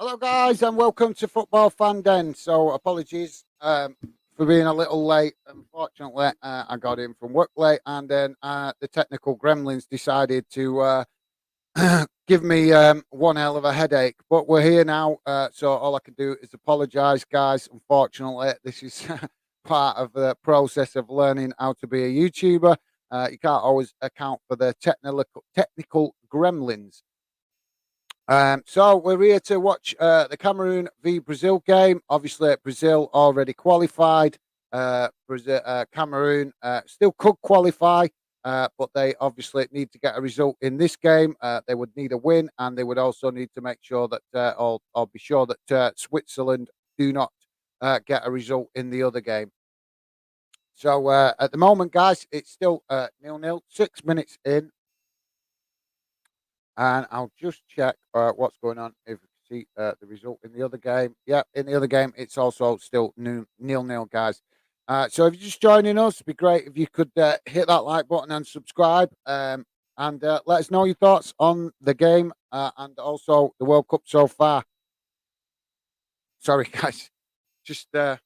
Hello, guys, and welcome to Football Fan Den. So, apologies for being a little late. Unfortunately, I got in from work late, and then the technical gremlins decided to give me one hell of a headache. But we're here now, so all I can do is apologise, guys. Unfortunately, this is part of the process of learning how to be a YouTuber. You can't always account for the technical gremlins. So we're here to watch the Cameroon v Brazil game. Obviously, Brazil already qualified. Cameroon still could qualify, but they obviously need to get a result in this game. They would need a win, and they would also need to make sure that, or be sure that Switzerland do not get a result in the other game. So at the moment, guys, it's still 0-0, 6 minutes in. And I'll just check what's going on if you see the result in the other game. Yeah, in the other game, it's also still 0-0, guys. So if you're just joining us, it'd be great if you could hit that like button and subscribe. And let us know your thoughts on the game and also the World Cup so far. Sorry, guys. Just like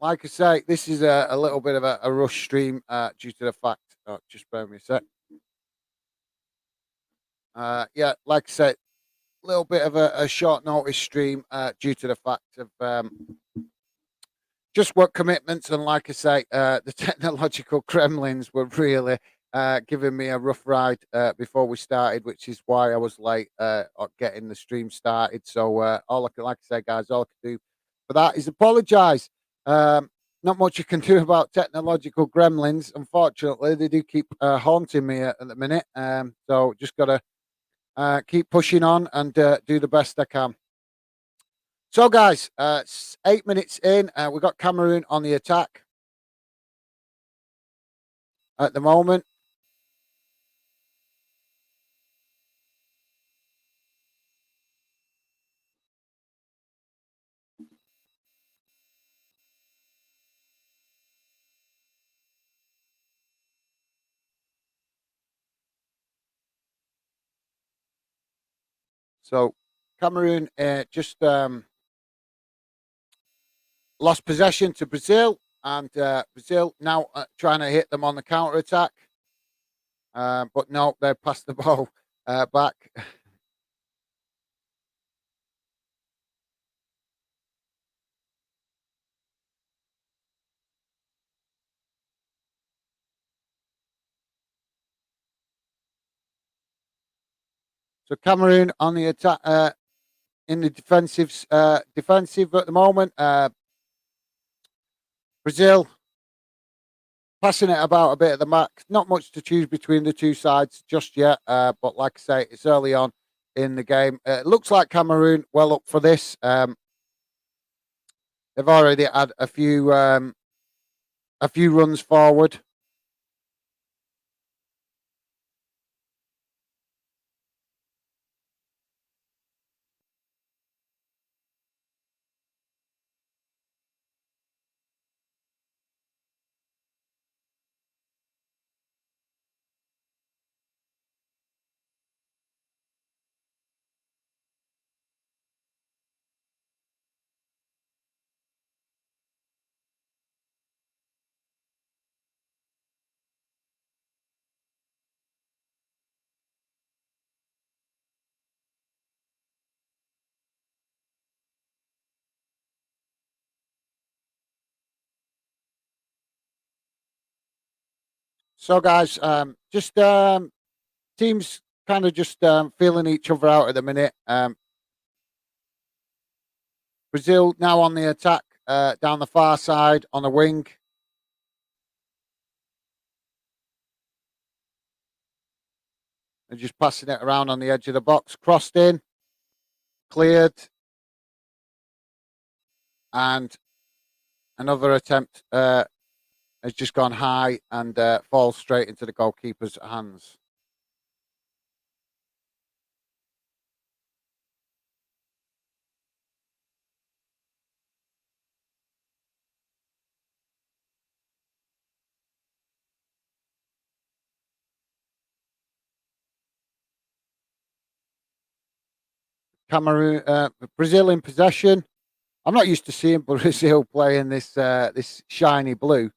I say, this is a little bit of a rush stream due to the fact. Just bear with me a sec. Yeah, like I said, little bit of a short notice stream due to the fact of just work commitments. And like I say, the technological gremlins were really giving me a rough ride before we started, which is why I was late on getting the stream started. So all I can, like I say, guys, all I can do for that is apologise. Not much you can do about technological gremlins. Unfortunately, they do keep haunting me at the minute. So just got to keep pushing on and do the best I can. So, guys, it's 8 minutes in. We've got Cameroon on the attack at the moment. So, Cameroon just lost possession to Brazil, and Brazil now trying to hit them on the counter attack. But no, they passed the ball back. So, Cameroon on the attack. In the defensive at the moment. Brazil passing it about a bit at the max. Not much to choose between the two sides just yet. But like I say, it's early on in the game. It looks like Cameroon well up for this. They've already had a few runs forward. So, guys, just teams kind of just feeling each other out at the minute. Brazil now on the attack down the far side on the wing. And just passing it around on the edge of the box, crossed in, cleared, and another attempt has just gone high and falls straight into the goalkeeper's hands. Cameroon, Brazil in possession. I'm not used to seeing Brazil playing this shiny blue.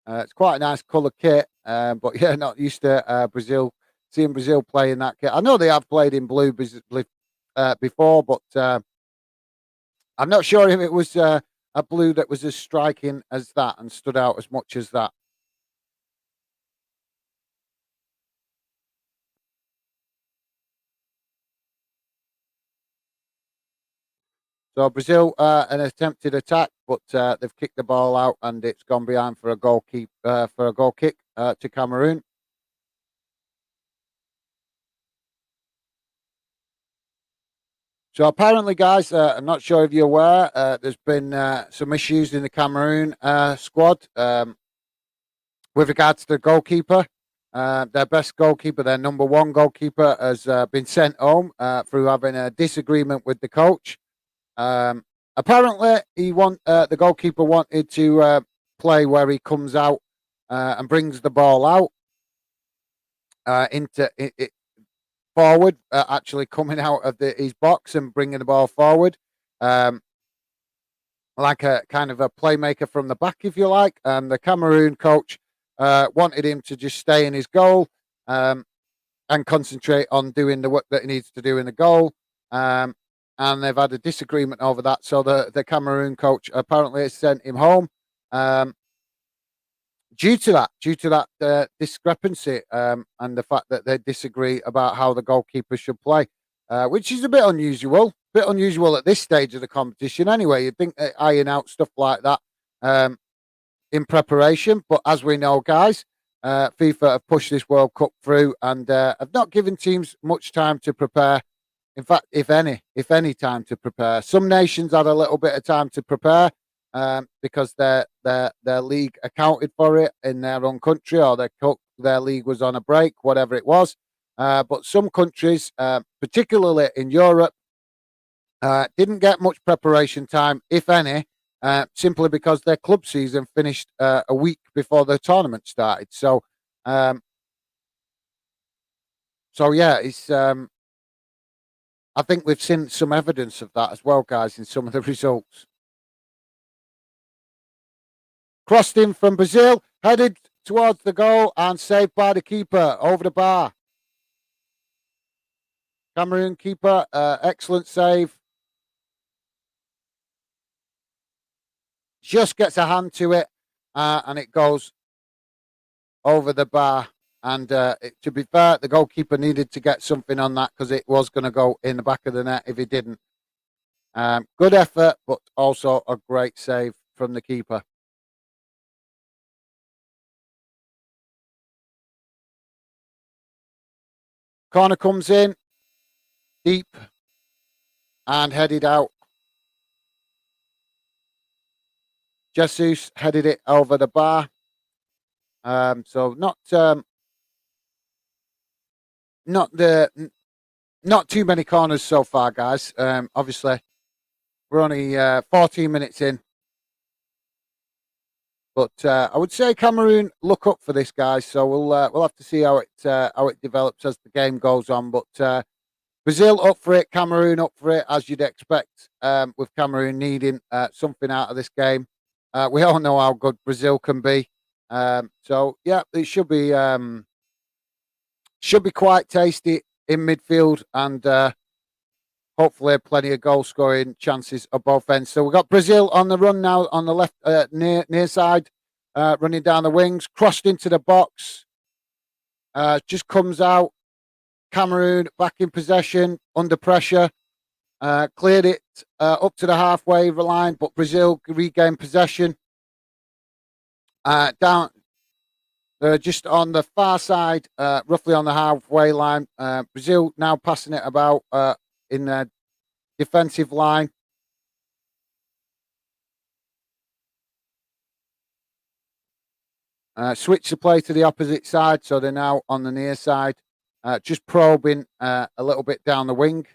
It's quite a nice colour kit, but yeah, not used to seeing Brazil playing that kit. I know they have played in blue before, but I'm not sure if it was a blue that was as striking as that and stood out as much as that. So Brazil, an attempted attack, but they've kicked the ball out and it's gone behind for a goal kick to Cameroon. So apparently, guys, I'm not sure if you're aware, there's been some issues in the Cameroon squad with regards to the goalkeeper. Their best goalkeeper, their number one goalkeeper, has been sent home through having a disagreement with the coach. Apparently, the goalkeeper wanted to play where he comes out and brings the ball out into it forward, actually coming out of his box and bringing the ball forward, like a kind of a playmaker from the back, if you like. And the Cameroon coach wanted him to just stay in his goal and concentrate on doing the work that he needs to do in the goal. And they've had a disagreement over that. So the Cameroon coach apparently has sent him home due to that discrepancy and the fact that they disagree about how the goalkeeper should play, which is a bit unusual. Bit unusual at this stage of the competition. Anyway, you'd think they iron out stuff like that in preparation, but as we know, guys, FIFA have pushed this World Cup through and have not given teams much time to prepare. In fact, if any time to prepare. Some nations had a little bit of time to prepare because their league accounted for it in their own country, or their league was on a break, whatever it was. But some countries, particularly in Europe, didn't get much preparation time, if any, simply because their club season finished a week before the tournament started. So yeah, it's. I think we've seen some evidence of that as well, guys, in some of the results. Crossed in from Brazil, headed towards the goal and saved by the keeper over the bar. Cameroon keeper, excellent save. Just gets a hand to it and it goes over the bar. And to be fair, the goalkeeper needed to get something on that because it was going to go in the back of the net if he didn't. Good effort, but also a great save from the keeper. Corner comes in, deep, and headed out. Jesus headed it over the bar. So not too many corners so far, guys. Obviously, we're only 14 minutes in. But I would say Cameroon look up for this, guys. So we'll have to see how it develops as the game goes on. But Brazil up for it, Cameroon up for it, as you'd expect. With Cameroon needing something out of this game, we all know how good Brazil can be. So yeah, it should be quite tasty in midfield and hopefully plenty of goal scoring chances on both ends. So we've got Brazil on the run now on the left near side, running down the wings, crossed into the box, just comes out. Cameroon back in possession, under pressure, cleared it up to the halfway line, but Brazil regained possession. Down just on the far side, roughly on the halfway line. Brazil now passing it about in the defensive line. Switch the play to the opposite side, so they're now on the near side, just probing a little bit down the wing.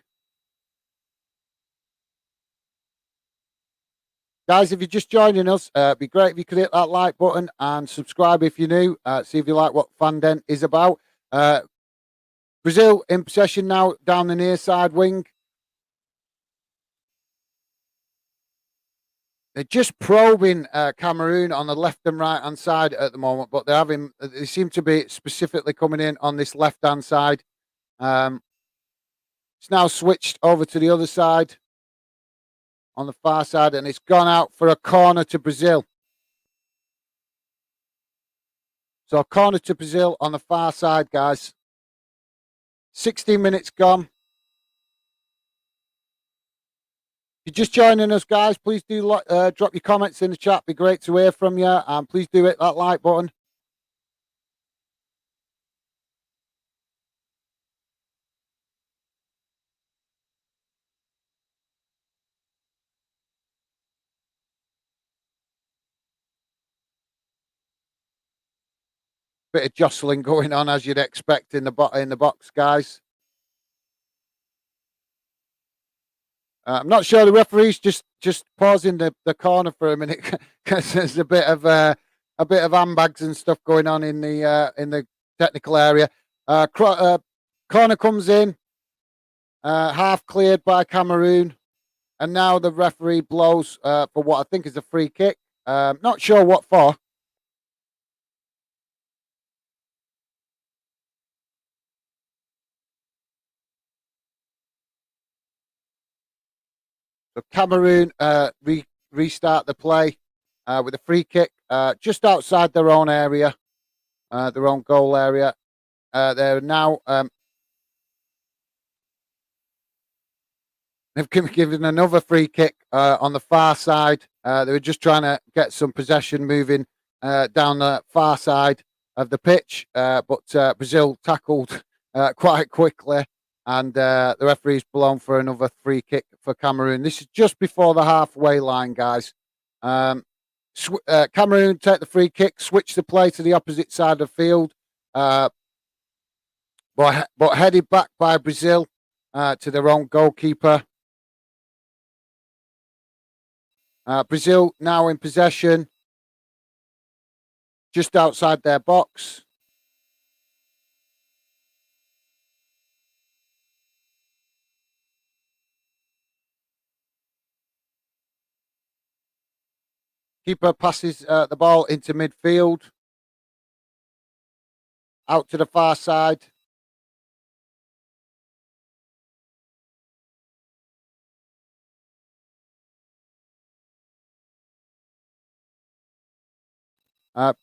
Guys, if you're just joining us, it'd be great if you could hit that like button and subscribe if you're new. See if you like what Fandent is about. Brazil in possession now down the near side wing. They're just probing Cameroon on the left and right hand side at the moment, but they seem to be specifically coming in on this left hand side. It's now switched over to the other side on the far side, and it's gone out for a corner to Brazil. So a corner to Brazil on the far side, guys. 16 minutes gone. If you're just joining us, guys, please do drop your comments in the chat. Be great to hear from you. And please do hit that like button. Bit of jostling going on, as you'd expect in the box, guys. I'm not sure the referee's just pausing the corner for a minute because there's a bit of handbags and stuff going on in the technical area. Corner comes in, half cleared by Cameroon, and now the referee blows for what I think is a free kick. Not sure what for. So Cameroon restart the play with a free kick just outside their own area, their own goal area. They're now they've given another free kick on the far side. They were just trying to get some possession moving down the far side of the pitch, but Brazil tackled quite quickly. And the referee's blown for another free kick for Cameroon. This is just before the halfway line, guys. Cameroon take the free kick, switch the play to the opposite side of the field, but headed back by Brazil to their own goalkeeper. Brazil now in possession, just outside their box. Keeper passes the ball into midfield, out to the far side.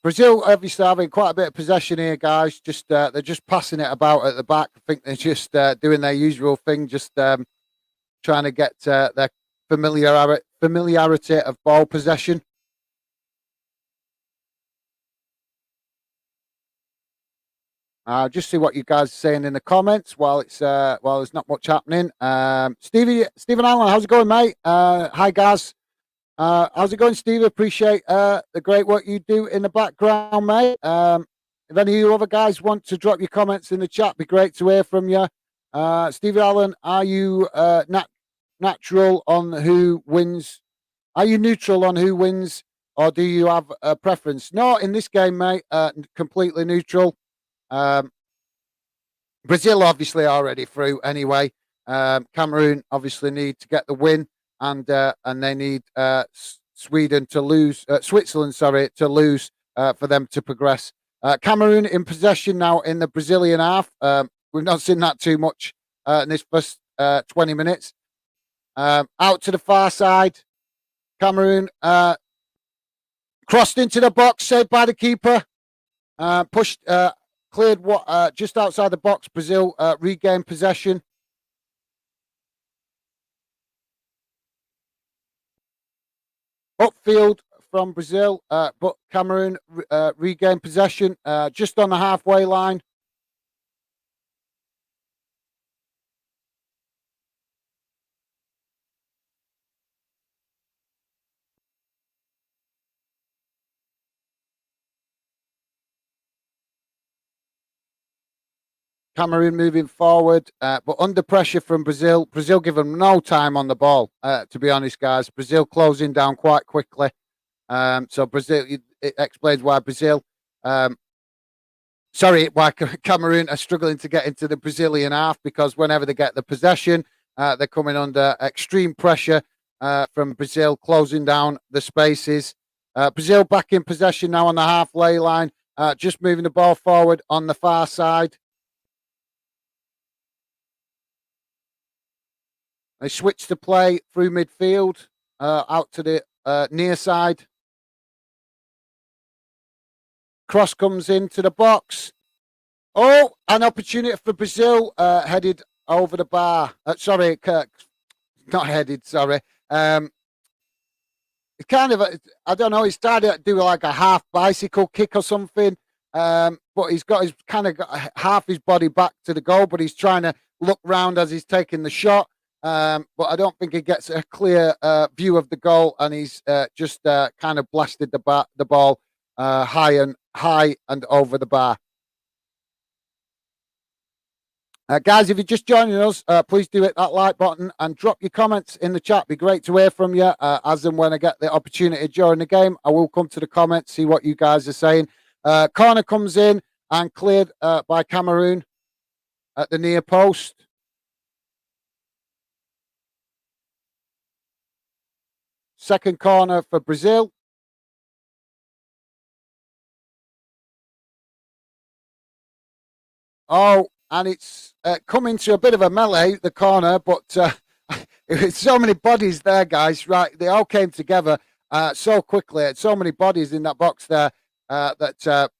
Brazil obviously having quite a bit of possession here, guys. Just they're just passing it about at the back. I think they're just doing their usual thing, just trying to get their familiarity of ball possession. Just see what you guys are saying in the comments while there's not much happening. Stephen Allen, how's it going, mate? Hi, guys. How's it going, Steve? Appreciate the great work you do in the background, mate. If any of you other guys want to drop your comments in the chat, be great to hear from you. Steve Allen, are you natural on who wins? Are you neutral on who wins, or do you have a preference? No, in this game, mate, completely neutral. Brazil obviously already through anyway. Cameroon obviously need to get the win, and they need Switzerland to lose for them to progress. Cameroon in possession now in the Brazilian half. We've not seen that too much in this first 20 minutes. Out to the far side. Cameroon crossed into the box, saved by the keeper. Pushed, cleared just outside the box. Brazil regained possession. Upfield from Brazil, but Cameroon regained possession just on the halfway line. Cameroon moving forward, but under pressure from Brazil. Brazil give them no time on the ball, to be honest, guys. Brazil closing down quite quickly. So Brazil, it explains why why Cameroon are struggling to get into the Brazilian half, because whenever they get the possession, they're coming under extreme pressure from Brazil, closing down the spaces. Brazil back in possession now on the halfway line, just moving the ball forward on the far side. They switch to play through midfield, out to the near side. Cross comes into the box. Oh, an opportunity for Brazil, headed over the bar. Sorry, not headed, sorry. It's kind of, I don't know, he's started to do like a half bicycle kick or something. But he's kind of got half his body back to the goal, but he's trying to look round as he's taking the shot. But I don't think he gets a clear view of the goal, and he's just kind of blasted the ball high and over the bar. Guys, if you're just joining us, please do hit that like button and drop your comments in the chat. Be great to hear from you. As and when I get the opportunity during the game, I will come to the comments, see what you guys are saying. Corner comes in and cleared by Cameroon at the near post. Second corner for Brazil. Oh, and it's coming to a bit of a melee, the corner, but it's so many bodies there, guys. Right, they all came together so quickly. So many bodies in that box there that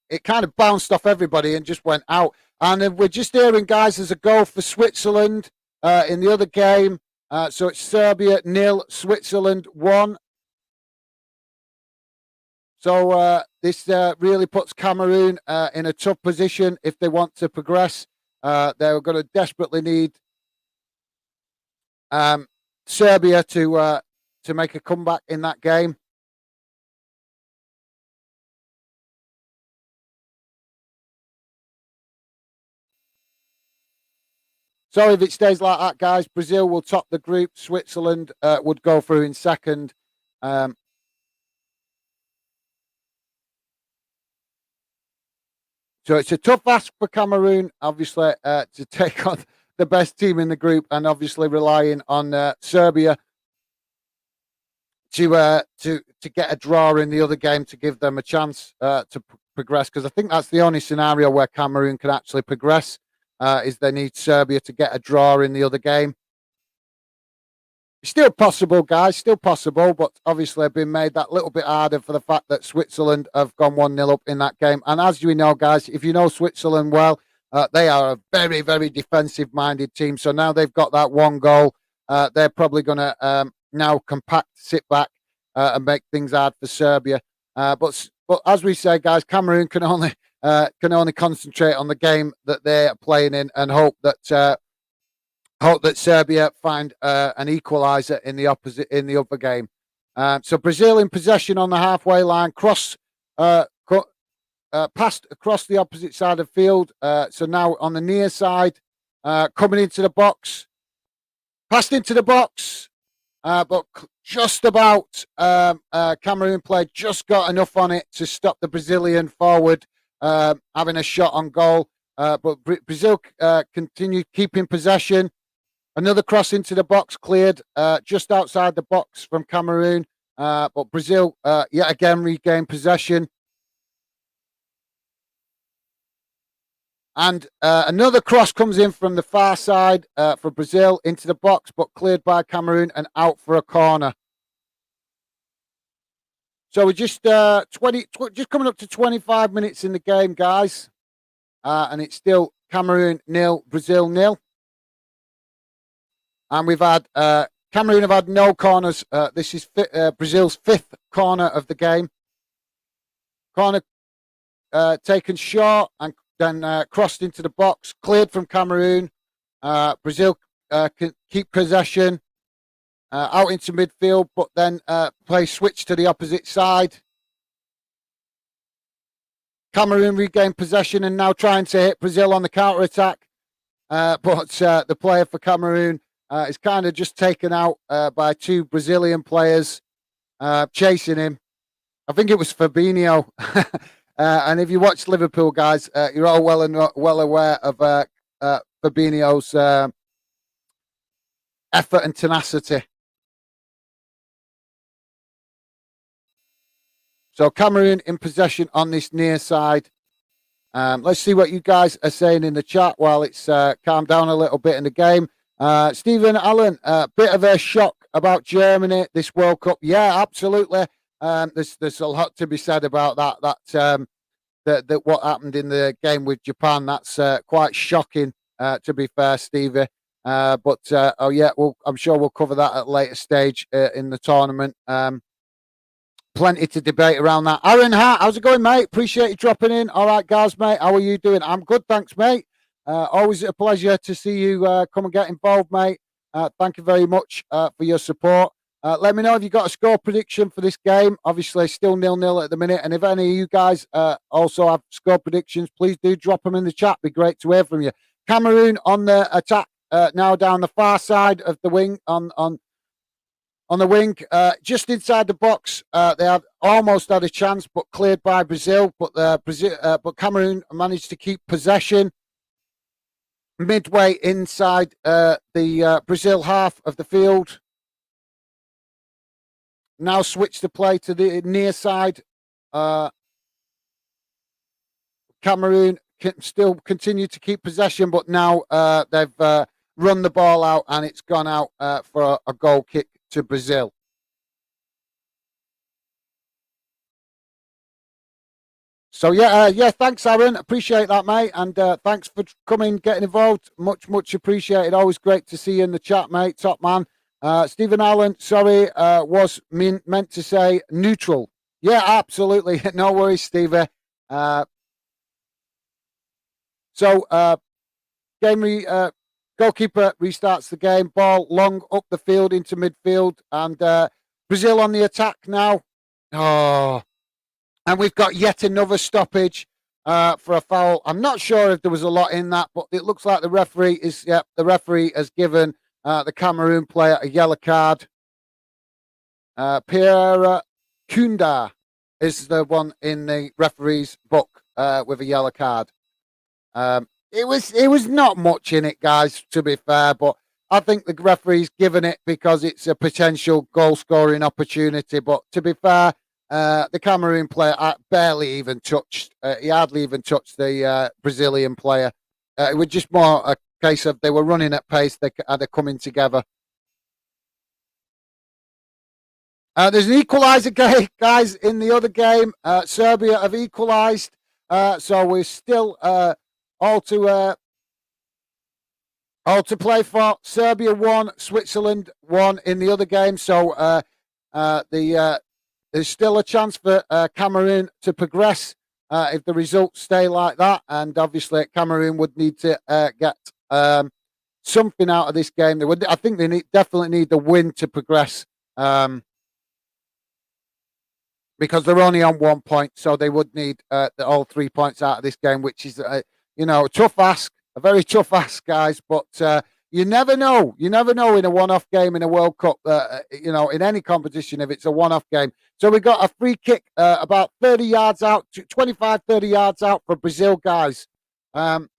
it kind of bounced off everybody and just went out. And we're just hearing, guys, there's a goal for Switzerland in the other game. So it's Serbia 0, Switzerland 1. So this really puts Cameroon in a tough position if they want to progress. They're going to desperately need Serbia to make a comeback in that game. So if it stays like that, guys, Brazil will top the group. Switzerland would go through in second. So it's a tough ask for Cameroon, obviously, to take on the best team in the group, and obviously relying on Serbia to get a draw in the other game to give them a chance to progress. Because I think that's the only scenario where Cameroon can actually progress. Is they need Serbia to get a draw in the other game. It's still possible, guys, still possible, but obviously been made that little bit harder for the fact that Switzerland have gone 1-0 up in that game. And as you know, guys, if you know Switzerland well, they are a very, very defensive-minded team. So now they've got that one goal. They're probably going to now compact, sit back, and make things hard for Serbia. But as we say, guys, Cameroon can only concentrate on the game that they're playing in and hope that Serbia find an equaliser in the other game. So Brazil in possession on the halfway line, passed across the opposite side of the field. So now on the near side, coming into the box, passed into the box, but just about Cameroon player just got enough on it to stop the Brazilian forward having a shot on goal. But Brazil continued keeping possession. Another cross into the box cleared just outside the box from Cameroon. But Brazil yet again regained possession. And another cross comes in from the far side for Brazil into the box, but cleared by Cameroon and out for a corner. So we're just just coming up to 25 minutes in the game, guys, and it's still Cameroon 0, Brazil 0. And we've had Cameroon have had no corners. This is Brazil's 5th corner of the game. Corner taken short and then crossed into the box, cleared from Cameroon. Brazil can keep possession out into midfield, but then play switch to the opposite side. Cameroon regained possession and now trying to hit Brazil on the counter-attack. But the player for Cameroon is kind of just taken out by 2 Brazilian players chasing him. I think it was Fabinho. And if you watch Liverpool, guys, you're all well aware of Fabinho's effort and tenacity. So Cameroon in possession on this near side. Let's see what you guys are saying in the chat while it's calmed down a little bit in the game. Stephen Allen, a bit of a shock about Germany this World Cup. Yeah, absolutely. There's a lot to be said about that. That what happened in the game with Japan. That's quite shocking, to be fair, Stevie. But oh yeah, I'm sure we'll cover that at a later stage in the tournament. Plenty to debate around that. Aaron Hart, how's it going, mate? Appreciate you dropping in. All right, guys, mate. How are you doing? I'm good, thanks, mate. Always a pleasure to see you come and get involved, mate. Thank you very much for your support. Let me know if you got a score prediction for this game. Obviously, still 0-0 at the minute. And if any of you guys also have score predictions, please do drop them in the chat. Be great to hear from you. Cameroon on the attack now down the far side of the wing on the wing, just inside the box. They have almost had a chance, but cleared by Brazil. But Cameroon managed to keep possession midway inside the Brazil half of the field. Now switch the play to the near side. Cameroon can still continue to keep possession, but now they've run the ball out and it's gone out for a goal kick to Brazil. So yeah, thanks, Aaron. Appreciate that, mate, and thanks for coming, getting involved. Much appreciated. Always great to see you in the chat, mate. Top man. Stephen Allen, sorry, was meant to say neutral. Yeah, absolutely. No worries, Stevie. Goalkeeper restarts the game. Ball long up the field into midfield, and Brazil on the attack now. Oh, and we've got yet another stoppage for a foul. I'm not sure if there was a lot in that, but it looks like the referee has given the Cameroon player a yellow card. Pierre Kunda is the one in the referee's book with a yellow card. It was not much in it, guys, to be fair, but I think the referee's given it because it's a potential goal-scoring opportunity. But to be fair, the Cameroon player barely even touched. He hardly even touched the Brazilian player. It was just more a case of they were running at pace. They're coming together. There's an equaliser, guys, in the other game. Serbia have equalised, so we're still all to play for. Serbia won, Switzerland won in the other game. So there's still a chance for Cameroon to progress if the results stay like that. And obviously, Cameroon would need to get something out of this game. I think they definitely need the win to progress. Because they're only on 1 point, so they would need all 3 points out of this game, which is, a tough ask, a very tough ask, guys. But you never know. You never know in a one-off game in a World Cup, in any competition if it's a one-off game. So we got a free kick about 30 yards out, 25, 30 yards out for Brazil, guys. About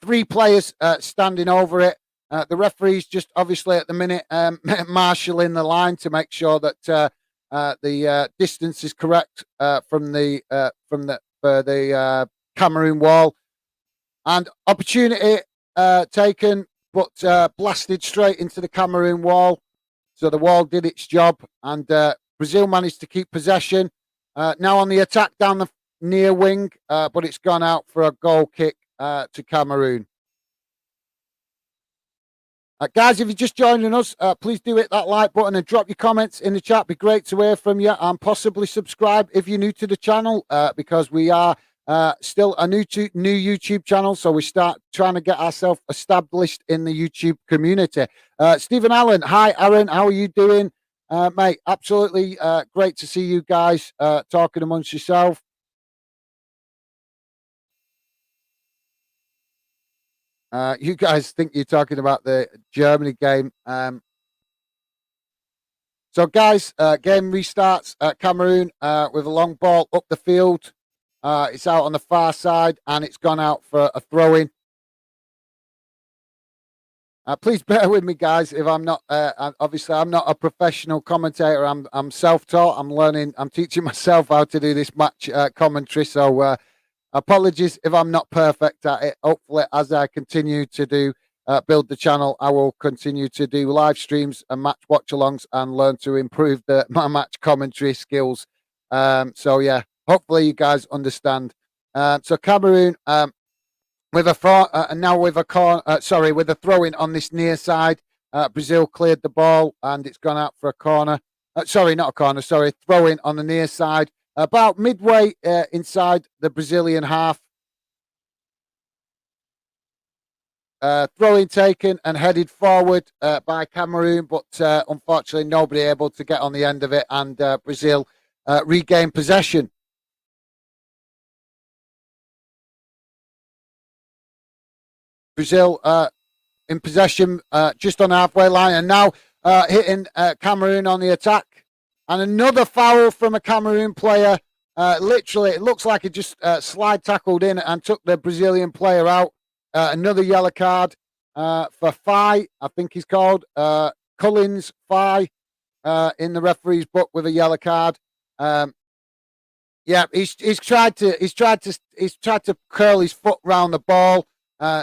3 players standing over it. The referee's just obviously at the minute marshalling the line to make sure that the distance is correct from the Cameroon wall, and opportunity taken, but blasted straight into the Cameroon wall. So the wall did its job, and Brazil managed to keep possession. Now on the attack down the near wing, but it's gone out for a goal kick to Cameroon. Guys, if you're just joining us, please do hit that like button and drop your comments in the chat. It'd be great to hear from you, and possibly subscribe if you're new to the channel, because we are still a new YouTube channel, so we start trying to get ourselves established in the YouTube community. Stephen Allen, hi Aaron, how are you doing, mate? Absolutely great to see you guys talking amongst yourself. You guys think you're talking about the Germany game. So, guys, game restarts. Cameroon with a long ball up the field. It's out on the far side, and it's gone out for a throw-in. Please bear with me, guys. If I'm not, obviously, I'm not a professional commentator. I'm self-taught. I'm learning. I'm teaching myself how to do this match commentary. So apologies if I'm not perfect at it. Hopefully, as I continue to do build the channel, I will continue to do live streams and match watch-alongs and learn to improve my match commentary skills. So yeah, hopefully you guys understand. So Cameroon. With a and now with a with a throw in on this near side, Brazil cleared the ball and it's gone out for a corner. Sorry, not a corner. Sorry, throw in on the near side, about midway inside the Brazilian half. Throw in taken and headed forward by Cameroon, but unfortunately nobody able to get on the end of it, and Brazil regained possession. Brazil in possession just on the halfway line, and now hitting Cameroon on the attack. And another foul from a Cameroon player. Literally, it looks like he just slide tackled in and took the Brazilian player out. Another yellow card for Fai, I think he's called. Collins Fai in the referee's book with a yellow card. Yeah, he's tried to curl his foot round the ball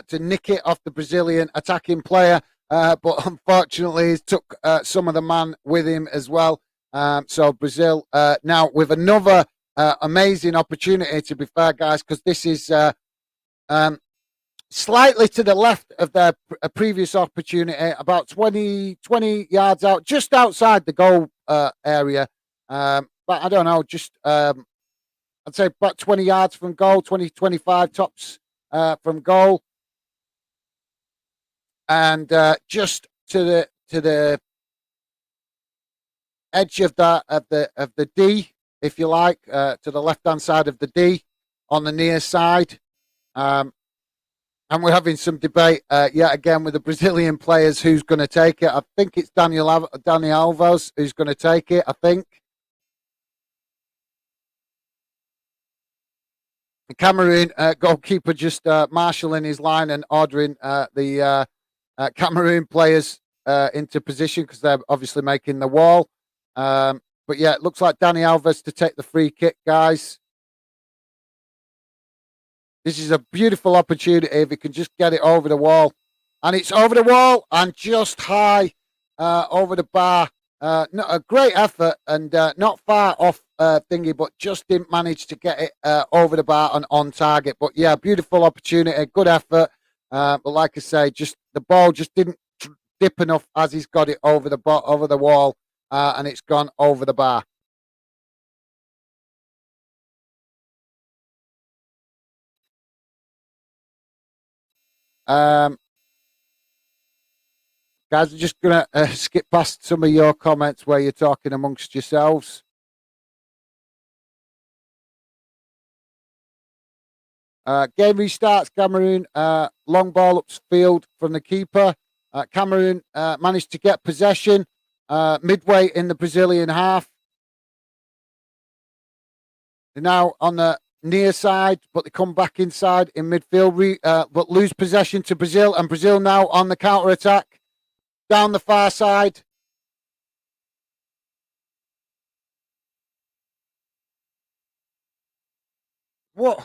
to nick it off the Brazilian attacking player, but unfortunately he's took some of the man with him as well. So Brazil now with another amazing opportunity, to be fair, guys, because this is slightly to the left of their previous opportunity, about 20 yards out, just outside the goal area. But I don't know, just I'd say about 20 yards from goal, 20, 25 tops from goal. And just to the edge of the D, if you like, to the left hand side of the D on the near side. And we're having some debate yet again with the Brazilian players who's going to take it. I think it's Daniel Alves who's going to take it, I think. The Cameroon goalkeeper just marshalling his line and ordering the Cameroon players into position because they're obviously making the wall. But yeah, it looks like Dani Alves to take the free kick, guys. This is a beautiful opportunity if he can just get it over the wall. And it's over the wall and just high over the bar. Not a great effort and not far off thingy, but just didn't manage to get it over the bar and on target. But yeah, beautiful opportunity, good effort. But like I say, just the ball just didn't dip enough as he's got it over the wall, and it's gone over the bar. Guys, I'm just going to skip past some of your comments where you're talking amongst yourselves. Game restarts, Cameroon. Long ball upfield from the keeper. Cameroon managed to get possession midway in the Brazilian half. They're now on the near side, but they come back inside in midfield, but lose possession to Brazil. And Brazil now on the counter-attack down the far side. What?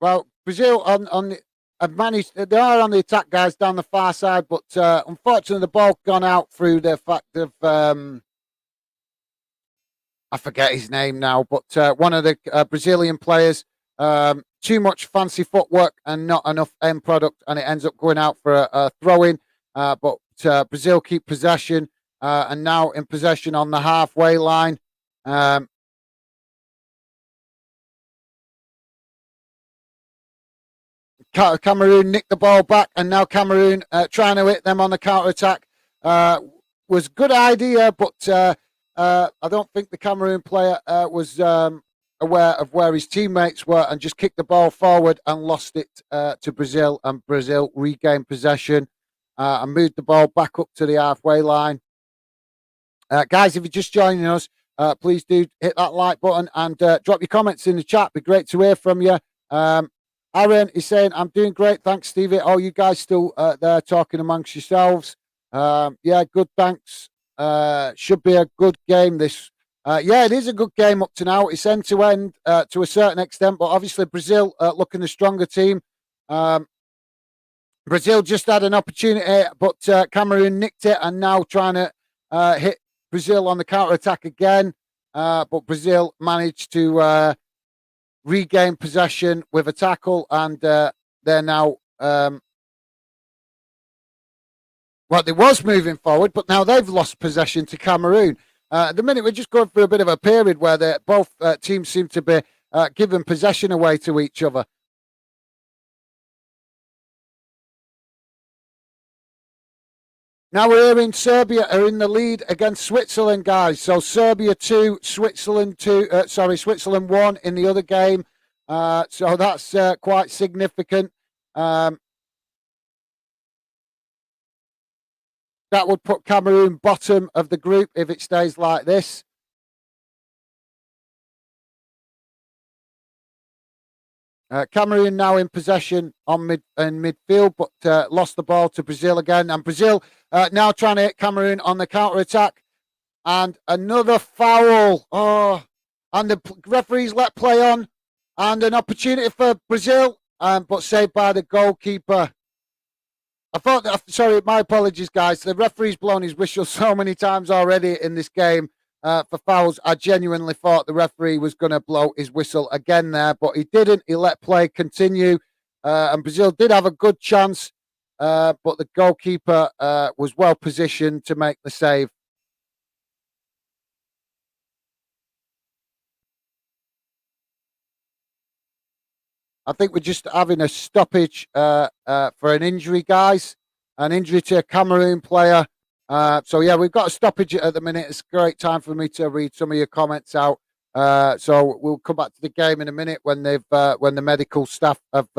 Well, Brazil on the have managed. They are on the attack, guys, down the far side, but unfortunately, the ball gone out through the fact of I forget his name now, but one of the Brazilian players. Too much fancy footwork and not enough end product, and it ends up going out for a throw-in. But Brazil keep possession and now in possession on the halfway line. Cameroon nicked the ball back, and now Cameroon trying to hit them on the counter attack. Was good idea, but I don't think the Cameroon player was aware of where his teammates were and just kicked the ball forward and lost it to Brazil, and Brazil regained possession and moved the ball back up to the halfway line. Guys, if you're just joining us, please do hit that like button and drop your comments in the chat. Be great to hear from you. Aaron is saying, I'm doing great. Thanks, Stevie. Oh, you guys still there talking amongst yourselves. Yeah, good. Thanks. Should be a good game this. Yeah, it is a good game up to now. It's end to end to a certain extent, but obviously Brazil looking the stronger team. Brazil just had an opportunity, but Cameroon nicked it and now trying to hit Brazil on the counter attack again. But Brazil managed to regain possession with a tackle, and they're now well, they was moving forward, but now they've lost possession to Cameroon. At the minute, we're just going through a bit of a period where both teams seem to be giving possession away to each other. Now we're hearing Serbia are in the lead against Switzerland, guys. So Serbia 2, Switzerland 2. Switzerland 1 in the other game. So that's quite significant. That would put Cameroon bottom of the group if it stays like this. Cameroon now in possession in midfield, but lost the ball to Brazil again. And Brazil now trying to hit Cameroon on the counter attack. And another foul. Oh, and the referees let play on. And an opportunity for Brazil, but saved by the goalkeeper. Sorry, my apologies, guys. The referee's blown his whistle so many times already in this game for fouls. I genuinely thought the referee was going to blow his whistle again there, but he didn't. He let play continue. And Brazil did have a good chance, but the goalkeeper was well positioned to make the save. I think we're just having a stoppage for an injury, guys. An injury to a Cameroon player. So yeah, we've got a stoppage at the minute. It's a great time for me to read some of your comments out. So we'll come back to the game in a minute when when the medical staff have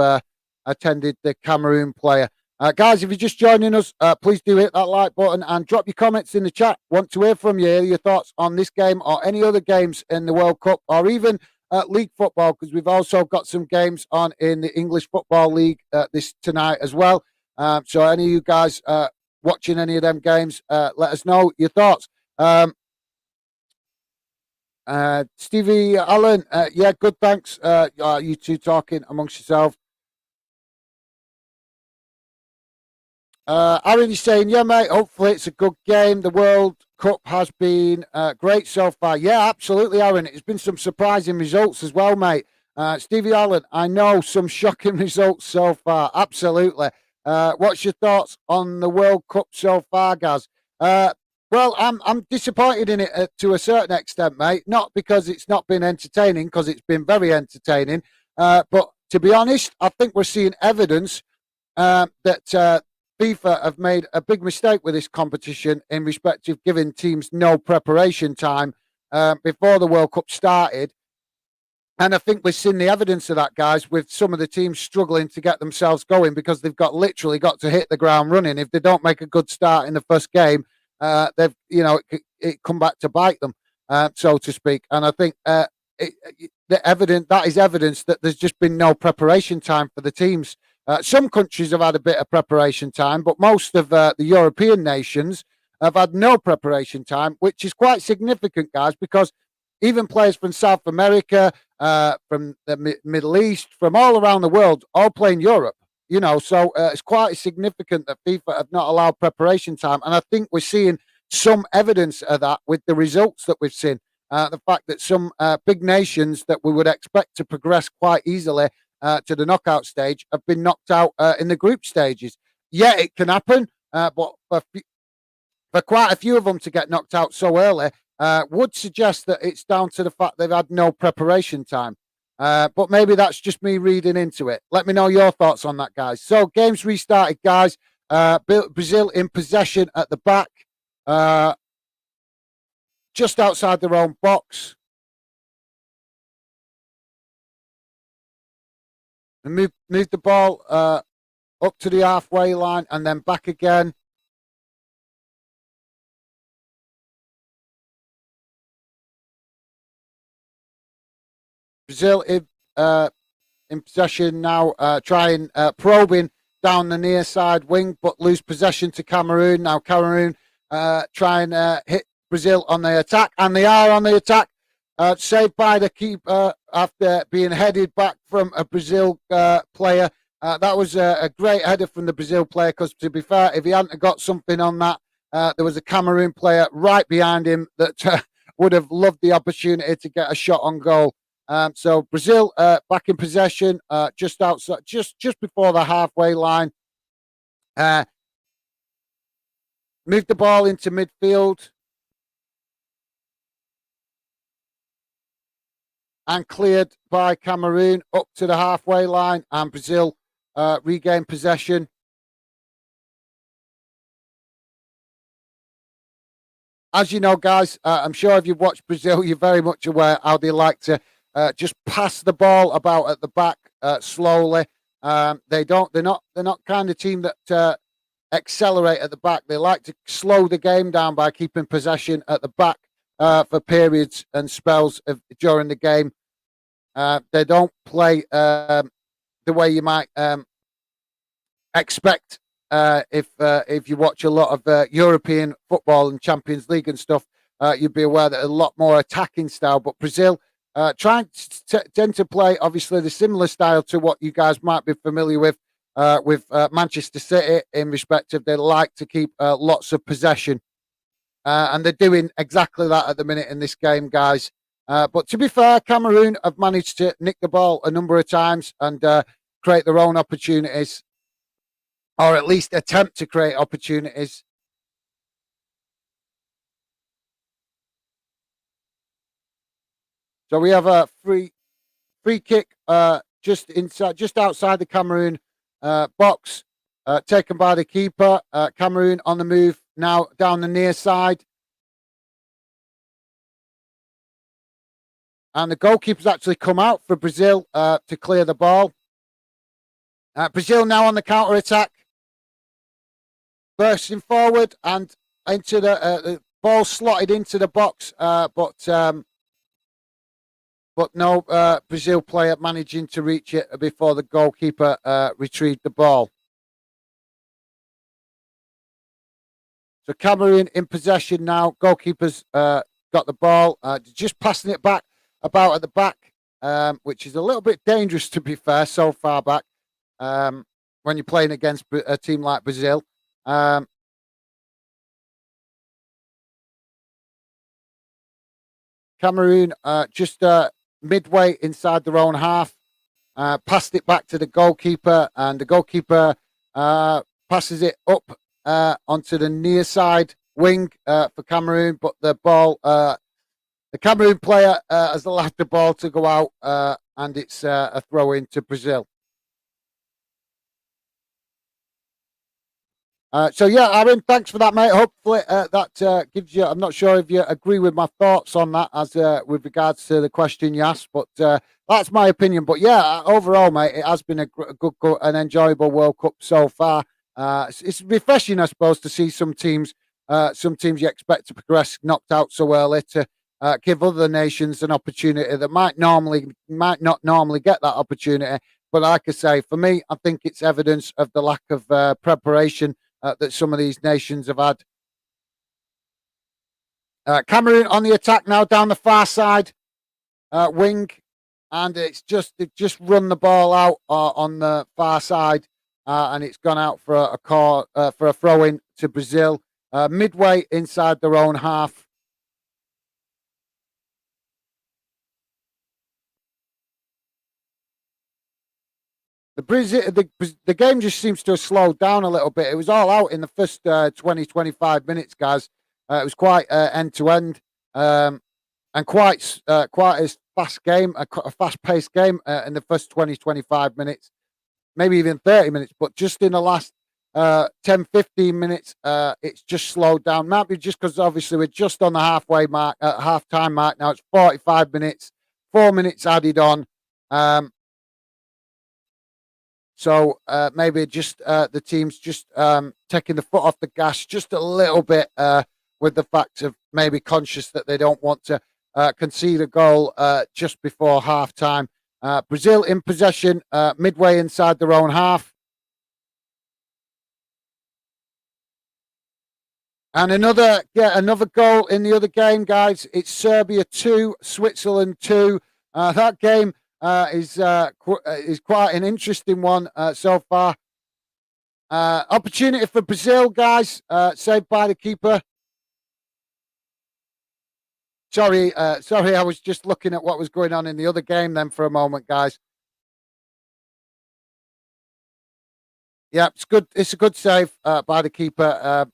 attended the Cameroon player. Guys, if you're just joining us, please do hit that like button and drop your comments in the chat. Want to hear from you, your thoughts on this game or any other games in the World Cup or even league football, because we've also got some games on in the English Football League this tonight as well. So any of you guys watching any of them games, let us know your thoughts. Stevie Allen, yeah, good, thanks. You two talking amongst yourselves. Aaron is saying, yeah, mate, hopefully it's a good game. The World Cup has been great so far. Yeah, absolutely, Aaron. It's been some surprising results as well, mate. Stevie Allen, I know some shocking results so far. Absolutely. What's your thoughts on the World Cup so far, Gaz? Well, I'm disappointed in it to a certain extent, mate. Not because it's not been entertaining, because it's been very entertaining. But to be honest, I think we're seeing evidence that FIFA have made a big mistake with this competition in respect of giving teams no preparation time before the World Cup started. And I think we've seen the evidence of that, guys, with some of the teams struggling to get themselves going because they've literally got to hit the ground running. If they don't make a good start in the first game, they've it come back to bite them, so to speak. And I think that is evidence that there's just been no preparation time for the teams. Some countries have had a bit of preparation time, but most of the European nations have had no preparation time, which is quite significant, guys, because even players from South America, from the Middle East, from all around the world, all play in Europe. So it's quite significant that FIFA have not allowed preparation time. And I think we're seeing some evidence of that with the results that we've seen. The fact that some big nations that we would expect to progress quite easily to the knockout stage have been knocked out in the group stages. Yeah, it can happen, but for quite a few of them to get knocked out so early would suggest that it's down to the fact they've had no preparation time. But maybe that's just me reading into it. Let me know your thoughts on that, guys. So games restarted, guys. Brazil in possession at the back, just outside their own box. And move the ball up to the halfway line and then back again. Brazil in possession now, trying probing down the near side wing, but lose possession to Cameroon. Now Cameroon try and hit Brazil on the attack, and they are on the attack. Saved by the keeper after being headed back from a Brazil player. That was a great header from the Brazil player, because to be fair, if he hadn't got something on that, there was a Cameroon player right behind him that would have loved the opportunity to get a shot on goal. So Brazil back in possession, just outside, just before the halfway line. Moved the ball into midfield and cleared by Cameroon up to the halfway line, and Brazil regained possession. As you know, guys, I'm sure if you've watched Brazil, you're very much aware how they like to just pass the ball about at the back slowly. They're not kind of team that accelerate at the back. They like to slow the game down by keeping possession at the back for periods and spells during the game. They don't play the way you might expect if you watch a lot of European football and Champions League and stuff. You'd be aware that a lot more attacking style. But Brazil tend to play obviously the similar style to what you guys might be familiar with Manchester City, in respect of they like to keep lots of possession. And they're doing exactly that at the minute in this game, guys. But to be fair, Cameroon have managed to nick the ball a number of times and create their own opportunities, or at least attempt to create opportunities. So we have a free kick just outside the Cameroon box, taken by the keeper. Cameroon on the move now down the near side. And the goalkeeper's actually come out for Brazil to clear the ball. Brazil now on the counter-attack. Bursting forward and into the ball slotted into the box, but no Brazil player managing to reach it before the goalkeeper retrieved the ball. So Cameroon in possession now. Goalkeeper's got the ball, just passing it back about at the back, which is a little bit dangerous, to be fair, so far back when you're playing against a team like Brazil. Cameroon just midway inside their own half, passed it back to the goalkeeper, and the goalkeeper passes it up onto the near side wing for Cameroon, but the ball, the Cameroon player has allowed the ball to go out, and it's a throw in to Brazil. So yeah, Aaron, thanks for that, mate. Hopefully that gives you. I'm not sure if you agree with my thoughts on that, as with regards to the question you asked, but that's my opinion. But yeah, overall, mate, it has been a good, an enjoyable World Cup so far. It's refreshing, I suppose, to see some teams you expect to progress knocked out so early, to give other nations an opportunity that might not normally get that opportunity. But like I say, for me, I think it's evidence of the lack of preparation that some of these nations have had. Cameroon on the attack now down the far side wing, and they've just run the ball out on the far side, and it's gone out for a throw in to Brazil, midway inside their own half. The game just seems to have slowed down a little bit. It was all out in the first 20, 25 minutes, guys. It was quite end to end, and quite a fast game, a fast-paced game in the first 20, 25 minutes, maybe even 30 minutes. But just in the last 10, 15 minutes, it's just slowed down. Might be just because obviously we're just on the halfway mark, half-time mark now. It's 45 minutes, 4 minutes added on. So maybe just the team's just taking the foot off the gas just a little bit, with the fact of maybe conscious that they don't want to concede a goal just before half time. Brazil in possession midway inside their own half. And another goal in the other game, guys. It's Serbia 2, Switzerland 2. That game is quite an interesting one so far. Opportunity for Brazil, guys. Saved by the keeper. Sorry, I was just looking at what was going on in the other game then for a moment, guys. Yeah, it's good. It's a good save by the keeper.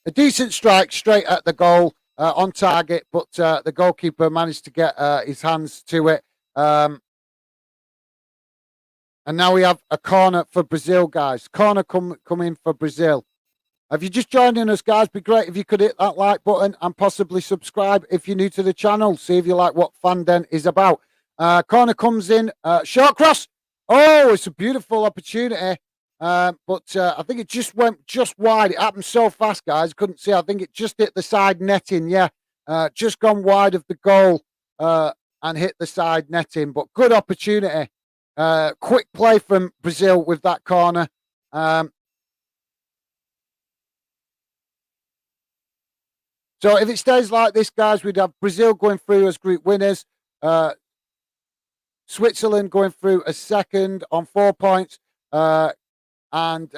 A decent strike straight at the goal on target, but the goalkeeper managed to get his hands to it. And now we have a corner for Brazil, guys. Corner come in for Brazil. If you're just joining us, guys, be great if you could hit that like button and possibly subscribe if you're new to the channel. See if you like what Fanden is about. Corner comes in, short cross. Oh, it's a beautiful opportunity. But I think it just went just wide. It happened so fast, guys. Couldn't see. I think it just hit the side netting. Yeah, just gone wide of the goal and hit the side netting. But good opportunity. Quick play from Brazil with that corner. So if it stays like this, guys, we'd have Brazil going through as group winners. Switzerland going through as second on 4 points. And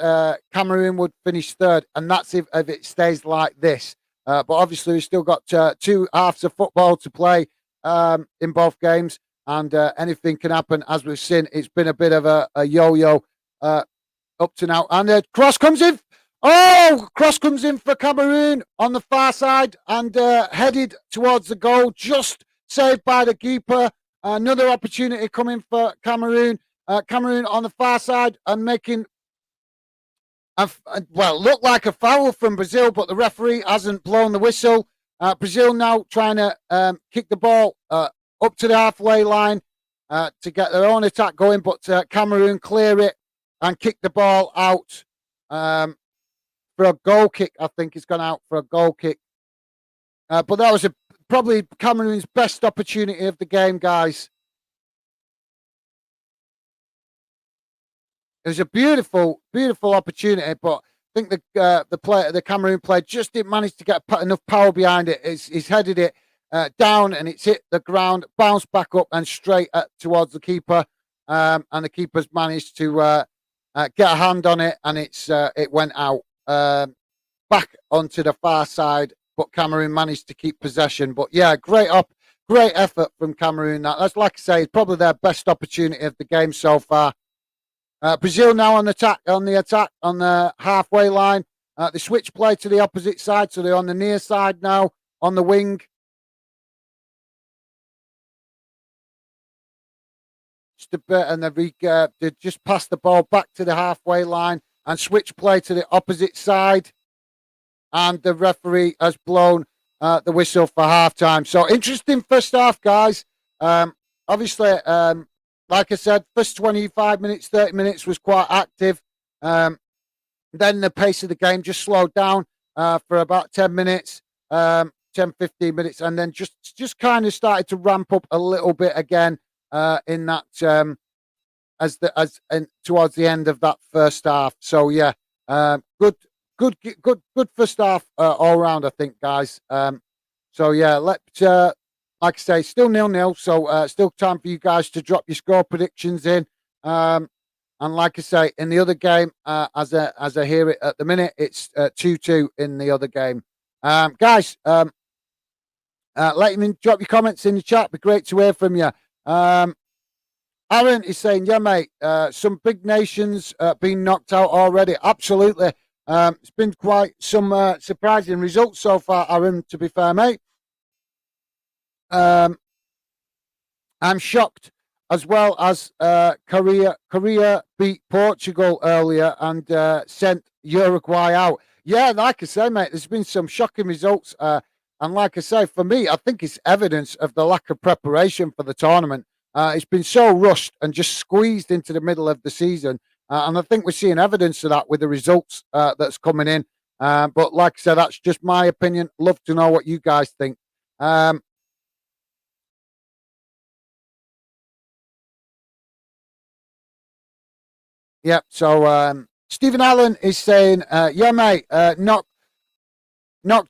Cameroon would finish third, and that's if it stays like this. But obviously, we've still got 2 halves of football to play in both games, and anything can happen. As we've seen, it's been a bit of a yo-yo up to now. And cross comes in. Oh, cross comes in for Cameroon on the far side and headed towards the goal, just saved by the keeper. Another opportunity coming for Cameroon. Cameroon on the far side and making looked like a foul from Brazil, but the referee hasn't blown the whistle. Brazil now trying to kick the ball up to the halfway line to get their own attack going, but Cameroon clear it and kick the ball out for a goal kick. I think it's gone out for a goal kick. But that was probably Cameroon's best opportunity of the game, guys. It was a beautiful, beautiful opportunity, but I think the Cameroon player just didn't manage to get enough power behind it. He's headed it down and it's hit the ground, bounced back up and straight towards the keeper. And the keeper's managed to get a hand on it, and it went out back onto the far side. But Cameroon managed to keep possession. But yeah, great effort from Cameroon. That's, like I say, probably their best opportunity of the game so far. Brazil now on the attack on the halfway line. They switch play to the opposite side, so they're on the near side now on the wing. Just a bit, and they just pass the ball back to the halfway line and switch play to the opposite side. And the referee has blown the whistle for halftime. So interesting first half, guys. Obviously. Like I said, first 25 minutes, 30 minutes was quite active. Then the pace of the game just slowed down for about 10 minutes, 10, 15 minutes, and then just kind of started to ramp up a little bit again in that towards the end of that first half. So yeah, good first half all round, I think, guys. So yeah, like I say, still 0-0, so still time for you guys to drop your score predictions in. And like I say, in the other game, as I hear it at the minute, it's 2-2 in the other game. Guys, let me drop your comments in the chat. It'd be great to hear from you. Aaron is saying, yeah, mate, some big nations being knocked out already. Absolutely. It's been quite some surprising results so far, Aaron, to be fair, mate. I'm shocked as well as Korea beat Portugal earlier and sent Uruguay out. Yeah, like I say, mate, there's been some shocking results. And like I say, for me, I think it's evidence of the lack of preparation for the tournament. It's been so rushed and just squeezed into the middle of the season. And I think we're seeing evidence of that with the results that's coming in. But like I said, that's just my opinion. Love to know what you guys think. Yeah. So Stephen Allen is saying, yeah, mate, knocked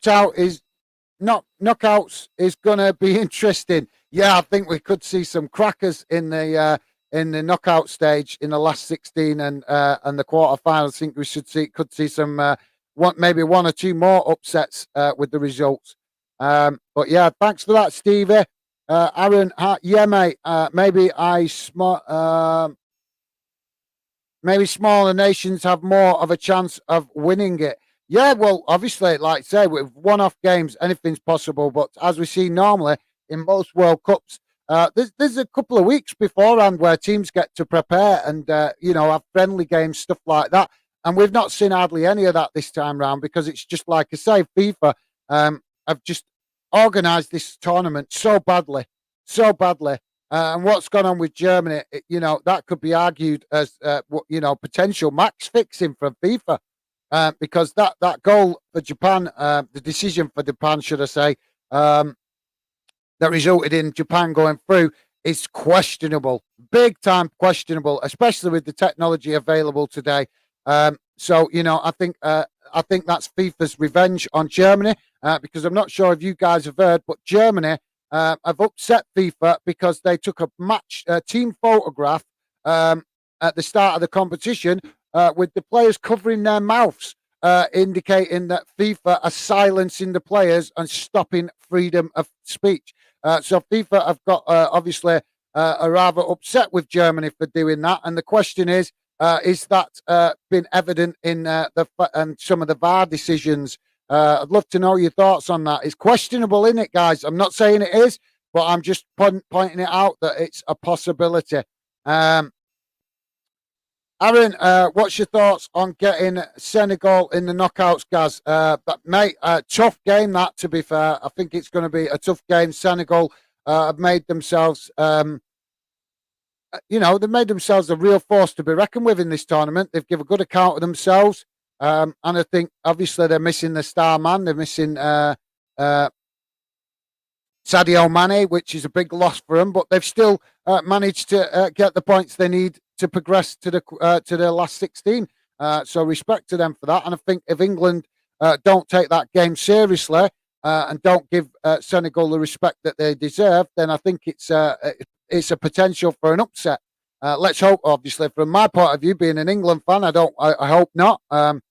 out is knockouts is gonna be interesting. Yeah, I think we could see some crackers in the knockout stage in the last 16 and the quarterfinals. I think we could see some maybe one or two more upsets with the results. But yeah, thanks for that, Stevie. Aaron, yeah, mate. Maybe smaller nations have more of a chance of winning it. Yeah, well, obviously, like I say, with one-off games, anything's possible. But as we see normally in most World Cups, there's a couple of weeks beforehand where teams get to prepare and have friendly games, stuff like that. And we've not seen hardly any of that this time round because it's just like I say, FIFA have just organised this tournament so badly. And what's gone on with Germany, that could be argued as potential match fixing from FIFA, because that goal for Japan, the decision for Japan, should I say, that resulted in Japan going through is questionable, big time questionable, especially with the technology available today. I think that's FIFA's revenge on Germany, because I'm not sure if you guys have heard, but Germany have upset FIFA because they took a team photograph at the start of the competition with the players covering their mouths, indicating that FIFA are silencing the players and stopping freedom of speech. So FIFA have got obviously are rather upset with Germany for doing that, and the question is that been evident in some of the VAR decisions? I'd love to know your thoughts on that. It's questionable, isn't it, guys? I'm not saying it is, but I'm just pointing it out that it's a possibility. Aaron, what's your thoughts on getting Senegal in the knockouts, Gaz? But mate, tough game that, to be fair. I think it's going to be a tough game. Senegal have made themselves, they've made themselves a real force to be reckoned with in this tournament. They've given a good account of themselves. And I think, obviously, they're missing the star man. They're missing Sadio Mane, which is a big loss for them, but they've still managed to get the points they need to progress to the last 16. So respect to them for that. And I think if England don't take that game seriously and don't give Senegal the respect that they deserve, then I think it's a potential for an upset. Let's hope, obviously, from my point of view, being an England fan, I hope not. But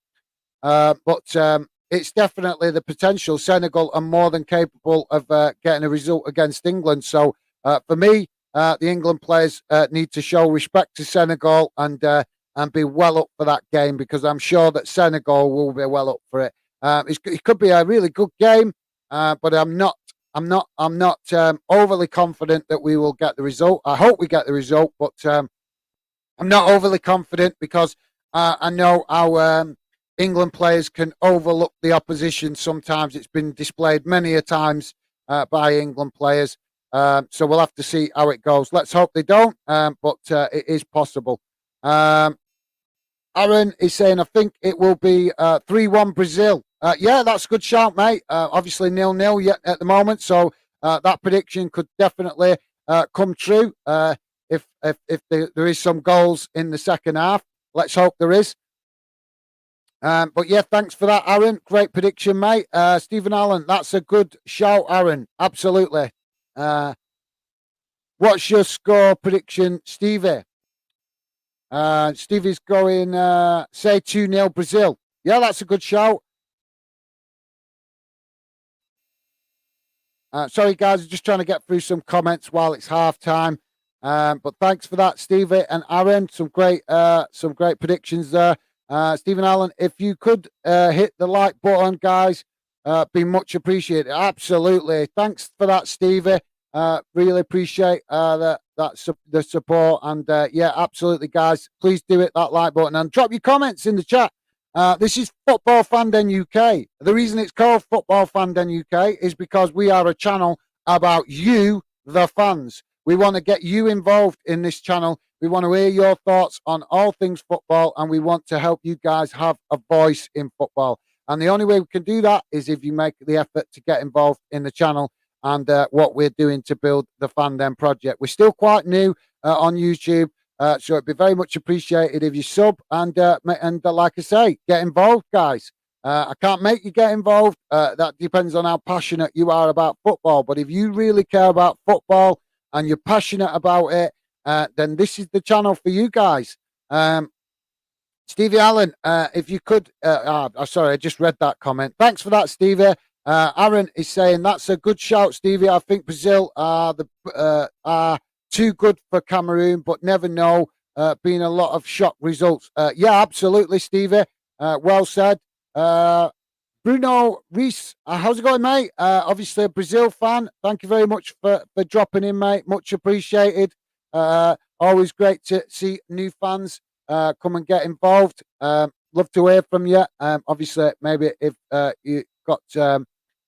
it's definitely the potential. Senegal are more than capable of getting a result against England. So for me, the England players need to show respect to Senegal and be well up for that game, because I'm sure that Senegal will be well up for it. It could be a really good game, but I'm not overly confident that we will get the result. I hope we get the result, but I'm not overly confident because I know our England players can overlook the opposition sometimes. It's been displayed many a times by England players. So we'll have to see how it goes. Let's hope they don't, but it is possible. Aaron is saying, I think it will be 3-1 Brazil. Yeah, that's a good shout, mate. Obviously 0-0 yet at the moment, so that prediction could definitely come true if there is some goals in the second half. Let's hope there is. But yeah, thanks for that, Aaron. Great prediction, mate. Stephen Allen, that's a good shout, Aaron. Absolutely. What's your score prediction, Stevie? Stevie's going, say 2-0 Brazil. Yeah, that's a good shout. Sorry, guys, I'm just trying to get through some comments while it's half time. But thanks for that, Stevie and Aaron. Some great predictions there. Stephen Allen, if you could hit the like button, guys, be much appreciated. Absolutely. Thanks for that, Stevie. Really appreciate the support. And yeah, absolutely, guys. Please do hit that like button and drop your comments in the chat. This is Football Fandom UK. The reason it's called Football Fandom UK is because we are a channel about you, the fans. We want to get you involved in this channel. We want to hear your thoughts on all things football, and we want to help you guys have a voice in football. And the only way we can do that is if you make the effort to get involved in the channel and what we're doing to build the Fandom project. We're still quite new on YouTube. So it'd be very much appreciated if you sub and like I say, get involved, guys. I can't make you get involved. That depends on how passionate you are about football. But if you really care about football and you're passionate about it, then this is the channel for you guys. Um, Stevie Allen, if you could, sorry, I just read that comment. Thanks for that, Stevie. Aaron is saying that's a good shout, Stevie. I think Brazil are too good for Cameroon, but never know. Been a lot of shock results. Yeah, absolutely, Stevie. Well said. Bruno Reese, how's it going, mate? Obviously a Brazil fan. Thank you very much for dropping in, mate. Much appreciated. Always great to see new fans come and get involved. Love to hear from you. Obviously, maybe if you got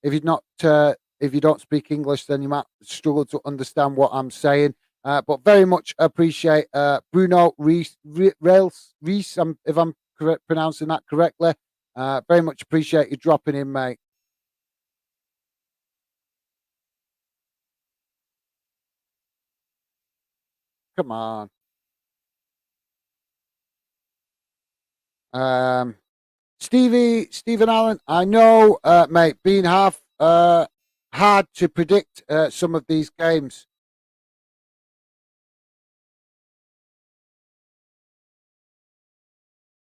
if you not if you don't speak English, then you might struggle to understand what I'm saying. But very much appreciate Bruno Reese, Reese, if I'm pronouncing that correctly. Very much appreciate you dropping in, mate. Come on. Um, Stephen Allen, I know, mate, being half hard to predict some of these games.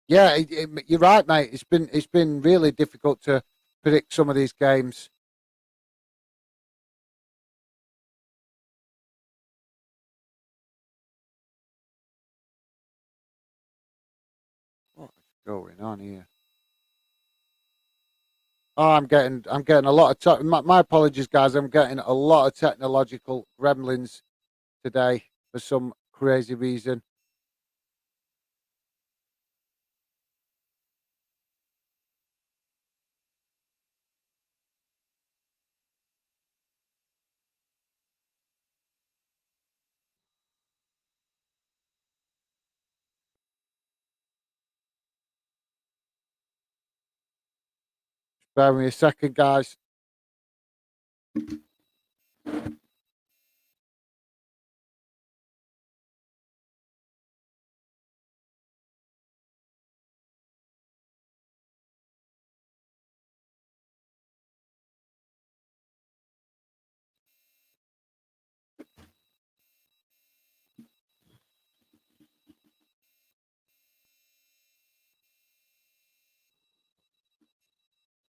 Yeah, you're right, mate. It's been really difficult to predict some of these games. What's going on here? Oh, I'm getting a lot of my apologies, guys. I'm getting a lot of technological gremlins today for some crazy reason. Bear with me a second, guys.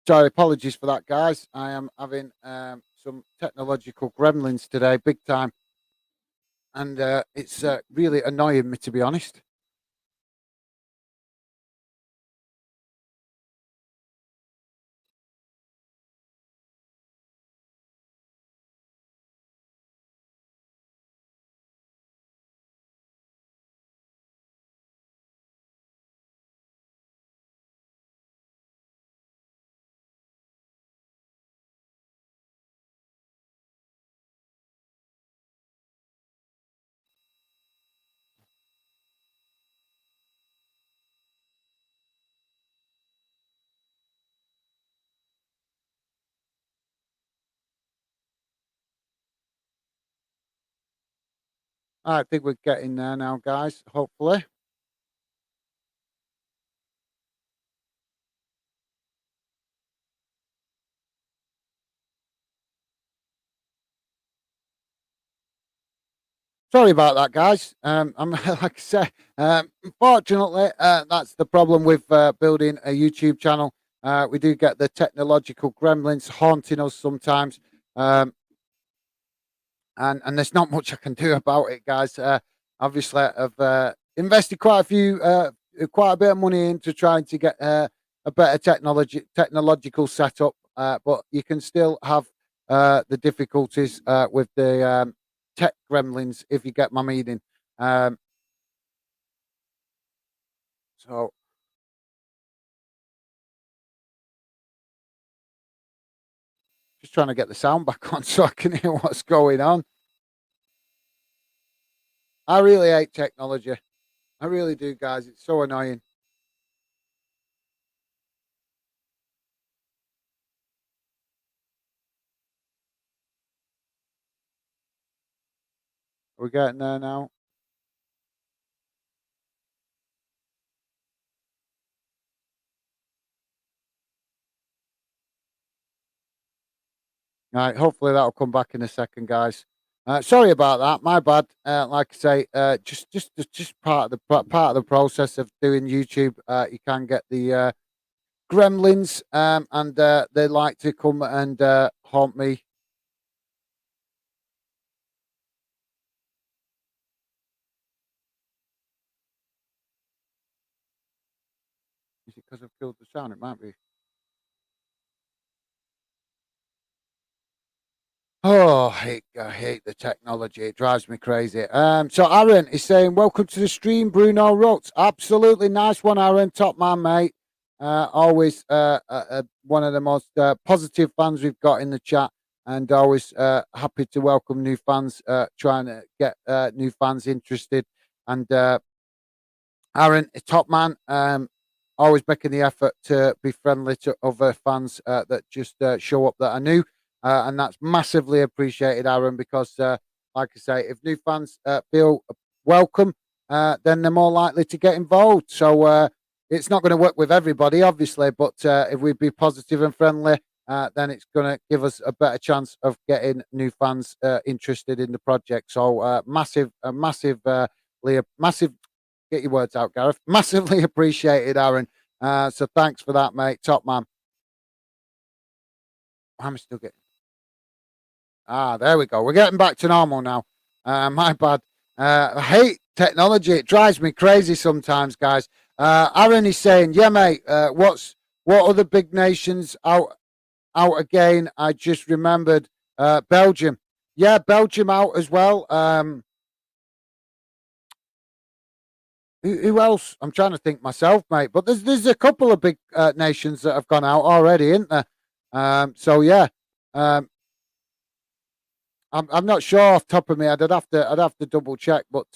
Sorry, apologies for that, guys. I am having some technological gremlins today, big time, and it's really annoying me, to be honest. I think we're getting there now, guys. Hopefully, sorry about that, guys. I'm like I say, unfortunately, that's the problem with building a YouTube channel. We do get the technological gremlins haunting us sometimes. Um, and there's not much I can do about it, guys. Obviously, I've invested quite a bit of money into trying to get a better technological setup, but you can still have the difficulties with the tech gremlins, if you get my meaning. Um, so just trying to get the sound back on so I can hear what's going on. I really hate technology. I really do, guys. It's so annoying. We're getting there now. Right, hopefully that'll come back in a second, guys. Sorry about that. My bad. Like I say, just part of the process of doing YouTube. You can get the gremlins, and they like to come and haunt me. Is it because I've killed the sound? It might be. Oh, I hate the technology. It drives me crazy. So Aaron is saying, "Welcome to the stream, Bruno Rotes." Absolutely nice one, Aaron. Top man, mate. Always one of the most positive fans we've got in the chat, and always happy to welcome new fans. Trying to get new fans interested, and Aaron, a top man, always making the effort to be friendly to other fans that just show up that are new, and that's massively appreciated, Aaron. Because, like I say, if new fans feel welcome, then they're more likely to get involved. So it's not going to work with everybody, obviously, but if we be positive and friendly, then it's going to give us a better chance of getting new fans interested in the project. So massive. Get your words out, Gareth. Massively appreciated, Aaron. So thanks for that, mate. Top man. I'm still getting. There we go. We're getting back to normal now. My bad. I hate technology. It drives me crazy sometimes, guys. Aaron is saying, "Yeah, mate. What other big nations out again?" I just remembered Belgium. Yeah, Belgium out as well. Who else? I'm trying to think myself, mate. But there's a couple of big nations that have gone out already, isn't there? So yeah, um, I'm not sure off the top of my head. I'd have to double check, but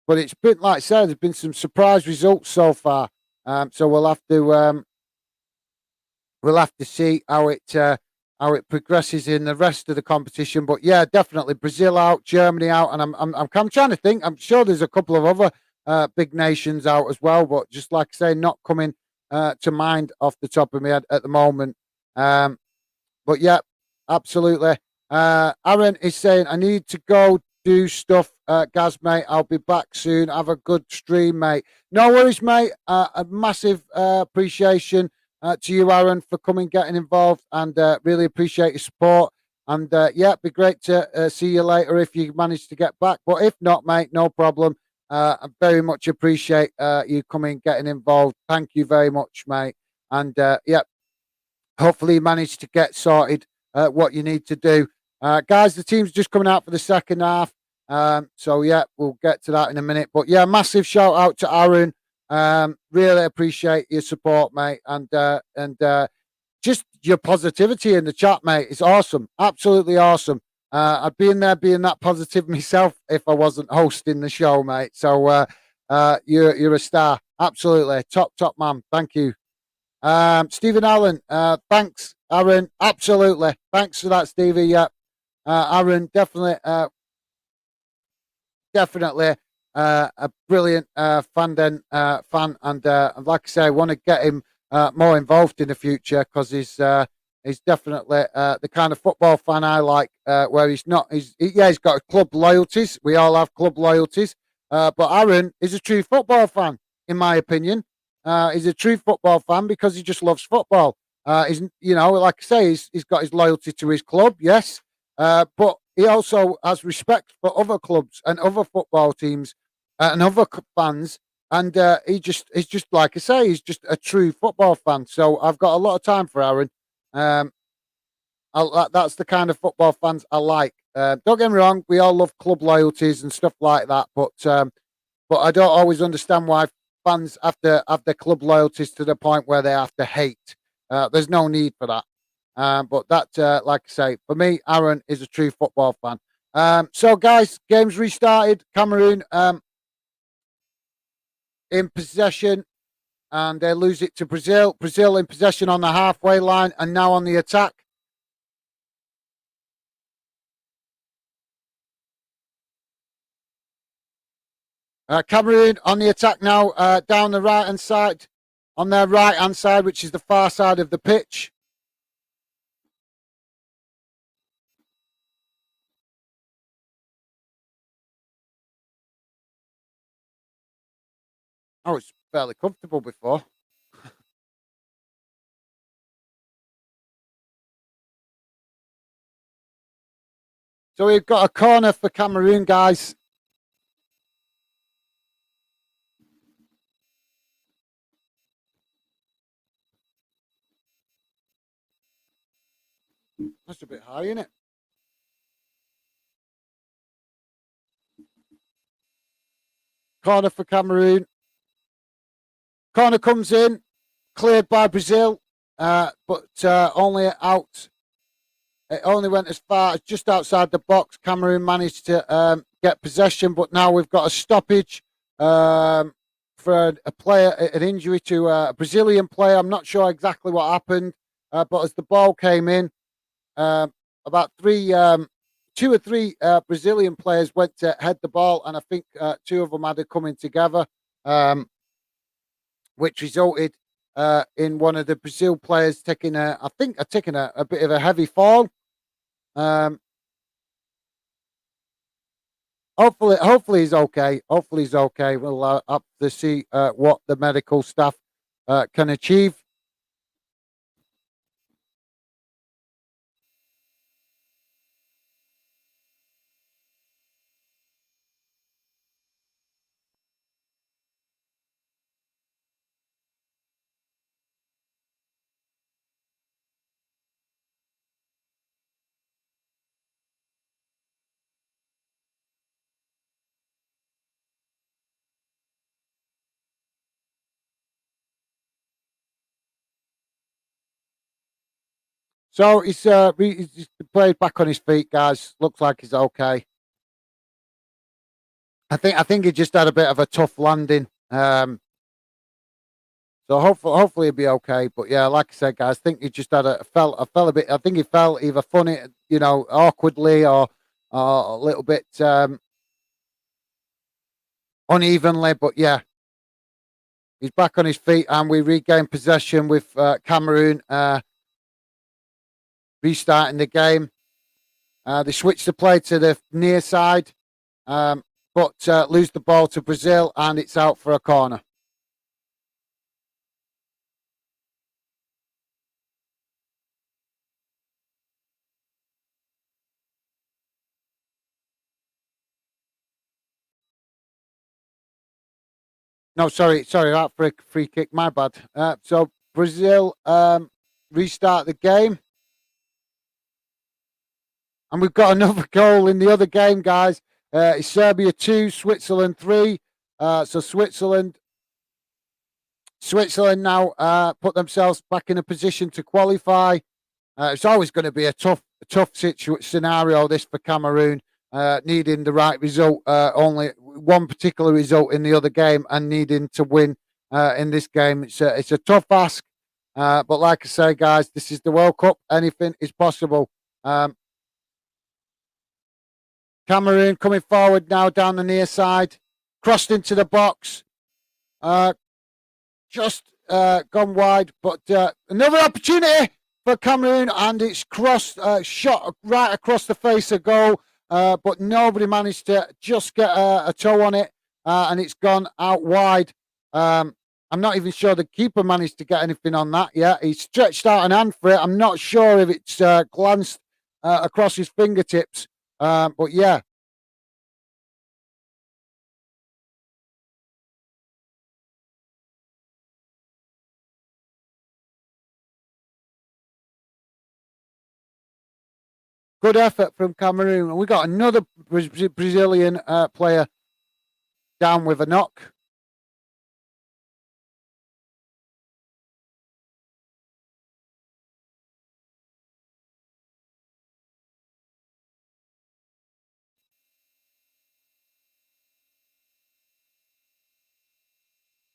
it's been like I said, there's been some surprise results so far. So we'll have to see how it progresses in the rest of the competition. But yeah, definitely Brazil out, Germany out, and I'm trying to think. I'm sure there's a couple of other big nations out as well, but just like I say, not coming to mind off the top of my head at the moment. Um, but yeah, absolutely. Aaron is saying, "I need to go do stuff, Gaz, mate. I'll be back soon. Have a good stream, mate." No worries, mate. A massive appreciation to you, Aaron, for coming, getting involved, and really appreciate your support. And yeah, it'd be great to see you later if you manage to get back. But if not, mate, no problem. I very much appreciate you coming, getting involved. Thank you very much, mate. And yeah, hopefully you manage to get sorted what you need to do. Guys, the team's just coming out for the second half. So yeah, we'll get to that in a minute. But yeah, massive shout out to Aaron. Really appreciate your support, mate, and just your positivity in the chat, mate. It's awesome, absolutely awesome. I'd be in there being that positive myself if I wasn't hosting the show, mate. So you're a star, absolutely top man. Thank you. Stephen Allen, thanks, Aaron. Absolutely. Thanks for that, Stevie. Yeah. Aaron, definitely a brilliant fan. And like I say, I want to get him more involved in the future because he's definitely the kind of football fan I like, where he's not, yeah, he's got club loyalties. We all have club loyalties. But Aaron is a true football fan, in my opinion. He's a true football fan because he just loves football. Like I say, he's got his loyalty to his club, yes, but he also has respect for other clubs and other football teams and other fans. And he's just like I say, he's just a true football fan. So I've got a lot of time for Aaron. Um, that's the kind of football fans I like. Don't get me wrong, we all love club loyalties and stuff like that, but I don't always understand why fans have to have their club loyalties to the point where they have to hate. There's no need for that. But that, like I say, for me, Aaron is a true football fan. So, guys, game's restarted. Cameroon in possession, and they lose it to Brazil. Brazil in possession on the halfway line, and now on the attack. Cameroon on the attack now, down the right hand side, on their right hand side, which is the far side of the pitch. I was fairly comfortable before. So we've got a corner for Cameroon, guys. That's a bit high, isn't it? Corner for Cameroon. Corner comes in, cleared by Brazil, but only out. It only went as far as just outside the box. Cameroon managed to get possession, but now we've got a stoppage for a player, an injury to a Brazilian player. I'm not sure exactly what happened, but as the ball came in, um, about two or three Brazilian players went to head the ball, and I think two of them had it coming together. Which resulted in one of the Brazil players taking a bit of a heavy fall. Um, hopefully he's okay. Hopefully he's okay. We'll have to see what the medical staff can achieve. So he's played back on his feet, guys. Looks like he's okay. I think he just had a bit of a tough landing. So hopefully he'll be okay. But yeah, like I said, guys, I think he just had fell a bit. I think he fell either funny, awkwardly or a little bit unevenly. But yeah, he's back on his feet, and we regain possession with Cameroon restarting the game. They switch the play to the near side, um, but lose the ball to Brazil, and it's out for a corner. No, sorry, that free kick. My bad. So Brazil restart the game, and we've got another goal in the other game, guys. It's Serbia 2, Switzerland 3. So Switzerland now put themselves back in a position to qualify. It's always going to be a tough scenario this for Cameroon, needing the right result, only one particular result in the other game, and needing to win in this game. It's a tough ask, but like I say, guys, this is the World Cup. Anything is possible. Cameroon coming forward now down the near side, crossed into the box. Uh, just gone wide, but another opportunity for Cameroon, and it's crossed, shot right across the face of goal, but nobody managed to just get a toe on it, and it's gone out wide. I'm not even sure the keeper managed to get anything on that yet. He stretched out an hand for it. I'm not sure if it's glanced across his fingertips, but yeah, good effort from Cameroon. And we got another Brazilian player down with a knock.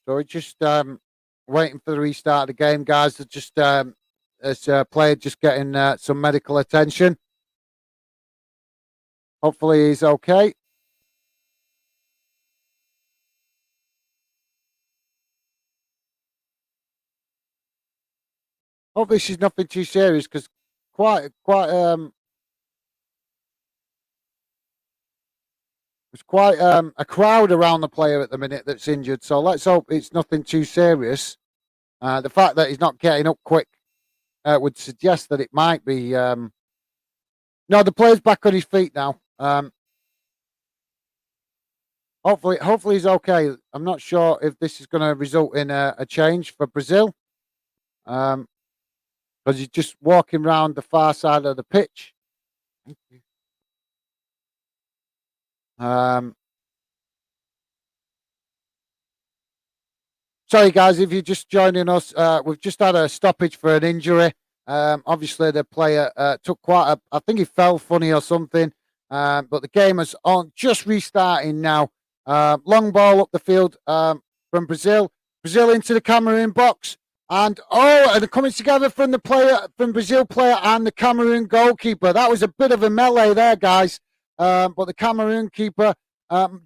So we're just waiting for the restart of the game, guys. They're just as player just getting some medical attention. Hopefully he's okay. Hope this is nothing too serious because quite There's quite a crowd around the player at the minute that's injured, so let's hope it's nothing too serious. The fact that he's not getting up quick would suggest that it might be. No, the player's back on his feet now. Hopefully he's okay. I'm not sure if this is going to result in a change for Brazil, because he's just walking around the far side of the pitch. Sorry, guys, if you're just joining us, we've just had a stoppage for an injury. Obviously, the player took quite a, I think he fell funny or something, but the game is on, just restarting now. Long ball up the field from Brazil. Brazil into the Cameroon box. And they're coming together from the player, from Brazil player and the Cameroon goalkeeper. That was a bit of a melee there, guys. But the Cameroon keeper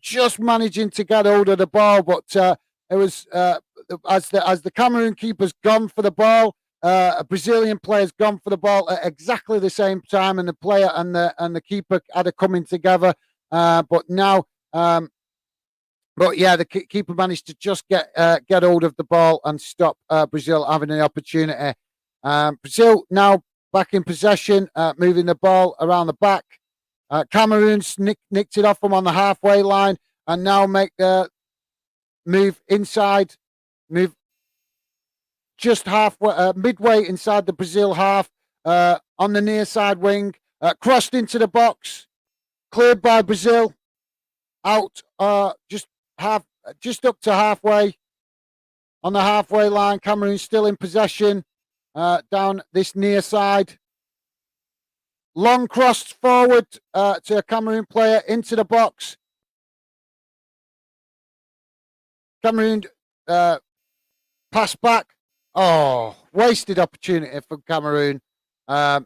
just managing to get hold of the ball, but it was as the Cameroon keeper's gone for the ball, a Brazilian player's gone for the ball at exactly the same time, and the player and the keeper had a coming together. But now, but yeah, the keeper managed to just get hold of the ball and stop Brazil having an opportunity. Brazil now back in possession, moving the ball around the back. Cameroon's nicked it off them on the halfway line, and now make the move inside, move just halfway, midway inside the Brazil half, on the near side wing, crossed into the box, cleared by Brazil, out just up to halfway, on the halfway line. Cameroon still in possession, down this near side. Long cross forward to a Cameroon player into the box. Cameroon pass back. Oh, wasted opportunity for Cameroon. I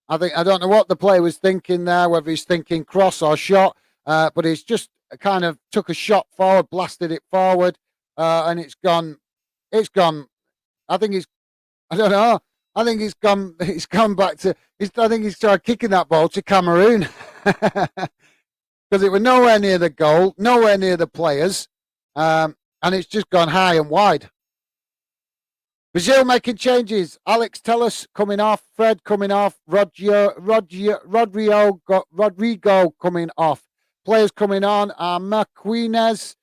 don't know what the player was thinking there, whether he's thinking cross or shot, but he's just kind of took a shot forward, blasted it forward, and it's gone. It's gone. I think he's. I don't know. I think he's gone. He's gone back to. I think he's tried kicking that ball to Cameroon because it was nowhere near the goal, nowhere near the players, and it's just gone high and wide. Brazil making changes. Alex Telles coming off. Fred coming off. Rodrigo coming off. Players coming on are Marquinhos,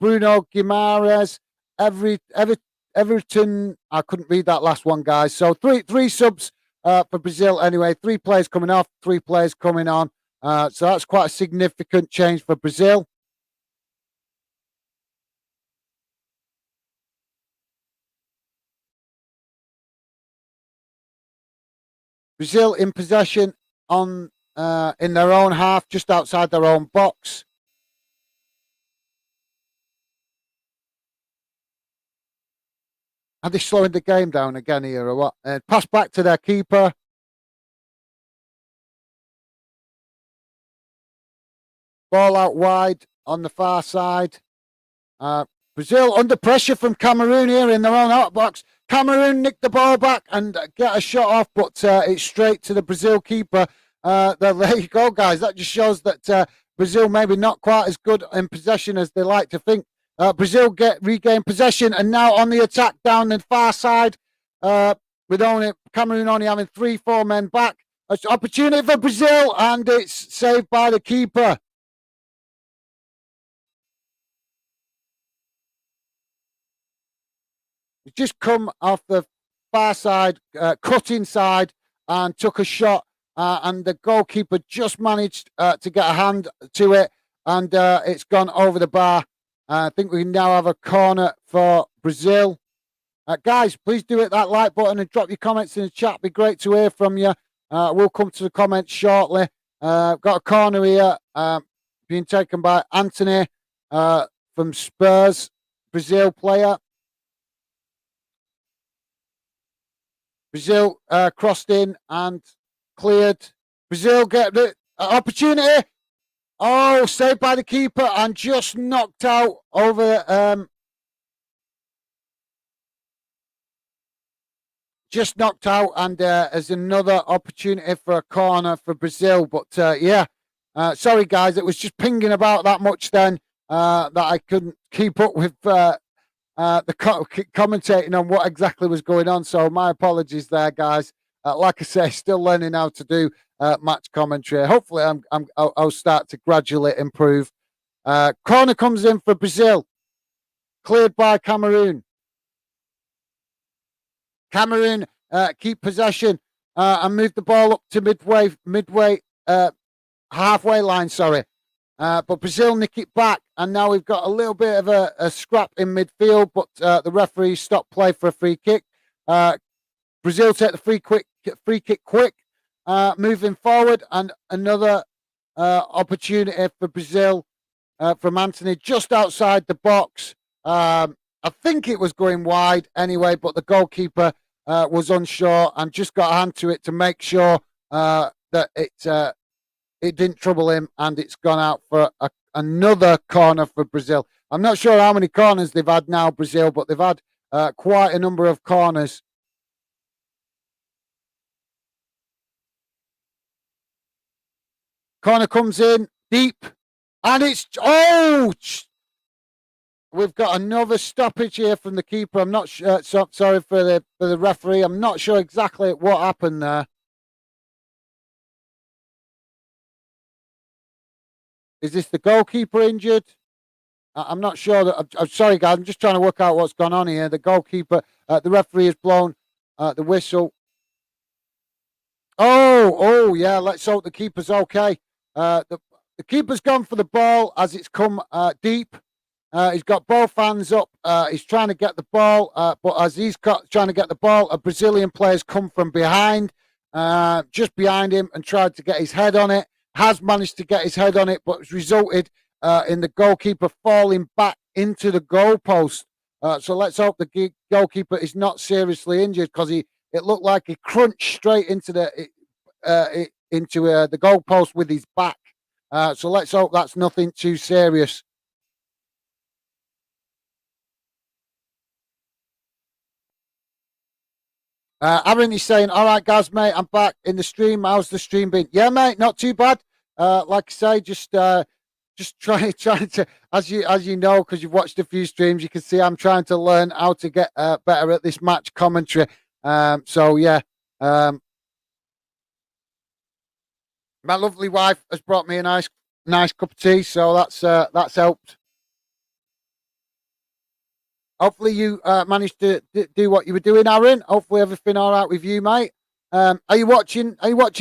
Bruno Guimaraes, Everton. I couldn't read that last one, guys. So three subs for Brazil anyway. 3 players coming off, 3 players coming on. So that's quite a significant change for Brazil. Brazil in possession on in their own half, just outside their own box. Are they slowing the game down again here or what? Pass back to their keeper. Ball out wide on the far side. Brazil under pressure from Cameroon here in their own hot box. Cameroon nicked the ball back and get a shot off, but it's straight to the Brazil keeper. There you go, guys. That just shows that Brazil maybe not quite as good in possession as they like to think. Brazil regain possession and now on the attack down the far side, with Cameroon only having 3-4 men back. It's opportunity for Brazil and it's saved by the keeper. He just come off the far side, cut inside and took a shot, and the goalkeeper just managed to get a hand to it, and it's gone over the bar. I think we now have a corner for Brazil. Guys, please do hit that like button and drop your comments in the chat. It'd be great to hear from you. We'll come to the comments shortly. Got a corner here being taken by Anthony from Spurs, Brazil player. Brazil crossed in and cleared. Brazil get the opportunity. Oh, saved by the keeper and just knocked out over. Just knocked out, and as another opportunity for a corner for Brazil. But yeah, Sorry, guys, it was just pinging about that much then that I couldn't keep up with commentating on what exactly was going on. So my apologies there, guys. Like I say, still learning how to do match commentary. Hopefully, I'll start to gradually improve. Corner comes in for Brazil, cleared by Cameroon. Cameroon keep possession and move the ball up to midway, halfway line. Sorry, but Brazil nick it back, and now we've got a little bit of a scrap in midfield. But the referee stopped play for a free kick. Brazil take the free kick quick, moving forward, and another opportunity for Brazil from Anthony just outside the box. I think it was going wide anyway, but the goalkeeper was unsure and just got a hand to it to make sure that it didn't trouble him, and it's gone out for another corner for Brazil. I'm not sure how many corners they've had now, Brazil, but they've had quite a number of corners. Corner comes in deep, and it's we've got another stoppage here from the keeper. I'm not sure. Sorry for the referee. I'm not sure exactly what happened there. Is this the goalkeeper injured? I'm not sure. I'm sorry, guys. I'm just trying to work out what's gone on here. The goalkeeper, the referee has blown the whistle. Oh, yeah. Let's hope the keeper's okay. The keeper's gone for the ball as it's come deep. He's got both hands up. He's trying to get the ball, but as he's trying to get the ball, a Brazilian player's come from behind, just behind him, and tried to get his head on it. Has managed to get his head on it, but it's resulted in the goalkeeper falling back into the goalpost. So let's hope the goalkeeper is not seriously injured, because it looked like he crunched straight into the goalpost with his back. So let's hope that's nothing too serious. Aaron is saying, "All right, guys, mate, I'm back in the stream. How's the stream been? Yeah, mate, not too bad. Like I say, just trying to, as you know, because you've watched a few streams, you can see I'm trying to learn how to get better at this match commentary. So yeah, my lovely wife has brought me a nice cup of tea, so that's helped. Hopefully you managed to do what you were doing, Aaron. Hopefully everything all right with you, mate. Are you watching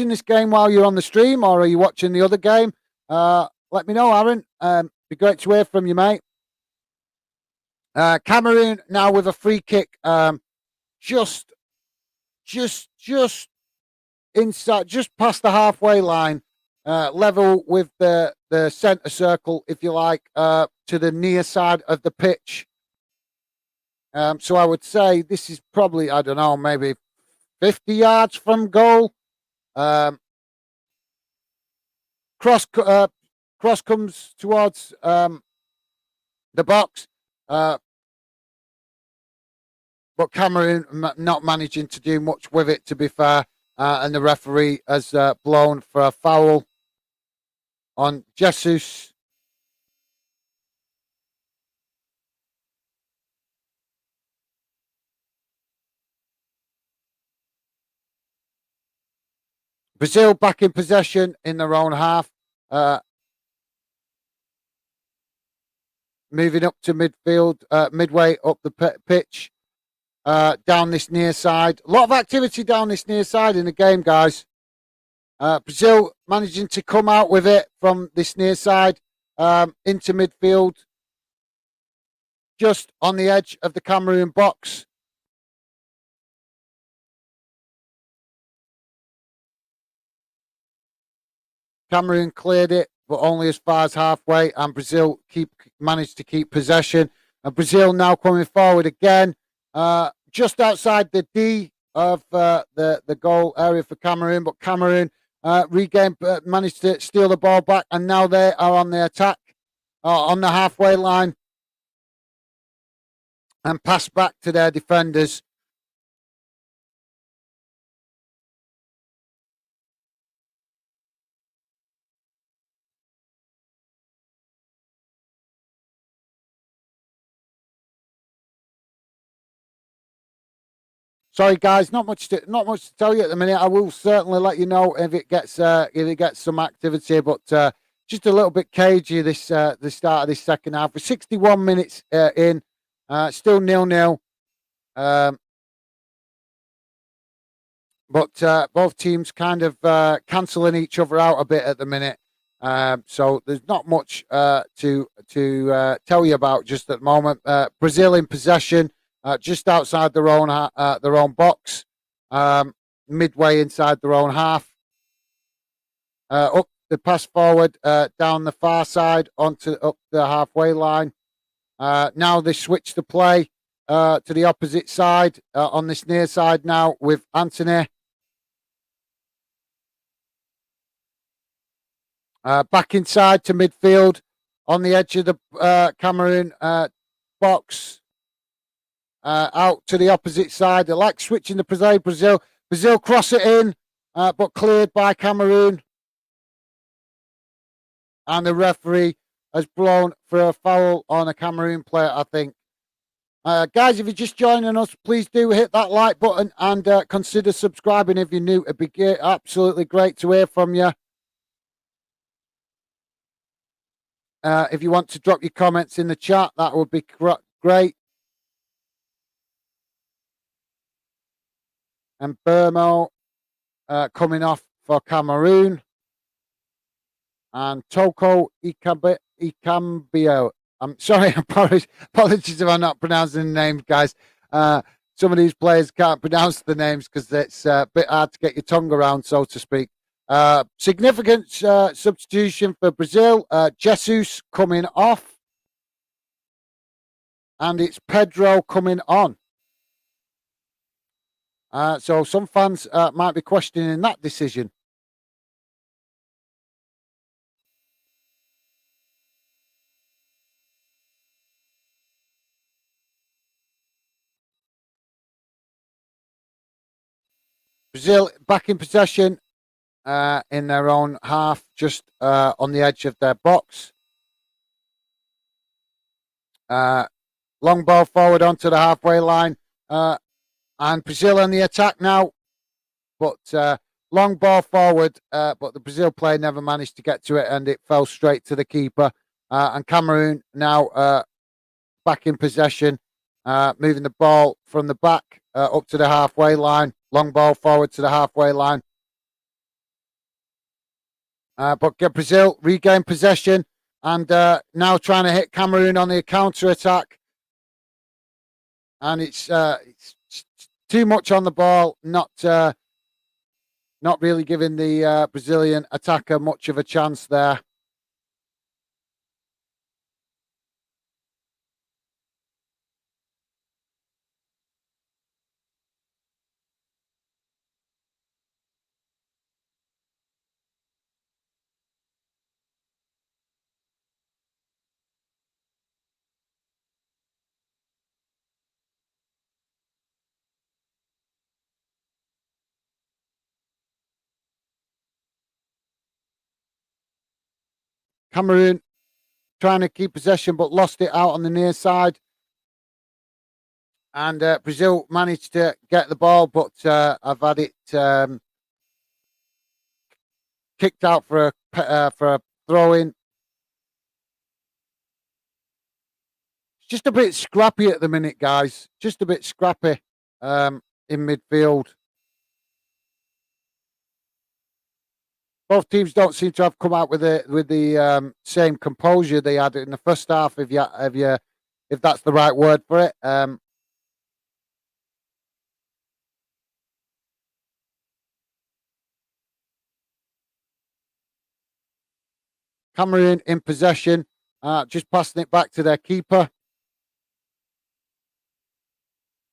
this game while you're on the stream, or are you watching the other game? Let me know, Aaron. Be great to hear from you, mate. Cameroon now with a free kick, just inside, just past the halfway line, level with the centre circle, if you like, to the near side of the pitch. So I would say this is probably, I don't know, maybe 50 yards from goal. Cross comes towards the box, but Cameroon not managing to do much with it, to be fair. And the referee has blown for a foul on Jesus. Brazil back in possession in their own half. Moving up to midfield, midway up the pitch, down this near side. A lot of activity down this near side in the game, guys. Brazil managing to come out with it from this near side into midfield, just on the edge of the Cameroon box. Cameroon cleared it, but only as far as halfway, and Brazil managed to keep possession. And Brazil now coming forward again, just outside the D of the goal area for Cameroon, but Cameroon managed to steal the ball back, and now they are on the attack on the halfway line and pass back to their defenders. Sorry, guys, not much to tell you at the minute. I will certainly let you know if it gets some activity, but just a little bit cagey the start of this second half. We're 61 minutes in, still 0-0. But both teams kind of cancelling each other out a bit at the minute. So there's not much to tell you about just at the moment. Brazil in possession, just outside their own box, midway inside their own half. Up the pass forward down the far side up the halfway line. Now they switch the play to the opposite side on this near side now with Anthony. Back inside to midfield on the edge of the Cameroon box. Out to the opposite side. They like switching the play. Brazil cross it in, but cleared by Cameroon. And the referee has blown for a foul on a Cameroon player, I think. Guys, if you're just joining us, please do hit that like button and consider subscribing if you're new. It'd be absolutely great to hear from you. If you want to drop your comments in the chat, that would be great. And Burmo coming off for Cameroon. And Toko Ikambio. I'm sorry, apologies if I'm not pronouncing the names, guys. Some of these players can't pronounce the names because it's a bit hard to get your tongue around, so to speak. Significant substitution for Brazil. Jesus coming off. And it's Pedro coming on. So some fans might be questioning that decision. Brazil back in possession in their own half, just on the edge of their box. Long ball forward onto the halfway line. And Brazil on the attack now. But long ball forward, but the Brazil player never managed to get to it, and it fell straight to the keeper. And Cameroon now back in possession, moving the ball from the back up to the halfway line. Long ball forward to the halfway line. But Brazil regain possession and now trying to hit Cameroon on the counter attack. And it's too much on the ball, not really giving the Brazilian attacker much of a chance there. Cameroon trying to keep possession, but lost it out on the near side. And Brazil managed to get the ball, but I've had it kicked out for a throw-in. It's just a bit scrappy at the minute, guys. Just a bit scrappy in midfield. Both teams don't seem to have come out with the same composure they had in the first half. If that's the right word for it. Cameroon in possession, just passing it back to their keeper.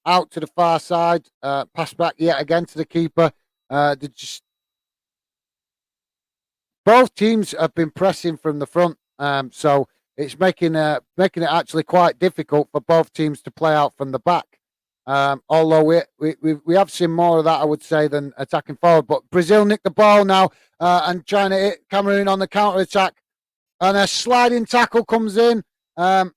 Out to the far side, pass back yet again to the keeper. Both teams have been pressing from the front, so it's making it actually quite difficult for both teams to play out from the back. Although we have seen more of that, I would say, than attacking forward. But Brazil nicked the ball now and trying to hit Cameroon on the counter attack. And a sliding tackle comes in from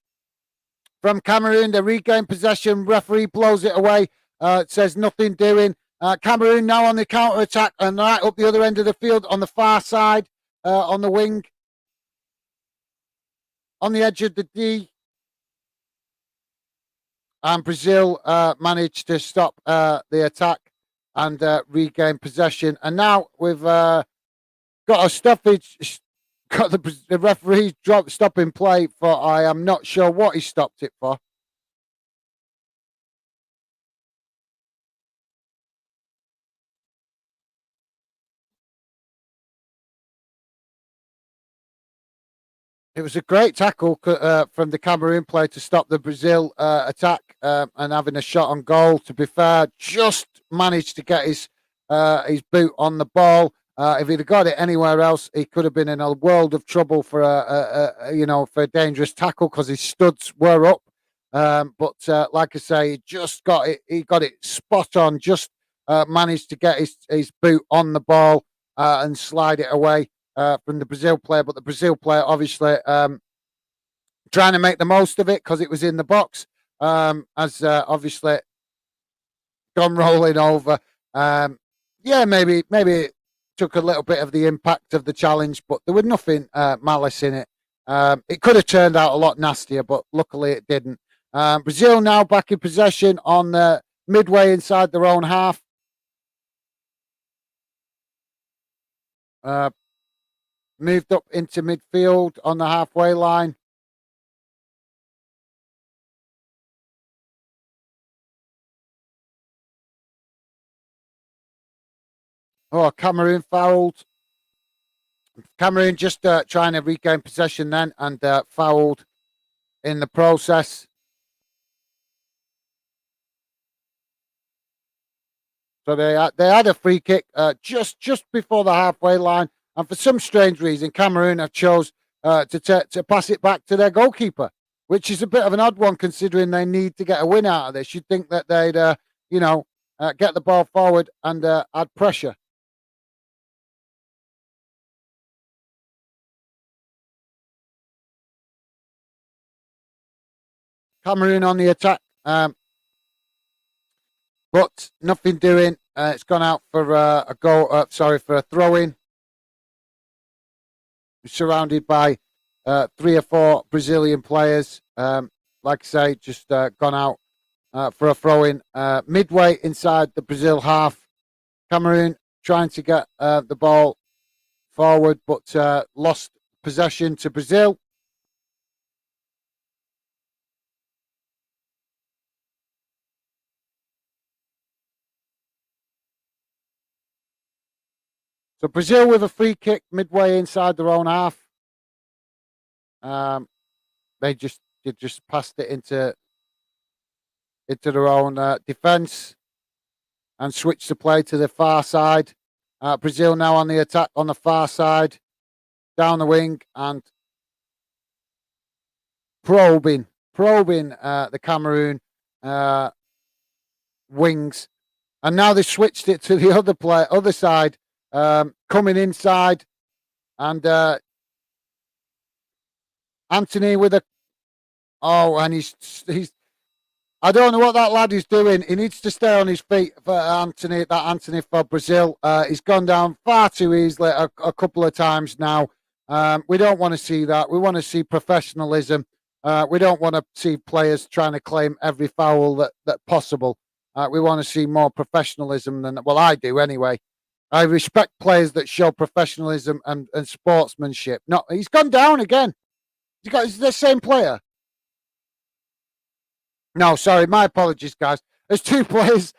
Cameroon. They regain possession. Referee blows it away. It says nothing doing. Cameroon now on the counter attack and right up the other end of the field on the far side, on the wing, on the edge of the D. And Brazil managed to stop the attack and regain possession. And now we've got a stoppage. Got the referee stopping play for. I am not sure what he stopped it for. It was a great tackle from the Cameroon player to stop the Brazil attack and having a shot on goal. To be fair, just managed to get his boot on the ball. If he'd have got it anywhere else, he could have been in a world of trouble for for a dangerous tackle because his studs were up. But like I say, he just got it. He got it spot on. Just managed to get his boot on the ball and slide it away from the Brazil player, but the Brazil player obviously trying to make the most of it because it was in the box, has obviously gone rolling over. Yeah, maybe it took a little bit of the impact of the challenge, but there was nothing malice in it. It could have turned out a lot nastier, but luckily it didn't. Brazil now back in possession on the midway inside their own half. Moved up into midfield on the halfway line. Oh, Cameroon fouled. Cameroon just trying to regain possession then and fouled in the process. So they had a free kick just before the halfway line, and for some strange reason, Cameroon have chose to pass it back to their goalkeeper, which is a bit of an odd one considering they need to get a win out of this. You'd think that they'd get the ball forward and add pressure. Cameroon on the attack, but nothing doing. It's gone out for a goal. Sorry, for a throw in. Surrounded by 3 or 4 Brazilian players. Like I say, just gone out for a throw in midway inside the Brazil half. Cameroon trying to get the ball forward, but lost possession to Brazil. So Brazil with a free kick midway inside their own half. Um, they just passed it into their own defence and switched the play to the far side. Brazil now on the attack on the far side, down the wing and probing the Cameroon wings. And now they switched it to the other side, coming inside, and Anthony with a and he's I don't know what that lad is doing. He needs to stay on his feet for Anthony. That Anthony for Brazil. He's gone down far too easily a couple of times now. We don't want to see that. We want to see professionalism. We don't want to see players trying to claim every foul that possible. We want to see more professionalism than well, I do anyway. I respect players that show professionalism and sportsmanship. No, he's gone down again. He's the same player. No, sorry, my apologies, guys. There's two players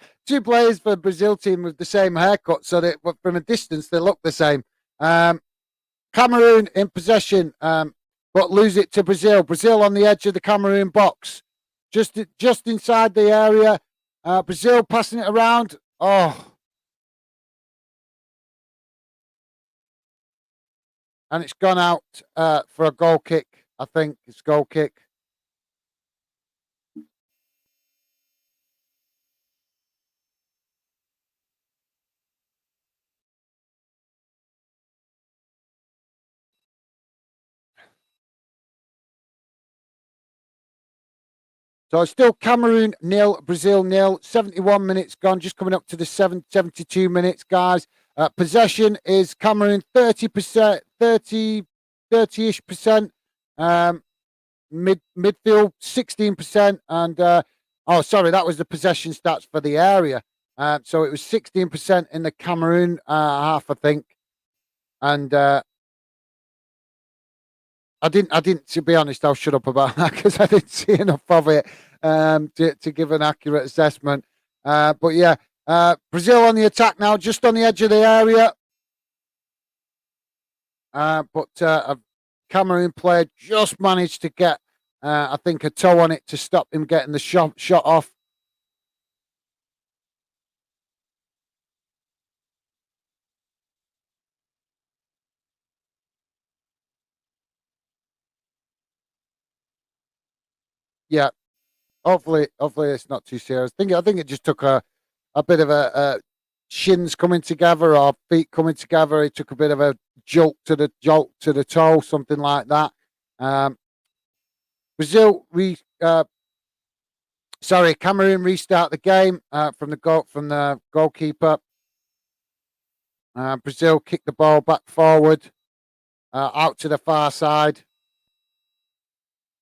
for the Brazil team with the same haircut, so that from a distance they look the same. Cameroon in possession, but lose it to Brazil. Brazil on the edge of the Cameroon box, just inside the area. Brazil passing it around. Oh, and it's gone out for a goal kick. I think it's goal kick. So it's still Cameroon nil, Brazil nil. 71 minutes gone, just coming up to the 72 minutes, guys. Possession is Cameroon 30%, 30-ish percent. Midfield 16%, and oh, sorry, that was the possession stats for the area. So it was 16% in the Cameroon half, I think, and I didn't. To be honest, I'll shut up about that because I didn't see enough of it to give an accurate assessment. But yeah, Brazil on the attack now, just on the edge of the area. But a Cameroon player just managed to get, I think, a toe on it to stop him getting the shot off. Yeah, hopefully it's not too serious. I think it just took a bit of a shins coming together or feet coming together. It took a bit of a jolt to the toe, something like that. Brazil Cameroon restart the game from the goalkeeper. Brazil kicked the ball back forward, out to the far side.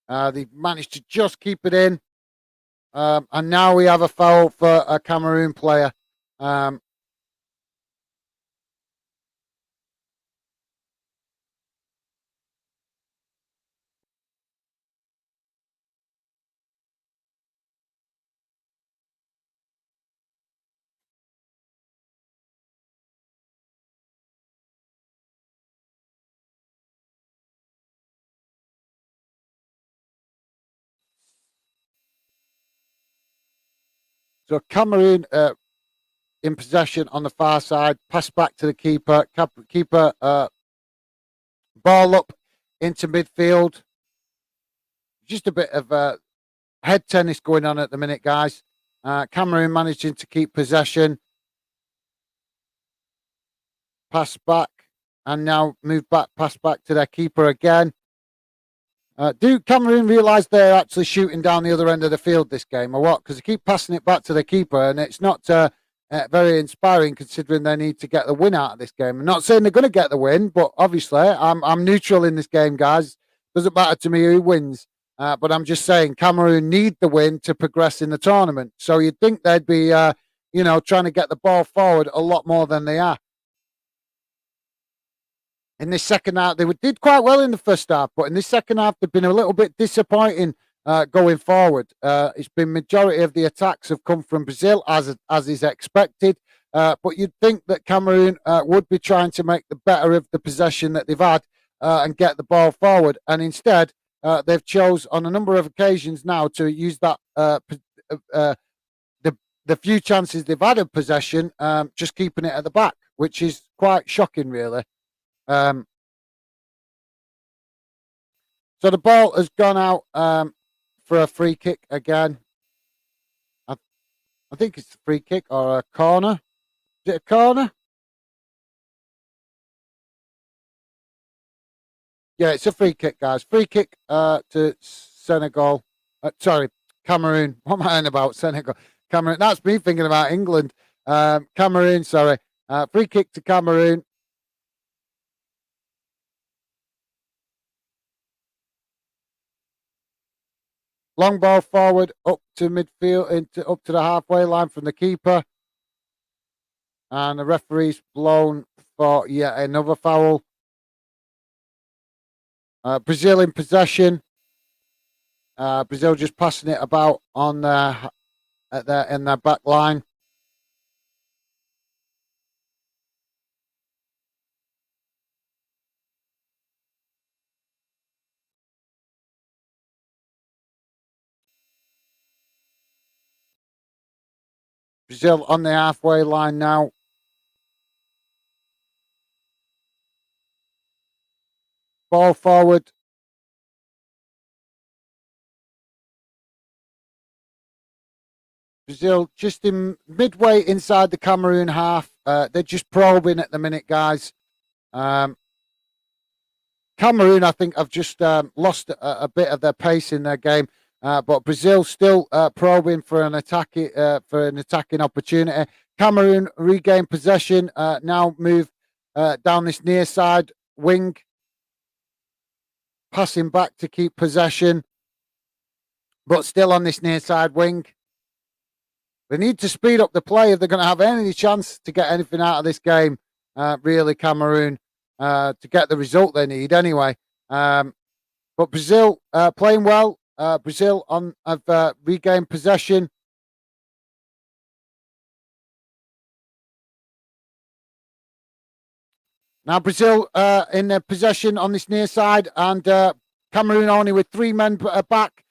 They managed to just keep it in. And now we have a foul for a Cameroon player. So Cameroon in possession on the far side, pass back to the keeper. Keeper ball up into midfield. Just a bit of head tennis going on at the minute, guys. Cameroon managing to keep possession. Pass back, and now move back, pass back to their keeper again. Do Cameroon realise they're actually shooting down the other end of the field this game, or what? Because they keep passing it back to the keeper, and it's not very inspiring considering they need to get the win out of this game. I'm not saying they're going to get the win, but obviously I'm neutral in this game, guys. Doesn't matter to me who wins. But I'm just saying Cameroon need the win to progress in the tournament. So you'd think they'd be, trying to get the ball forward a lot more than they are. In this second half, they did quite well in the first half, but in this second half, they've been a little bit disappointing going forward. It's been majority of the attacks have come from Brazil, as is expected. But you'd think that Cameroon would be trying to make the better of the possession that they've had and get the ball forward. And instead, they've chose on a number of occasions now to use that the few chances they've had of possession, just keeping it at the back, which is quite shocking, really. So the ball has gone out for a free kick again. I think it's a free kick or a corner. Is it a corner? Yeah, it's a free kick, guys. Free kick to Senegal. Sorry, Cameroon. What am I on about? Senegal. Cameroon. That's me thinking about England. Cameroon, sorry. Free kick to Cameroon. Long ball forward up to midfield, up to the halfway line from the keeper. And the referee's blown for yet another foul. Brazil in possession. Brazil just passing it about on in their back line. Brazil on the halfway line now. Ball forward. Brazil just in midway inside the Cameroon half. They're just probing at the minute, guys. Cameroon, I think, have just lost a bit of their pace in their game. but Brazil still probing for an attacking opportunity. Cameroon regain possession. Now move down this near side wing, passing back to keep possession, but still on this near side wing. They need to speed up the play if they're going to have any chance to get anything out of this game. Really, Cameroon, to get the result they need anyway. But Brazil playing well. Brazil have regained possession. Now Brazil in their possession on this near side, and Cameroon only with 3 men back.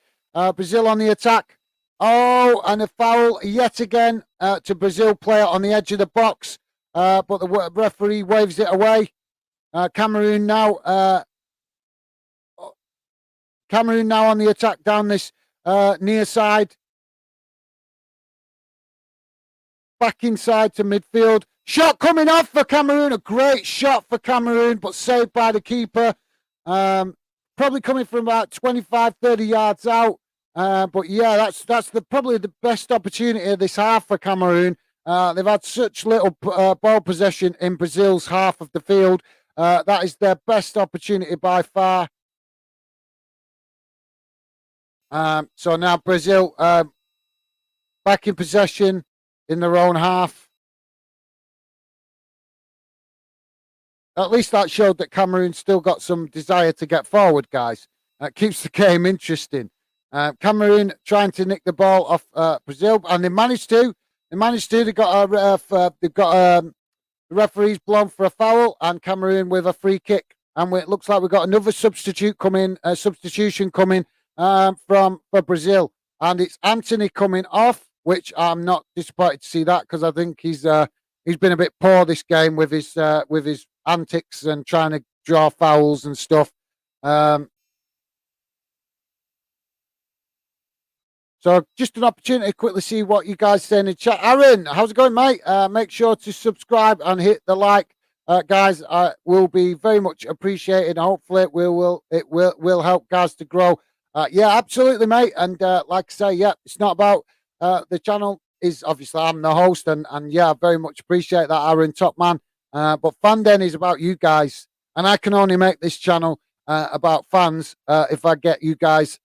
Brazil on the attack. Oh, and a foul yet again to Brazil player on the edge of the box, but the referee waves it away. Cameroon now on the attack down this near side. Back inside to midfield. Shot coming off for Cameroon. A great shot for Cameroon, but saved by the keeper. Probably coming from about 25, 30 yards out. But yeah, that's probably the best opportunity of this half for Cameroon. They've had such little ball possession in Brazil's half of the field. That is their best opportunity by far. So now Brazil back in possession in their own half. At least that showed that Cameroon still got some desire to get forward, guys. That keeps the game interesting. Cameroon trying to nick the ball off Brazil, and they managed to. They got the referee's blown for a foul, and Cameroon with a free kick. And it looks like we've got another substitution coming for Brazil, and it's Anthony coming off, which I'm not disappointed to see that, because I think he's been a bit poor this game with his antics and trying to draw fouls and stuff. So just an opportunity to quickly see what you guys say in the chat. Aaron, how's it going, mate? Make sure to subscribe and hit the like, guys. Will be very much appreciated. Hopefully, it will help guys to grow. Yeah, absolutely, mate. And like I say, yeah, it's not about the channel. Is obviously I'm the host, and yeah, I very much appreciate that, Aaron, top man. But Fanden is about you guys, and I can only make this channel about fans if I get you guys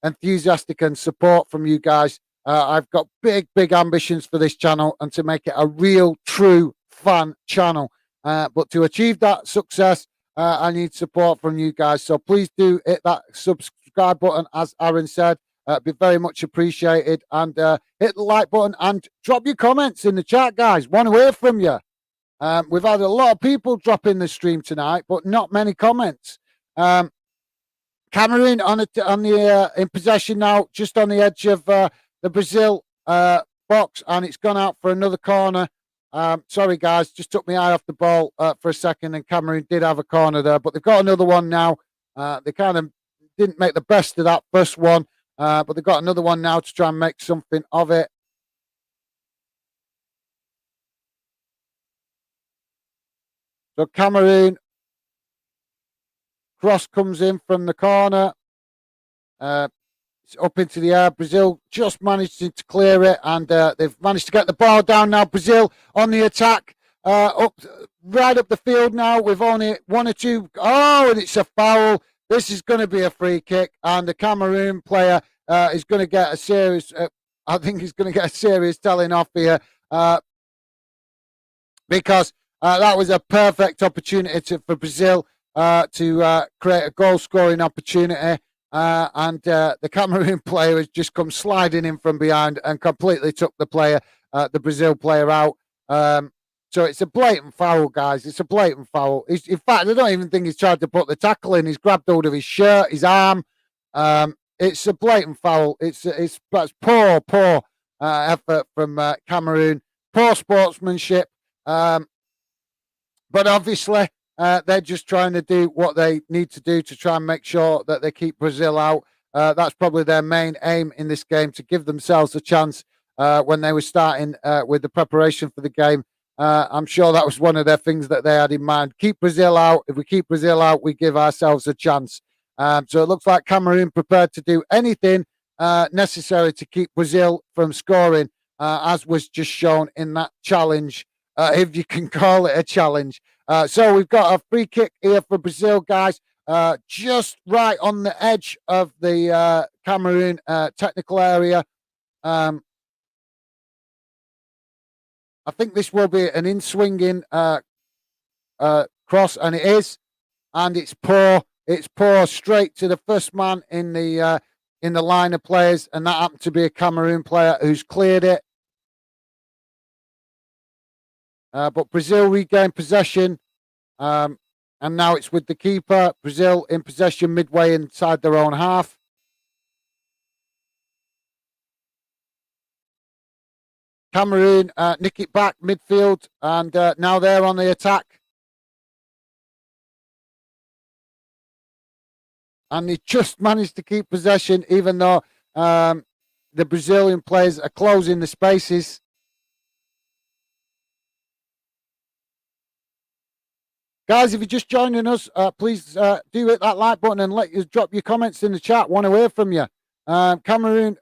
enthusiastic and support from you guys. I've got big ambitions for this channel and to make it a real, true fan channel. But to achieve that success, I need support from you guys. So please do hit that subscribe button, as Aaron said. Be very much appreciated. And hit the like button and drop your comments in the chat, guys. Want to hear from you. We've had a lot of people drop in the stream tonight, but not many comments. Cameroon in possession now, just on the edge of the Brazil box, and it's gone out for another corner. Sorry, guys, just took my eye off the ball for a second, and Cameroon did have a corner there, but they've got another one now. They kind of didn't make the best of that first one, but they've got another one now to try and make something of it. So Cameroon, cross comes in from the corner. It's up into the air. Brazil just managed to clear it, and they've managed to get the ball down now. Brazil on the attack, right up the field now with only one or two. Oh, and it's a foul. This is going to be a free kick, and the Cameroon player is going to get a serious. I think he's going to get a serious telling off here, because that was a perfect opportunity for Brazil to create a goal-scoring opportunity, and the Cameroon player has just come sliding in from behind and completely took the Brazil player out. So it's a blatant foul, guys. It's a blatant foul. In fact, I don't even think he's tried to put the tackle in. He's grabbed hold of his shirt, his arm. It's a blatant foul. It's poor effort from Cameroon. Poor sportsmanship. But obviously, they're just trying to do what they need to do to try and make sure that they keep Brazil out. That's probably their main aim in this game, to give themselves a chance when they were starting with the preparation for the game. I'm sure that was one of their things that they had in mind. Keep Brazil out. If we keep Brazil out, we give ourselves a chance. So it looks like Cameroon prepared to do anything necessary to keep Brazil from scoring, as was just shown in that challenge, if you can call it a challenge. So we've got a free kick here for Brazil, guys, just right on the edge of the Cameroon technical area. I think this will be an in-swinging cross, and it is, and it's poor. It's poor straight to the first man in the line of players, and that happened to be a Cameroon player who's cleared it. But Brazil regained possession, and now it's with the keeper. Brazil in possession midway inside their own half. Cameroon nick it back midfield, and now they're on the attack. And they just managed to keep possession, even though the Brazilian players are closing the spaces. Guys, if you're just joining us, please do hit that like button and let you drop your comments in the chat. Want to hear from you. Cameroon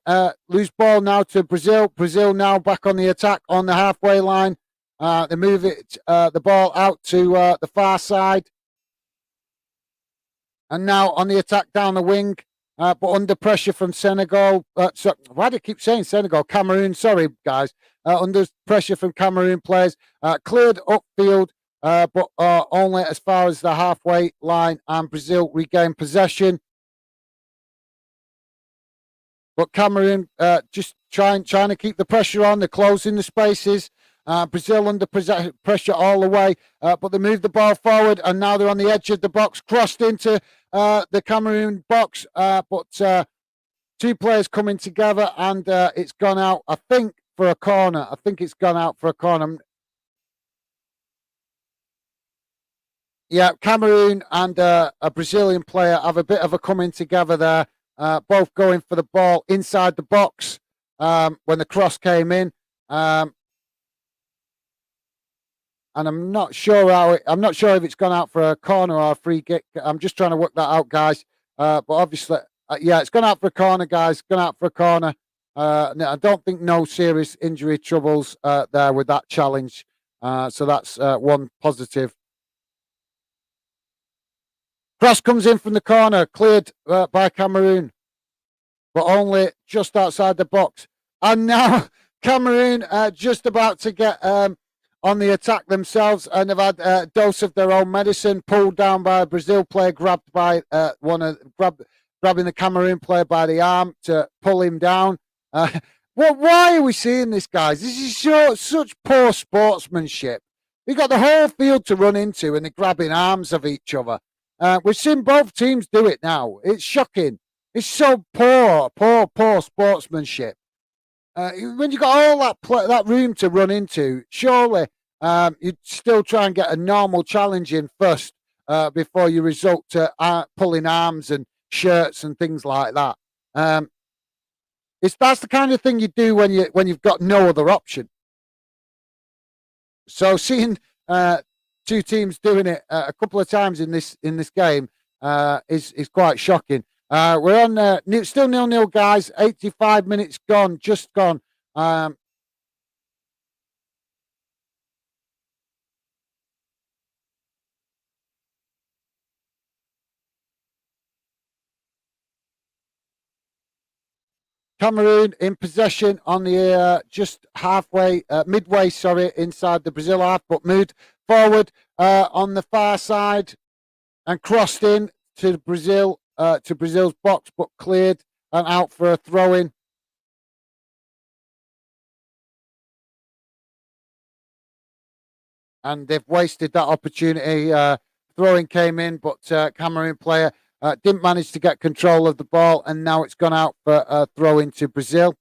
lose ball now to Brazil. Brazil now back on the attack on the halfway line. They move the ball out to the far side. And now on the attack down the wing, but under pressure from Senegal. Why do I keep saying Senegal? Cameroon, sorry, guys. Under pressure from Cameroon players. Cleared upfield, but only as far as the halfway line, and Brazil regained possession. But Cameroon just trying to keep the pressure on. They're closing the spaces. Brazil under pressure all the way, but they move the ball forward, and now they're on the edge of the box, crossed into the Cameroon box, but two players coming together, and it's gone out, I think, for a corner. I think it's gone out for a corner. Yeah, Cameroon and a Brazilian player have a bit of a coming together there, both going for the ball inside the box when the cross came in. And I'm not sure if it's gone out for a corner or a free kick. I'm just trying to work that out, guys. But obviously, yeah, it's gone out for a corner, guys. Gone out for a corner. I don't think no serious injury troubles there with that challenge. So that's one positive. Cross comes in from the corner, cleared by Cameroon, but only just outside the box. And now Cameroon just about to get on the attack themselves, and they've had a dose of their own medicine, pulled down by a Brazil player, grabbed by grabbing the Cameroon player by the arm to pull him down. Why are we seeing this, guys? This is such poor sportsmanship. You've got the whole field to run into, and they're grabbing arms of each other. We've seen both teams do it now. It's shocking. It's so poor sportsmanship. When you got all that room to run into, surely you'd still try and get a normal challenge in first before you resort to pulling arms and shirts and things like that. That's the kind of thing you do when you've got no other option. So seeing two teams doing it a couple of times in this game is quite shocking. We're on still 0-0, guys. 85 minutes gone, just gone. Cameroon in possession on the just midway, inside the Brazil half, but moved forward on the far side and crossed in to Brazil. To Brazil's box, but cleared and out for a throw-in. And they've wasted that opportunity. Throw-in came in, but Cameroon player didn't manage to get control of the ball, and now it's gone out for a throw-in to Brazil.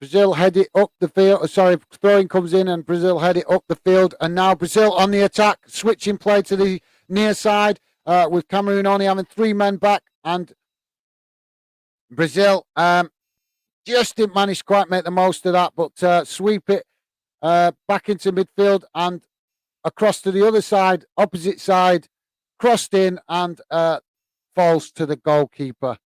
Brazil head it up the field. Throwing comes in and Brazil head it up the field. And now Brazil on the attack, switching play to the near side with Cameroon only having three men back. And Brazil just didn't manage to quite make the most of that, but sweep it back into midfield and across to the other side, opposite side, crossed in and falls to the goalkeeper.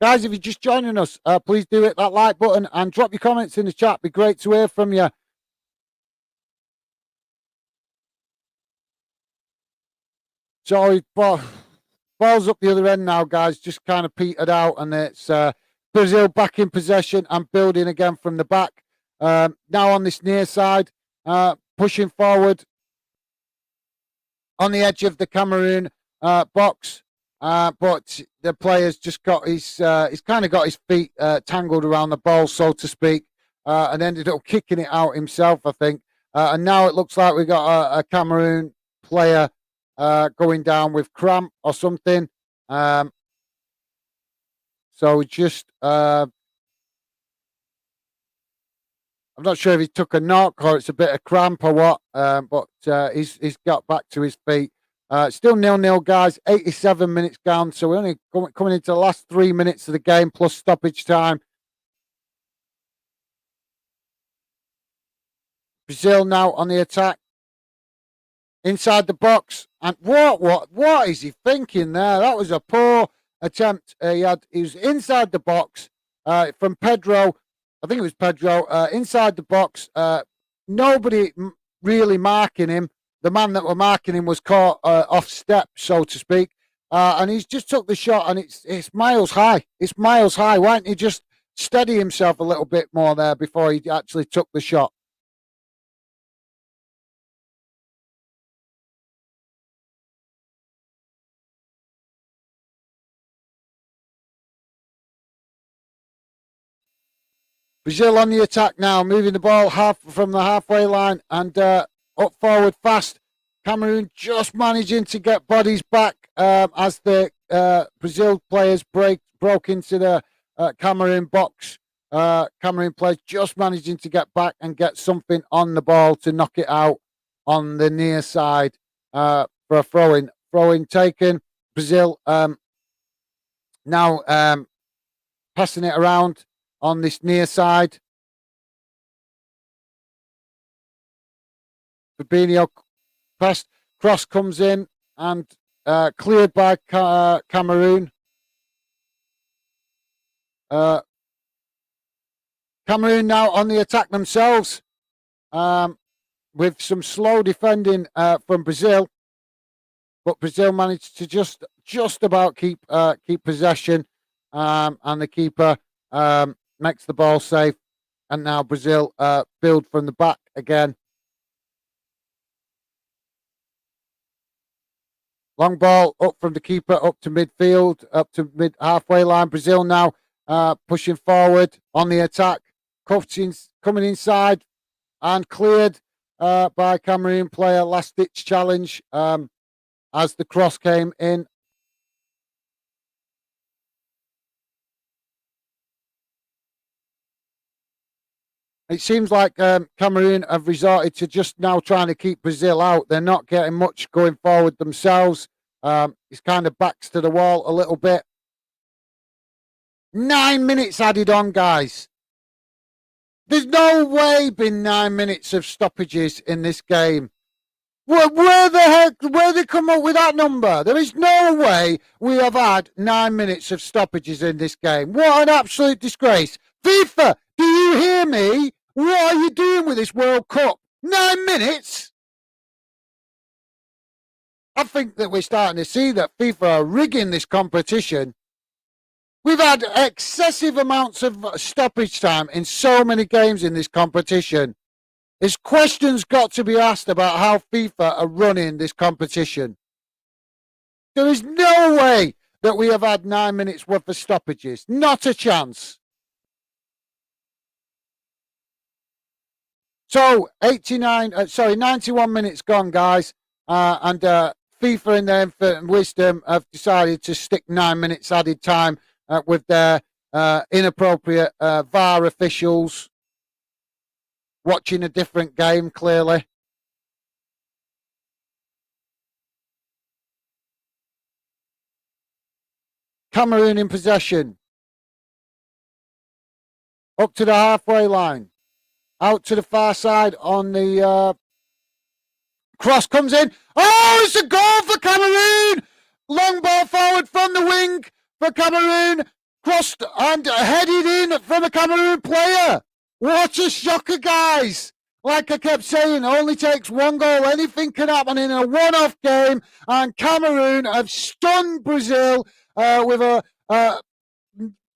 Guys, if you're just joining us, please do hit that like button and drop your comments in the chat. It'd be great to hear from you. So ball's up the other end now, guys. Just kind of petered out, and it's Brazil back in possession and building again from the back. Now on this near side, pushing forward on the edge of the Cameroon box. But the player's just got he's kind of got his feet tangled around the ball, so to speak, and ended up kicking it out himself, I think. And now it looks like we got a Cameroon player going down with cramp or something. So just I'm not sure if he took a knock or it's a bit of cramp or what, but he's got back to his feet. Still 0-0, guys. 87 minutes gone, so we're only coming into the last 3 minutes of the game plus stoppage time. Brazil now on the attack, inside the box, and what is he thinking there? That was a poor attempt. He was inside the box from Pedro. I think it was Pedro inside the box. Nobody really marking him. The man that were marking him was caught off step, so to speak, and he's just took the shot, and it's miles high. It's miles high. Why didn't he just steady himself a little bit more there before he actually took the shot? Brazil on the attack now, moving the ball half from the halfway line and up forward fast. Cameroon just managing to get bodies back as the Brazil players broke into the Cameroon box. Cameroon players just managing to get back and get something on the ball to knock it out on the near side for a throw-in. Throw-in taken. Brazil now passing it around on this near side. Fabinho passed, cross comes in and cleared by Cameroon. Cameroon now on the attack themselves with some slow defending from Brazil, but Brazil managed to just about keep possession, and the keeper makes the ball safe, and now Brazil build from the back again. Long ball up from the keeper, up to midfield, up to mid halfway line. Brazil now pushing forward on the attack. Cuffs coming inside and cleared by Cameroon player. Last ditch challenge as the cross came in. It seems like Cameroon have resorted to just now trying to keep Brazil out. They're not getting much going forward themselves. It's kind of backs to the wall a little bit. 9 minutes added on, guys. There's no way been 9 minutes of stoppages in this game. Where the heck, where they come up with that number? There is no way we have had 9 minutes of stoppages in this game. What an absolute disgrace. FIFA, do you hear me? What are you doing with this World Cup? 9 minutes? I think that we're starting to see that FIFA are rigging this competition. We've had excessive amounts of stoppage time in so many games in this competition. There's questions got to be asked about how FIFA are running this competition. There is no way that we have had 9 minutes worth of stoppages. Not a chance. So 91 minutes gone, guys, and FIFA in their infinite wisdom have decided to stick 9 minutes added time with their inappropriate VAR officials watching a different game, clearly. Cameroon in possession. Up to the halfway line. Out to the far side on the cross comes in. Oh, it's a goal for Cameroon! Long ball forward from the wing for Cameroon. Crossed and headed in from a Cameroon player. What a shocker, guys. Like I kept saying, it only takes one goal. Anything can happen in a one-off game. And Cameroon have stunned Brazil with a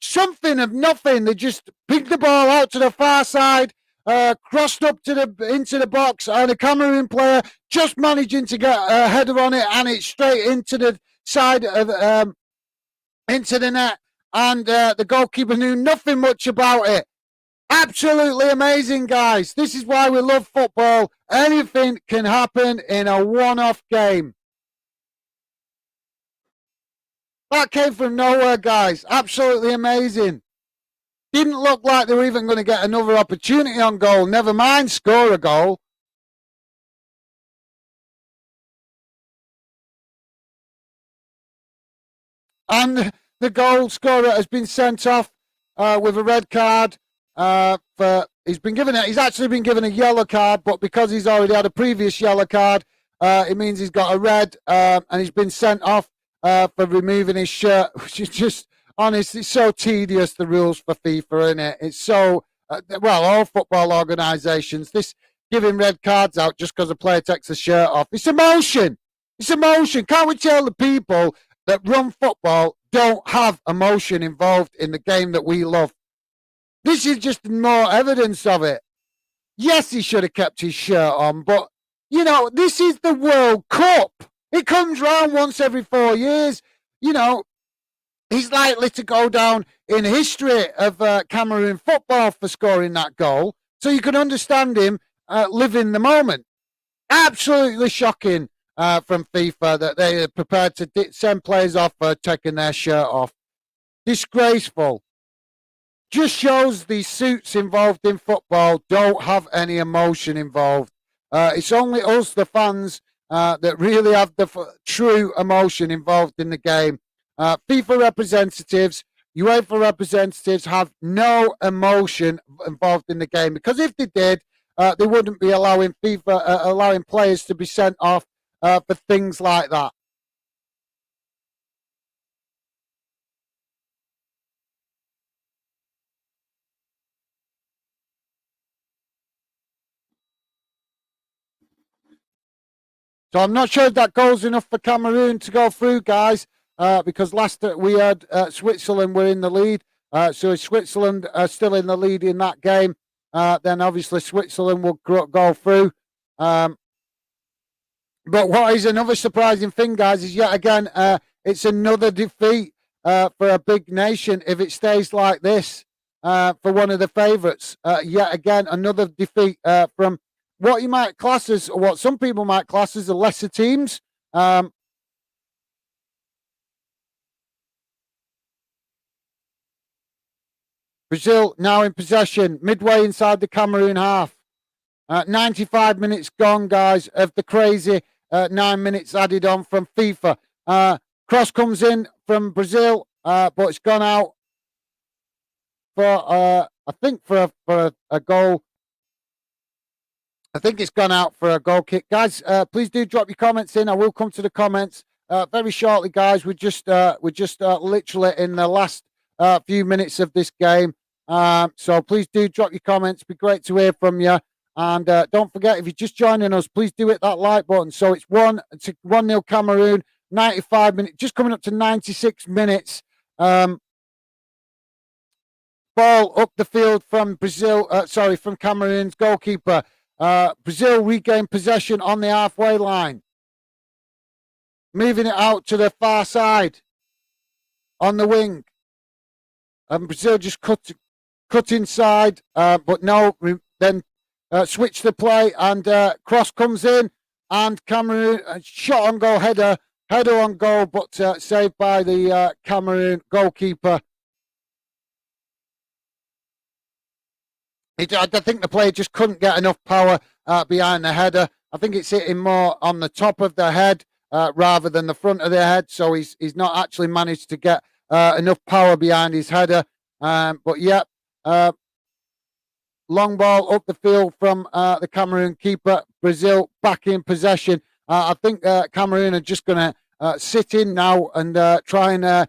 something of nothing. They just picked the ball out to the far side, crossed up to into the box, and a Cameroon player just managing to get a header on it, and it's straight into the side of into the net. And the goalkeeper knew nothing much about it. Absolutely amazing, guys. This is why we love football. Anything can happen in a one-off game. That came from nowhere, guys. Absolutely amazing. Didn't look like they were even going to get another opportunity on goal. Never mind score a goal. And the goal scorer has been sent off with a red card. He's actually been given a yellow card, but because he's already had a previous yellow card, it means he's got a red, and he's been sent off for removing his shirt, which is just, honestly, it's so tedious, the rules for FIFA, isn't it? It's so, all football organisations, this giving red cards out just because a player takes a shirt off. It's emotion. It's emotion. Can't we tell the people that run football don't have emotion involved in the game that we love? This is just more evidence of it. Yes, he should have kept his shirt on, but, this is the World Cup. It comes round once every 4 years. He's likely to go down in history of Cameroon football for scoring that goal. So you can understand him living the moment. Absolutely shocking from FIFA that they are prepared to send players off for taking their shirt off. Disgraceful. Just shows these suits involved in football don't have any emotion involved. It's only us, the fans, that really have the true emotion involved in the game. FIFA representatives, UEFA representatives have no emotion involved in the game, because if they did, they wouldn't be allowing allowing players to be sent off for things like that. So I'm not sure if that goal's enough for Cameroon to go through, guys, because last we had Switzerland were in the lead. So if Switzerland are still in the lead in that game, then obviously Switzerland will go through. But what is another surprising thing, guys, is yet again, it's another defeat for a big nation if it stays like this for one of the favourites. Yet again, another defeat from what you might class as, or what some people might class as, the lesser teams. Brazil now in possession, midway inside the Cameroon half. 95 minutes gone, guys, of the crazy 9 minutes added on from FIFA. Cross comes in from Brazil, but it's gone out for, I think, for a goal. I think it's gone out for a goal kick. Guys, please do drop your comments in. I will come to the comments very shortly, guys. We're just literally in the last few minutes of this game. So please do drop your comments. It'd be great to hear from you. And don't forget, if you're just joining us, please do hit that like button. So it's 1-0 Cameroon, 95 minutes, just coming up to 96 minutes. Ball up the field from Brazil, from Cameroon's goalkeeper. Brazil regain possession on the halfway line. Moving it out to the far side on the wing. And Brazil just cut inside, but no, then switch the play, and cross comes in, and Cameroon shot on goal, header on goal, but saved by the Cameroon goalkeeper. I think the player just couldn't get enough power behind the header. I think it's hitting more on the top of the head rather than the front of the head, so he's not actually managed to get enough power behind his header. But yeah, long ball up the field from the Cameroon keeper. Brazil back in possession. I think Cameroon are just going to sit in now and try and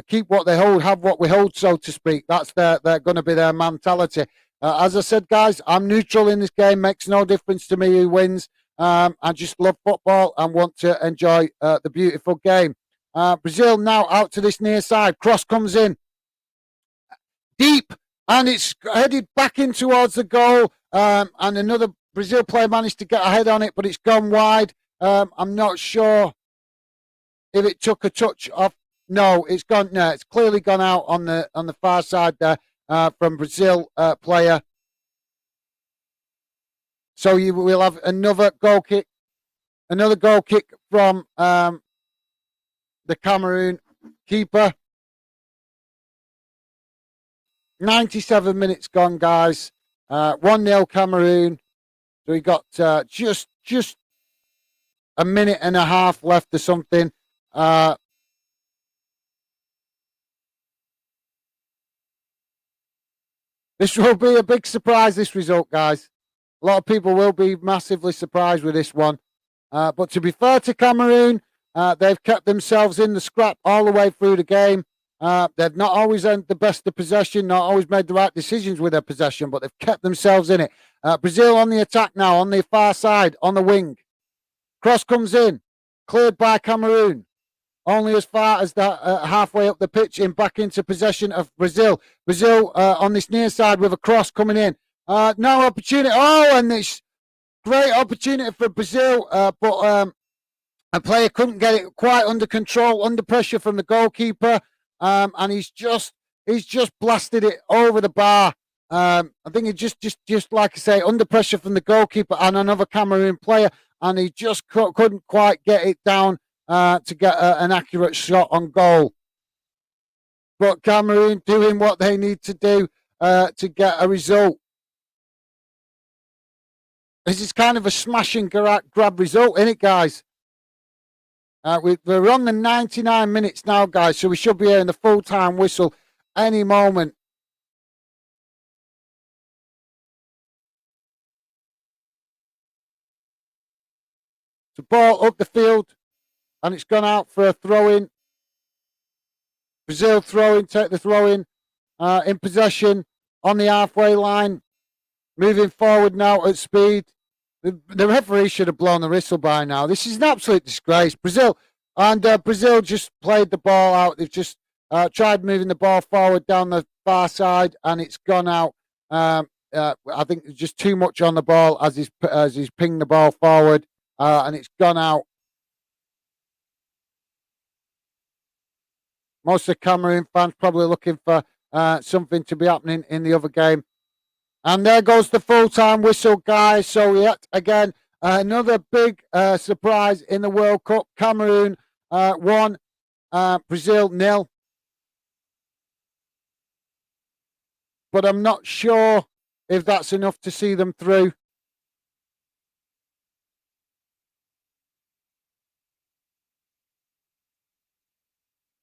keep what they hold, have what we hold, so to speak. That's they're going to be their mentality. As I said, guys, I'm neutral in this game. Makes no difference to me who wins. I just love football and want to enjoy the beautiful game. Brazil now out to this near side. Cross comes in deep, and it's headed back in towards the goal. And another Brazil player managed to get ahead on it, but it's gone wide. I'm not sure if it took a touch off. No, it's gone. No, it's clearly gone out on the far side there from Brazil player. So you will have another goal kick from the Cameroon keeper. 97 minutes gone, guys. 1-0 Cameroon. So we got just a minute and a half left or something. This will be a big surprise, this result, guys. A lot of people will be massively surprised with this one. But to be fair to Cameroon, they've kept themselves in the scrap all the way through the game. They've not always had the best of possession, not always made the right decisions with their possession, but they've kept themselves in it. Brazil on the attack now, on the far side, on the wing. Cross comes in, cleared by Cameroon. Only as far as the halfway up the pitch and back into possession of Brazil. Brazil on this near side with a cross coming in. No opportunity. Oh, and this great opportunity for Brazil, but a player couldn't get it quite under control, under pressure from the goalkeeper, and he's just blasted it over the bar. I think he just like I say, under pressure from the goalkeeper and another Cameroon player, and he just couldn't quite get it down to get an accurate shot on goal. But Cameroon doing what they need to do to get a result. This is kind of a smash and grab result, isn't it, guys? We're on the 99 minutes now, guys, so we should be hearing the full-time whistle any moment. The ball up the field, and it's gone out for a throw-in. Brazil throwing, take the throw-in, in possession on the halfway line, moving forward now at speed. The referee should have blown the whistle by now. This is an absolute disgrace. Brazil just played the ball out. They've just tried moving the ball forward down the far side, and it's gone out. I think there's just too much on the ball as he's pinged the ball forward, and it's gone out. Most of the Cameroon fans probably looking for something to be happening in the other game. And there goes the full-time whistle, guys. So yet again, another big surprise in the World Cup. Cameroon 1, Brazil 0. But I'm not sure if that's enough to see them through.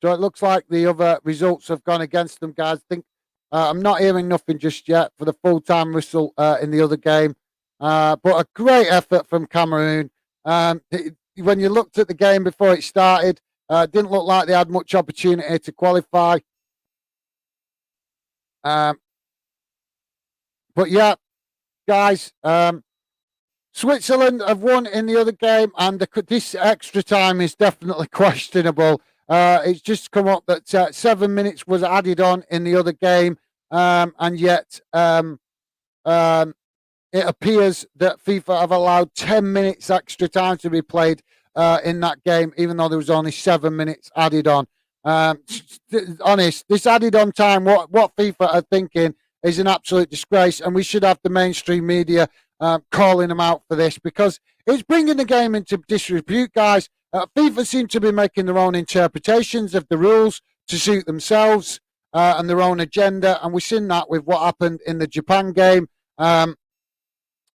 So it looks like the other results have gone against them, guys. I think I'm not hearing nothing just yet for the full-time whistle in the other game. But a great effort from Cameroon. When you looked at the game before it started, didn't look like they had much opportunity to qualify. But yeah, guys, Switzerland have won in the other game, and this extra time is definitely questionable. It's just come up that 7 minutes was added on in the other game, and yet it appears that FIFA have allowed 10 minutes extra time to be played in that game, even though there was only 7 minutes added on. Honest, this added on time, what FIFA are thinking is an absolute disgrace, and we should have the mainstream media calling them out for this, because it's bringing the game into disrepute, guys. FIFA seem to be making their own interpretations of the rules to suit themselves and their own agenda, and we've seen that with what happened in the Japan game.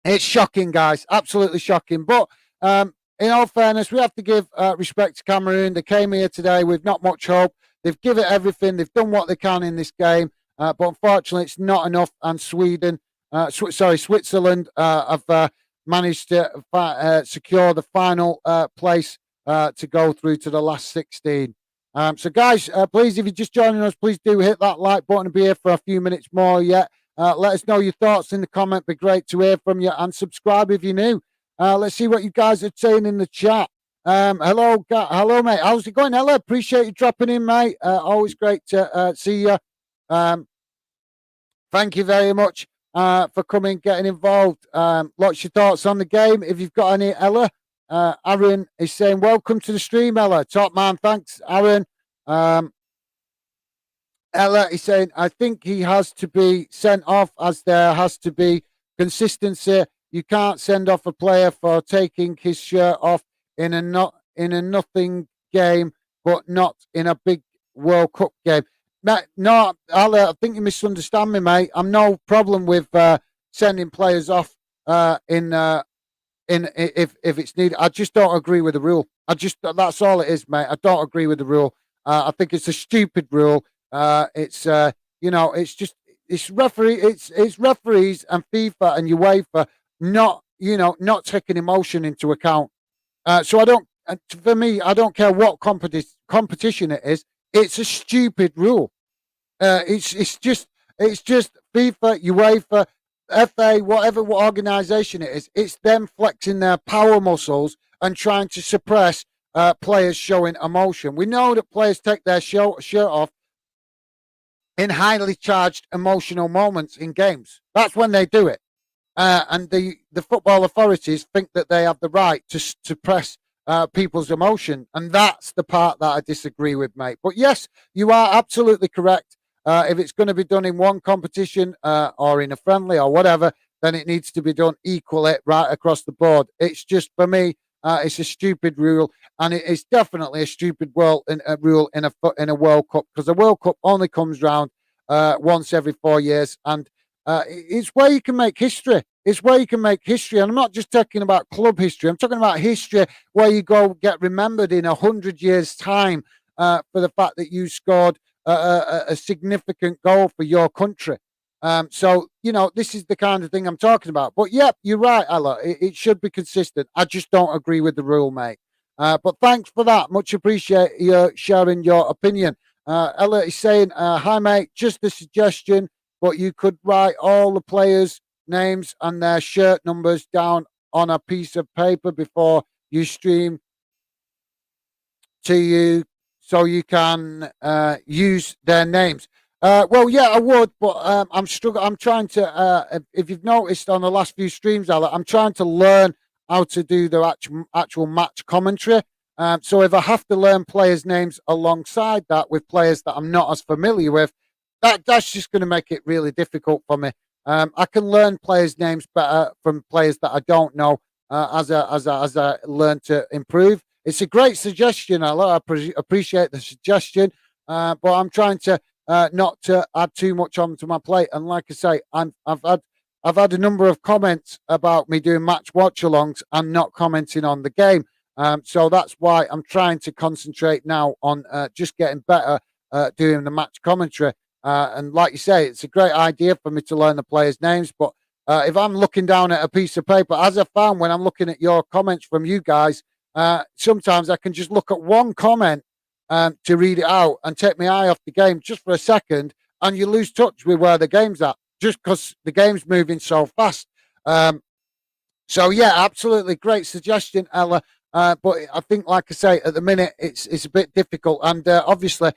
It's shocking, guys, absolutely shocking. But in all fairness, we have to give respect to Cameroon. They came here today with not much hope. They've given it everything. They've done what they can in this game, but unfortunately, it's not enough. And Switzerland have managed to secure the final place to go through to the last 16. So, guys, please, if you're just joining us, please do hit that like button and be here for a few minutes more yet. Let us know your thoughts in the comment. Be great to hear from you, and subscribe if you're new. Let's see what you guys are saying in the chat. Hello, mate. How's it going, Ella? Appreciate you dropping in, mate. Always great to see you. Thank you very much for coming, getting involved. What's your thoughts on the game? If you've got any, Ella. Aaron is saying, welcome to the stream, Ella. Top man. Thanks, Aaron. Ella is saying, I think he has to be sent off, as there has to be consistency. You can't send off a player for taking his shirt off in a nothing game, but not in a big World Cup game. No, Ella, I think you misunderstand me, mate. I'm no problem with sending players off if it's needed. I just don't agree with the rule. That's all it is, mate. I don't agree with the rule. I think it's a stupid rule. It's referees and FIFA and UEFA not taking emotion into account. So I don't. For me, I don't care what competition it is. It's a stupid rule. It's just FIFA, UEFA, FA, what organisation it is. It's them flexing their power muscles and trying to suppress players showing emotion. We know that players take their shirt off in highly charged emotional moments in games. That's when they do it. And the football authorities think that they have the right to suppress people's emotion. And that's the part that I disagree with, mate. But yes, you are absolutely correct. If it's going to be done in one competition or in a friendly or whatever, then it needs to be done equally right across the board. It's just, for me, it's a stupid rule, and it is definitely a stupid rule in a World Cup, because the World Cup only comes round once every 4 years, and it's where you can make history. It's where you can make history, and I'm not just talking about club history. I'm talking about history where you go get remembered in 100 years' time for the fact that you scored a significant goal for your country. So, this is the kind of thing I'm talking about. But, yeah, you're right, Ella. It should be consistent. I just don't agree with the rule, mate. But thanks for that. Much appreciate you sharing your opinion. Ella is saying, hi, mate, just a suggestion, but you could write all the players' names and their shirt numbers down on a piece of paper before you stream to you, so you can use their names. Well, yeah, I would, but I'm struggling. I'm trying to. If you've noticed on the last few streams, Ella, I'm trying to learn how to do the actual match commentary. So if I have to learn players' names alongside that with players that I'm not as familiar with, that's just going to make it really difficult for me. I can learn players' names better from players that I don't know as I learn to improve. It's a great suggestion, Ella. I appreciate the suggestion, but I'm trying to not to add too much onto my plate. And like I say, I've had a number of comments about me doing match watch-alongs and not commenting on the game. So that's why I'm trying to concentrate now on just getting better doing the match commentary. And like you say, it's a great idea for me to learn the players' names. But if I'm looking down at a piece of paper, as I found when I'm looking at your comments from you guys, sometimes I can just look at one comment to read it out and take my eye off the game just for a second, and you lose touch with where the game's at just because the game's moving so fast. So, yeah, absolutely great suggestion, Ella. But I think, like I say, at the minute, it's a bit difficult. And obviously,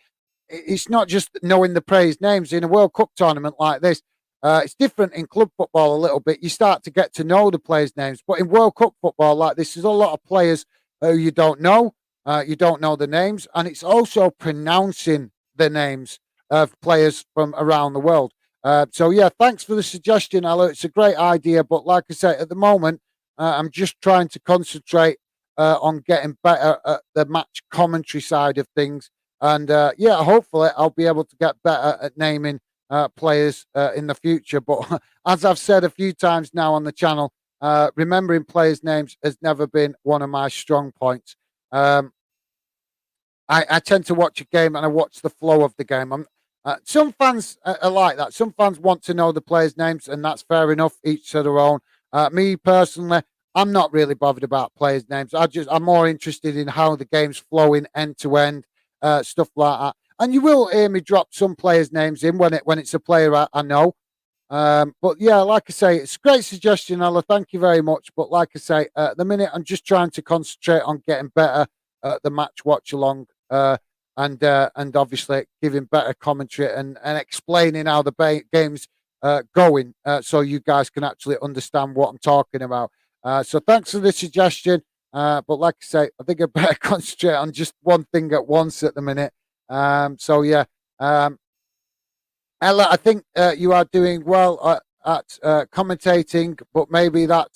it's not just knowing the players' names in a World Cup tournament like this. It's different in club football a little bit. You start to get to know the players' names. But in World Cup football like this, there's a lot of players who you don't know. You don't know the names. And it's also pronouncing the names of players from around the world. So, yeah, thanks for the suggestion, Ella. It's a great idea. But like I say, at the moment, I'm just trying to concentrate on getting better at the match commentary side of things. And, yeah, hopefully I'll be able to get better at naming players in the future. But as I've said a few times now on the channel, remembering players' names has never been one of my strong points. I tend to watch a game and I watch the flow of the game. Some fans are like that. Some fans want to know the players' names, and that's fair enough. Each to their own. Me personally, I'm not really bothered about players' names. I'm more interested in how the game's flowing end to end, stuff like that. And you will hear me drop some players' names in when it's a player I know. But yeah, like I say, it's a great suggestion, Ella. Thank you very much. But like I say, at the minute, I'm just trying to concentrate on getting better at the match watch along, and obviously giving better commentary and explaining how the game's going, so you guys can actually understand what I'm talking about. So thanks for the suggestion. But like I say, I think I better concentrate on just one thing at once at the minute. So yeah. Ella, I think you are doing well at commentating, but maybe that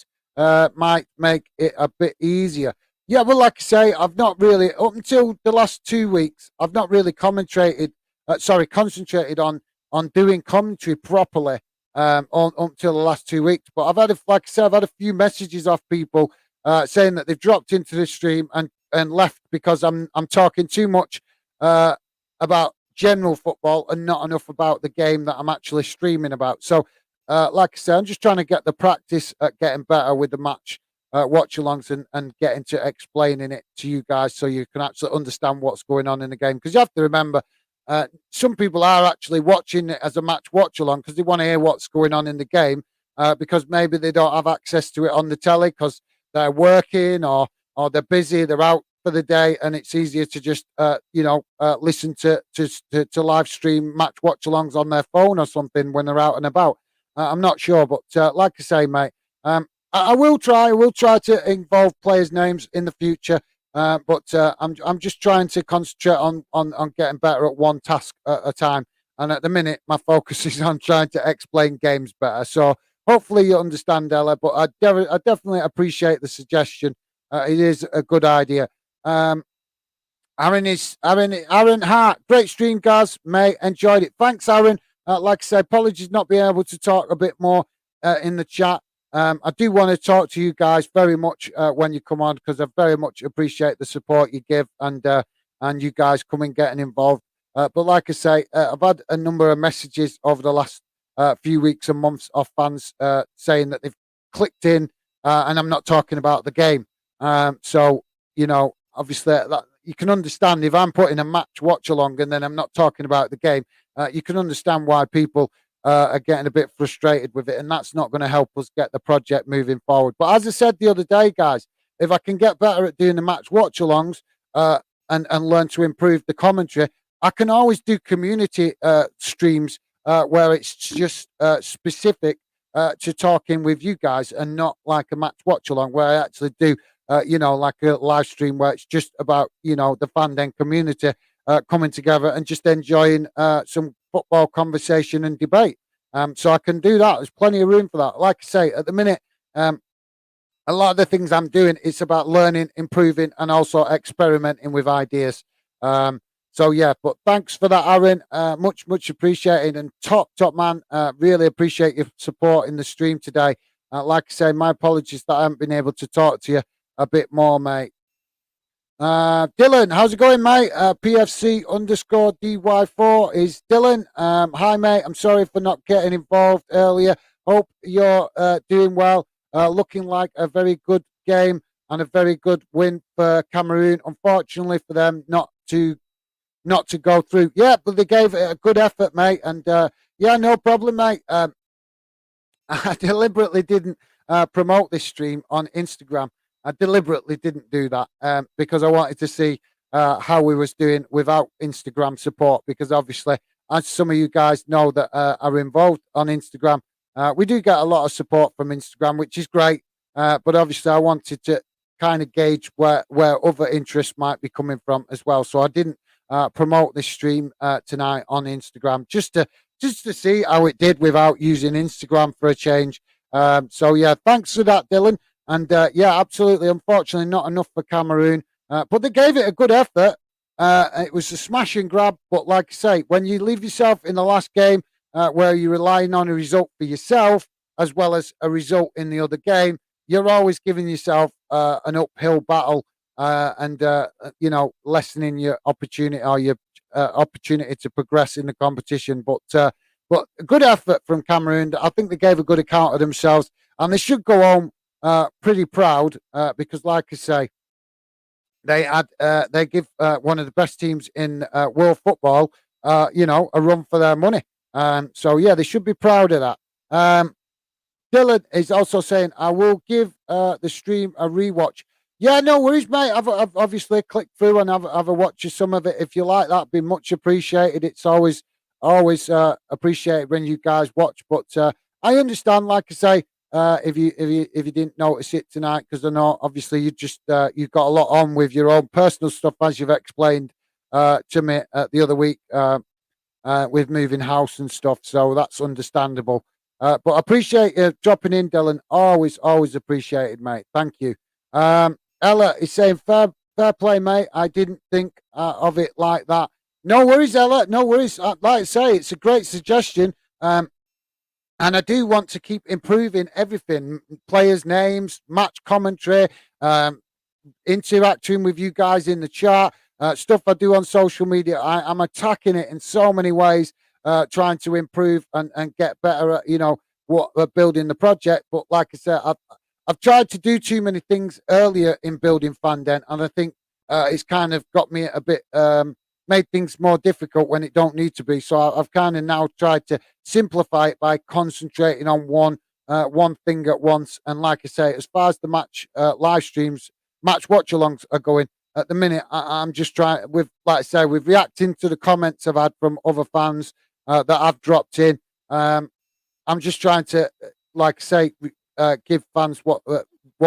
might make it a bit easier. Yeah, well, like I say, I've not really, up until the last 2 weeks, I've not really concentrated on doing commentary properly until the last 2 weeks. But like I said, I've had a few messages off people saying that they've dropped into the stream and left because I'm talking too much about general football and not enough about the game that I'm actually streaming about. So, like I said, I'm just trying to get the practice at getting better with the match watch alongs and getting to explaining it to you guys so you can actually understand what's going on in the game. Because you have to remember, some people are actually watching it as a match watch along because they want to hear what's going on in the game, because maybe they don't have access to it on the telly because they're working or they're busy, they're out for the day, and it's easier to just listen to live stream match watch alongs on their phone or something when they're out and about. I'm not sure, but like I say, mate, I will try. I will try to involve players' names in the future, but I'm just trying to concentrate on getting better at one task at a time. And at the minute, my focus is on trying to explain games better. So hopefully you understand, Ella. But I definitely appreciate the suggestion. It is a good idea. Um, Aaron Hart, great stream, guys. May enjoyed it. Thanks, Aaron. Like I said, apologies not being able to talk a bit more in the chat. I do want to talk to you guys very much when you come on because I very much appreciate the support you give and you guys coming getting involved. But like I say, I've had a number of messages over the last few weeks and months of fans saying that they've clicked in, and I'm not talking about the game. So obviously that you can understand if I'm putting a match watch along and then I'm not talking about the game. You can understand why people are getting a bit frustrated with it, and that's not going to help us get the project moving forward. But as I said the other day, guys, if I can get better at doing the match watch alongs and learn to improve the commentary, I can always do community streams where it's just specific to talking with you guys and not like a match watch along where I actually do like a live stream where it's just about, the fan den community coming together and just enjoying some football conversation and debate. So I can do that. There's plenty of room for that. Like I say, at the minute, a lot of the things I'm doing, it's about learning, improving, and also experimenting with ideas. So yeah, but thanks for that, Aaron. Much appreciated, and top man. Really appreciate your support in the stream today. Like I say, my apologies that I haven't been able to talk to you a bit more, mate. Dylan, how's it going, mate? PFC underscore DY4 is Dylan. Hi, mate. I'm sorry for not getting involved earlier. Hope you're doing well. Looking like a very good game and a very good win for Cameroon. Unfortunately for them, not to go through. Yeah, but they gave it a good effort, mate. And yeah, no problem, mate. I deliberately didn't promote this stream on Instagram. I deliberately didn't do that because I wanted to see how we was doing without Instagram support. Because obviously, as some of you guys know that are involved on Instagram, we do get a lot of support from Instagram, which is great. But obviously, I wanted to kind of gauge where other interests might be coming from as well. So I didn't promote this stream tonight on Instagram just to see how it did without using Instagram for a change. So yeah, thanks for that, Dylan. And yeah, absolutely. Unfortunately, not enough for Cameroon, but they gave it a good effort. It was a smash and grab. But like I say, when you leave yourself in the last game where you're relying on a result for yourself as well as a result in the other game, you're always giving yourself an uphill battle and lessening your opportunity or your opportunity to progress in the competition. But a good effort from Cameroon. I think they gave a good account of themselves, and they should go home pretty proud because, like I say, they give one of the best teams in world football, a run for their money. So yeah, they should be proud of that. Dylan is also saying, I will give the stream a rewatch. Yeah, no worries, mate. I've obviously clicked through and have a watch of some of it. If you like that, be much appreciated. It's always appreciated when you guys watch. But I understand, like I say, if you didn't notice it tonight, because I know obviously you've got a lot on with your own personal stuff, as you've explained to me the other week. With moving house and stuff. So that's understandable. But I appreciate you dropping in, Dylan. Always appreciated, mate. Thank you. Ella is saying, fair play, mate. I didn't think of it like that. No worries, Ella. No worries. Like I say, it's a great suggestion. And I do want to keep improving everything players' names, match commentary, interacting with you guys in the chat, stuff I do on social media. I'm attacking it in so many ways, trying to improve and get better at what we're building the project. But like I said, I've tried to do too many things earlier in building Fanden, and I think it's kind of got me a bit made things more difficult when it don't need to be. So I've kind of now tried to simplify it by concentrating on one thing at once. And like I say, as far as the match live streams, match watch alongs are going at the minute, I'm just trying with, like I say, with reacting to the comments I've had from other fans that I've dropped in. I'm just trying to, like I say, give fans what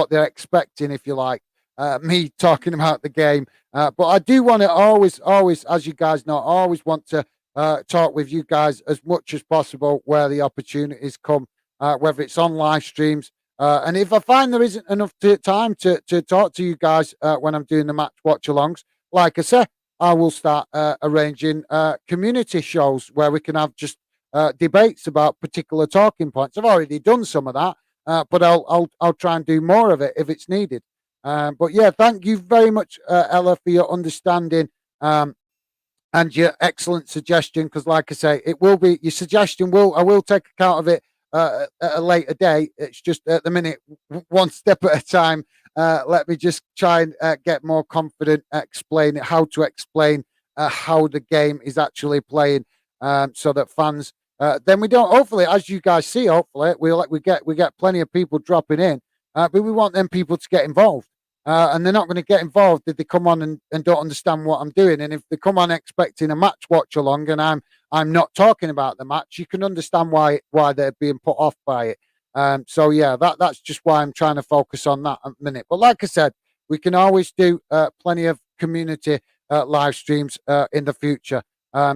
they're expecting, if you like. Me talking about the game, but I do want to always, as you guys know, I always want to talk with you guys as much as possible where the opportunities come, whether it's on live streams. And if I find there isn't enough time to talk to you guys when I'm doing the match watch alongs, like I said, I will start arranging community shows where we can have just debates about particular talking points. I've already done some of that, but I'll try and do more of it if it's needed. But yeah, thank you very much, Ella, for your understanding and your excellent suggestion. Because, like I say, it will be your suggestion. I will take account of it at a later date. It's just at the minute, one step at a time. Let me just try and get more confident, explain how to explain how the game is actually playing, so that fans. Then we don't. Hopefully, as you guys see, hopefully we get plenty of people dropping in, but we want them people to get involved. And they're not going to get involved if they come on and don't understand what I'm doing. And if they come on expecting a match watch along and I'm not talking about the match, you can understand why they're being put off by it. So yeah, that's just why I'm trying to focus on that a minute. But like I said, we can always do plenty of community live streams in the future.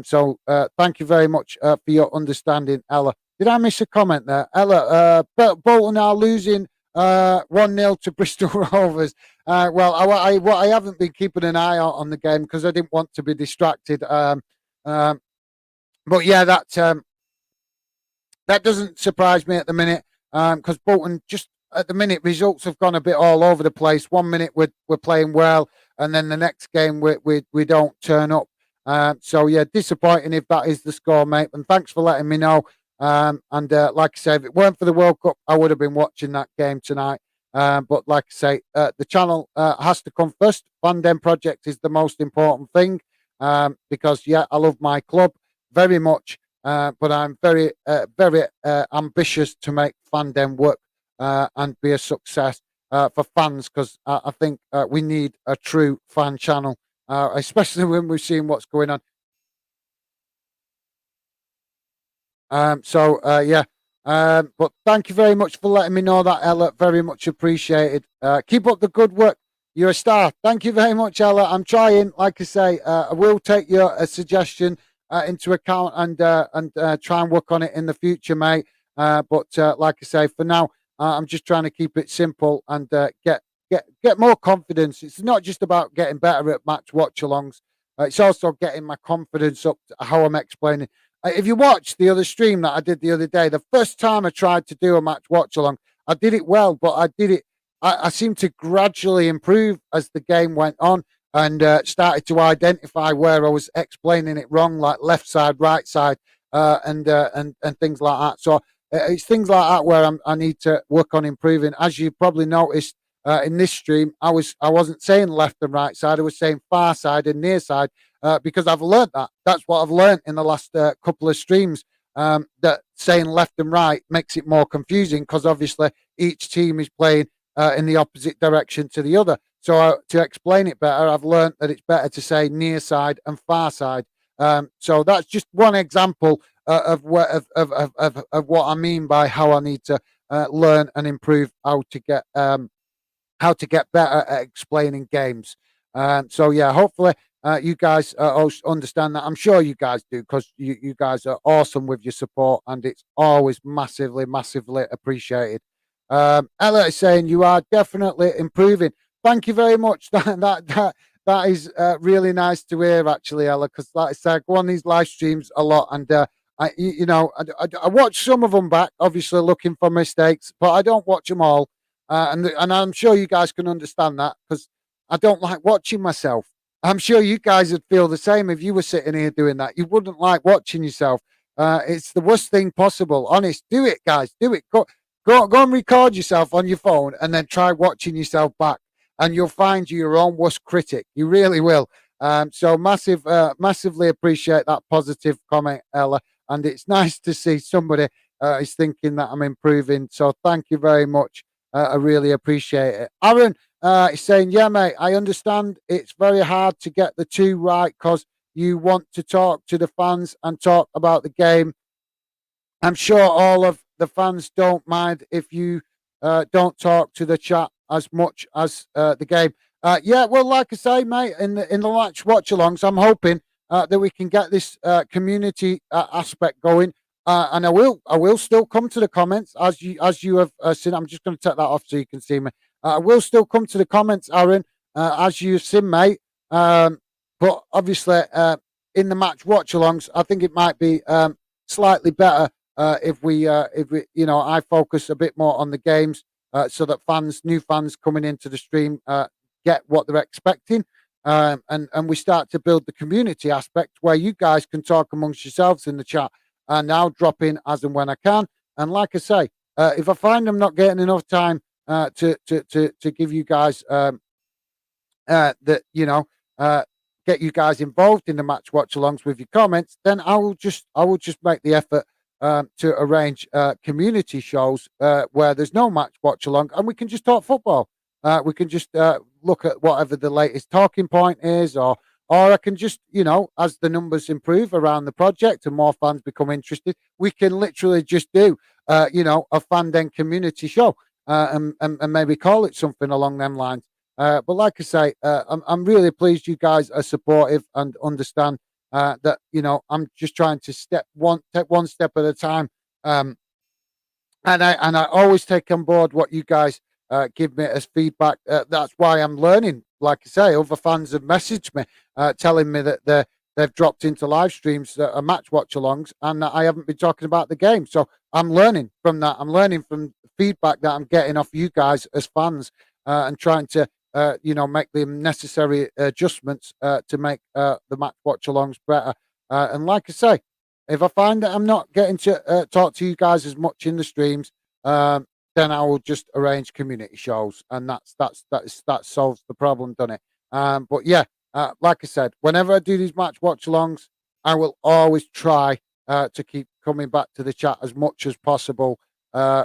So thank you very much for your understanding, Ella. Did I miss a comment there, Ella? Bolton are losing 1-0 to Bristol Rovers. Well, I haven't been keeping an eye out on the game because I didn't want to be distracted. But yeah, that doesn't surprise me at the minute because Bolton just at the minute results have gone a bit all over the place. 1 minute we're playing well, and then the next game we don't turn up. So yeah, disappointing if that is the score, mate. And thanks for letting me know. And like I say, if it weren't for the World Cup, I would have been watching that game tonight. But like I say, the channel has to come first. Fandom Project is the most important thing because, yeah, I love my club very much, but I'm very ambitious to make Fandom work and be a success for fans because I think we need a true fan channel, especially when we're seeing what's going on. Yeah. But thank you very much for letting me know that, Ella. Very much appreciated. Keep up the good work. You're a star. Thank you very much, Ella. I'm trying. Like I say, I will take your suggestion into account and try and work on it in the future, mate. But like I say, for now, I'm just trying to keep it simple and get more confidence. It's not just about getting better at match watch-alongs. It's also getting my confidence up to how I'm explaining. If you watch the other stream that I did the other day, the first time I tried to do a match watch along, I did it well, but I did it I seemed to gradually improve as the game went on, and started to identify where I was explaining it wrong, like left side, right side, and things like that. So it's things like that where I need to work on improving. As you probably noticed in this stream, I wasn't saying left and right side. I was saying far side and near side because I've learned that. That's what I've learned in the last couple of streams. That saying left and right makes it more confusing because obviously each team is playing in the opposite direction to the other. So to explain it better, I've learned that it's better to say near side and far side. So that's just one example of what I mean by how I need to learn and improve how to get better at explaining games. So yeah, hopefully you guys understand that. I'm sure you guys do because you guys are awesome with your support, and it's always massively, massively appreciated. Ella is saying you are definitely improving. Thank you very much. That is really nice to hear, actually, Ella. Because like I said, I go on these live streams a lot, and I watch some of them back, obviously looking for mistakes, but I don't watch them all. And I'm sure you guys can understand that because I don't like watching myself. I'm sure you guys would feel the same if you were sitting here doing that. You wouldn't like watching yourself. It's the worst thing possible. Honest, do it, guys. Do it. Go and record yourself on your phone, and then try watching yourself back, and you'll find you your own worst critic. You really will. So massively appreciate that positive comment, Ella. And it's nice to see somebody is thinking that I'm improving. So thank you very much. I really appreciate it. Aaron is saying, yeah, mate, I understand it's very hard to get the two right because you want to talk to the fans and talk about the game. I'm sure all of the fans don't mind if you don't talk to the chat as much as the game. Yeah, well, like I say, mate, in the watch alongs, I'm hoping that we can get this community aspect going. And I will still come to the comments as you have seen. I'm just going to take that off so you can see me. I will still come to the comments, Aaron, as you've seen, mate. But obviously, in the match watch alongs, I think it might be slightly better if we, I focus a bit more on the games so that new fans coming into the stream get what they're expecting. And we start to build the community aspect where you guys can talk amongst yourselves in the chat. And I'll drop in as and when I can. And like I say, if I find I'm not getting enough time to give you guys get you guys involved in the match watch alongs with your comments, then I will just make the effort to arrange community shows where there's no match watch along, and we can just talk football. We can just look at whatever the latest talking point is, or I can just, as the numbers improve around the project and more fans become interested, we can literally just do, a fan den community show and maybe call it something along them lines. But like I say, I'm really pleased you guys are supportive and understand that, I'm just trying to take one step at a time. And I always take on board what you guys give me as feedback. That's why I'm learning. Like I say, other fans have messaged me telling me that they've dropped into live streams that are match watch alongs, and that I haven't been talking about the game. So I'm learning from that. I'm learning from feedback that I'm getting off you guys as fans, and trying to make the necessary adjustments to make the match watch alongs better. And like I say, if I find that I'm not getting to talk to you guys as much in the streams, then I will just arrange community shows, and that solves the problem, doesn't it? But yeah, like I said, whenever I do these match watch alongs, I will always try to keep coming back to the chat as much as possible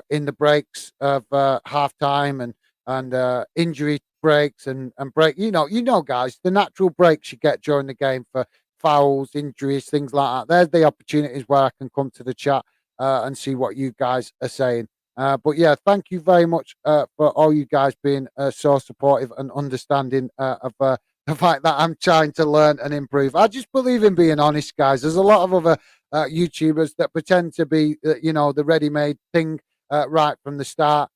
in the breaks of half time and injury breaks and break. Guys, the natural breaks you get during the game for fouls, injuries, things like that. There's the opportunities where I can come to the chat and see what you guys are saying. But yeah, thank you very much for all you guys being so supportive and understanding of the fact that I'm trying to learn and improve. I just believe in being honest, guys. There's a lot of other YouTubers that pretend to be, the ready-made thing right from the start.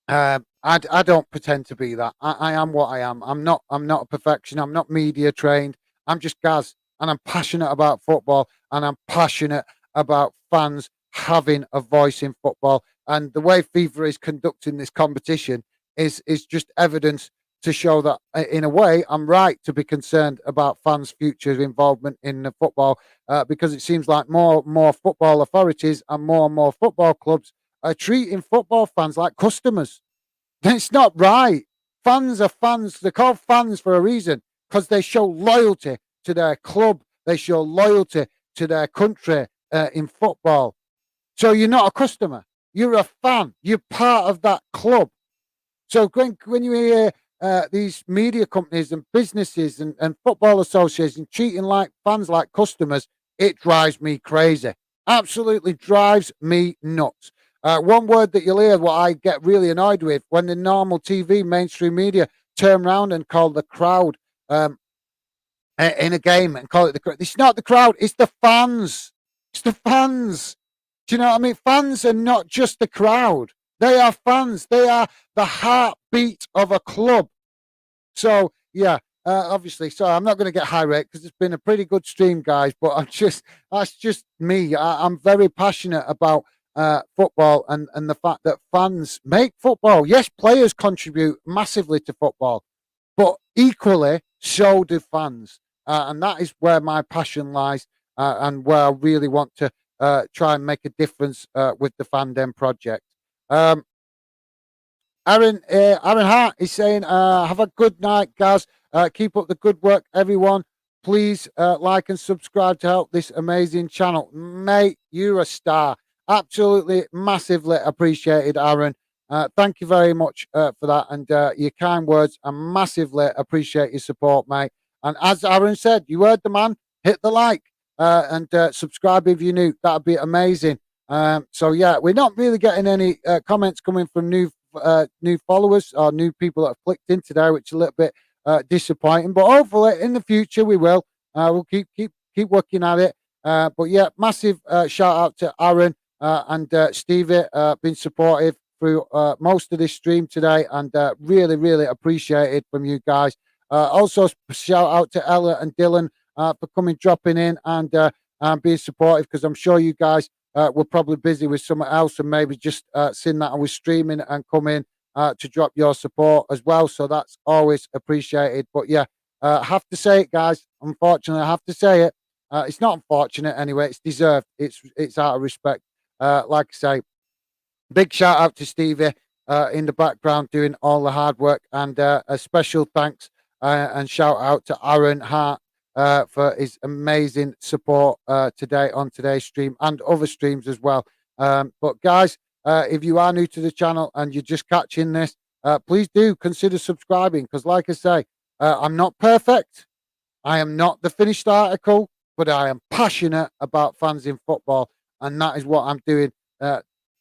I don't pretend to be that. I am what I am. I'm not a perfection. I'm not media trained. I'm just Gaz, and I'm passionate about football, and I'm passionate about fans having a voice in football. And the way FIFA is conducting this competition is just evidence to show that, in a way, I'm right to be concerned about fans' future involvement in the football, because it seems like more and more football authorities and more football clubs are treating football fans like customers. It's not right. Fans are fans. They're called fans for a reason because they show loyalty to their club. They show loyalty to their country in football. So you're not a customer. You're a fan. You're part of that club. So when you hear these media companies and businesses and football associations treating like fans like customers, it drives me crazy. Absolutely drives me nuts. One word that you'll hear, what I get really annoyed with, when the normal TV, mainstream media turn around and call the crowd in a game and call it the crowd. It's not the crowd, it's the fans. It's the fans. Do you know what I mean? Fans are not just the crowd. They are fans. They are the heartbeat of a club. So, yeah, obviously, sorry, I'm not going to get high rate because it's been a pretty good stream, guys, but that's just me. I'm very passionate about football and the fact that fans make football. Yes, players contribute massively to football, but equally, so do fans. And that is where my passion lies, and where I really want to try and make a difference with the Fandom project. Um, Aaron Hart is saying, have a good night, Gaz. Keep up the good work, everyone. Please like and subscribe to help this amazing channel. Mate, you're a star. Absolutely massively appreciated, Aaron. Thank you very much for that, and your kind words. I massively appreciate your support, mate. And as Aaron said, you heard the man. Hit the like and subscribe if you're new. That'd be amazing. So yeah, we're not really getting any comments coming from new followers or new people that have clicked in today, which is a little bit disappointing. But hopefully in the future we will. We'll keep working at it. But yeah, massive shout out to Aaron and Stevie, been supportive through most of this stream today, and really appreciated from you guys. Also shout out to Ella and Dylan for dropping in and being supportive, because I'm sure you guys were probably busy with something else and maybe just seen that I was streaming and come in to drop your support as well. So that's always appreciated. But yeah, I have to say it, guys. Unfortunately, I have to say it. It's not unfortunate anyway. It's deserved. It's out of respect. Like I say, big shout out to Stevie in the background doing all the hard work, and a special thanks and shout out to Aaron Hart for his amazing support today on today's stream and other streams as well. But guys, if you are new to the channel and you're just catching this, please do consider subscribing, because like I say, I'm not perfect. I am not the finished article, but I am passionate about fans in football, and that is what I'm doing,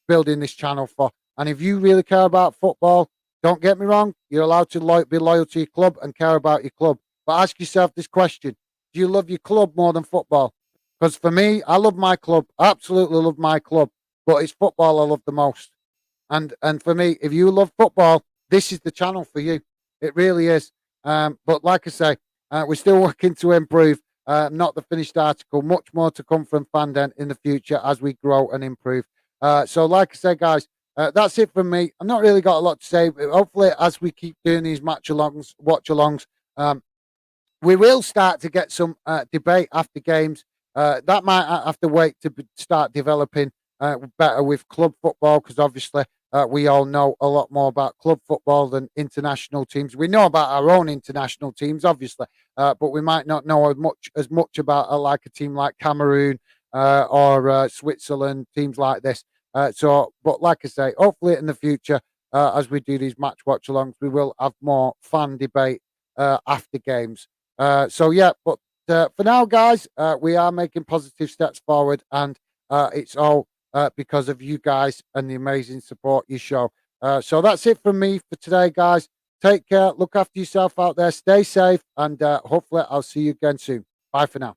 building this channel for. And if you really care about football, don't get me wrong, you're allowed to be loyal to your club and care about your club. But ask yourself this question: do you love your club more than football? Because for me, I love my club. I absolutely love my club, but it's football I love the most. And for me, if you love football, this is the channel for you. It really is. But like I say, we're still working to improve. Not the finished article. Much more to come from Fandom in the future as we grow and improve. So like I say, guys, that's it from me. I've not really got a lot to say. But hopefully, as we keep doing these watch alongs, we will start to get some debate after games. That might have to wait to start developing better with club football, because obviously we all know a lot more about club football than international teams. We know about our own international teams, obviously, but we might not know as much about like a team like Cameroon or Switzerland, teams like this. But like I say, hopefully in the future, as we do these watch alongs, we will have more fan debate after games. So yeah, but for now, guys, we are making positive steps forward, and it's all because of you guys and the amazing support you show. So that's it from me for today, guys. Take care, look after yourself out there, stay safe, and hopefully I'll see you again soon. Bye for now.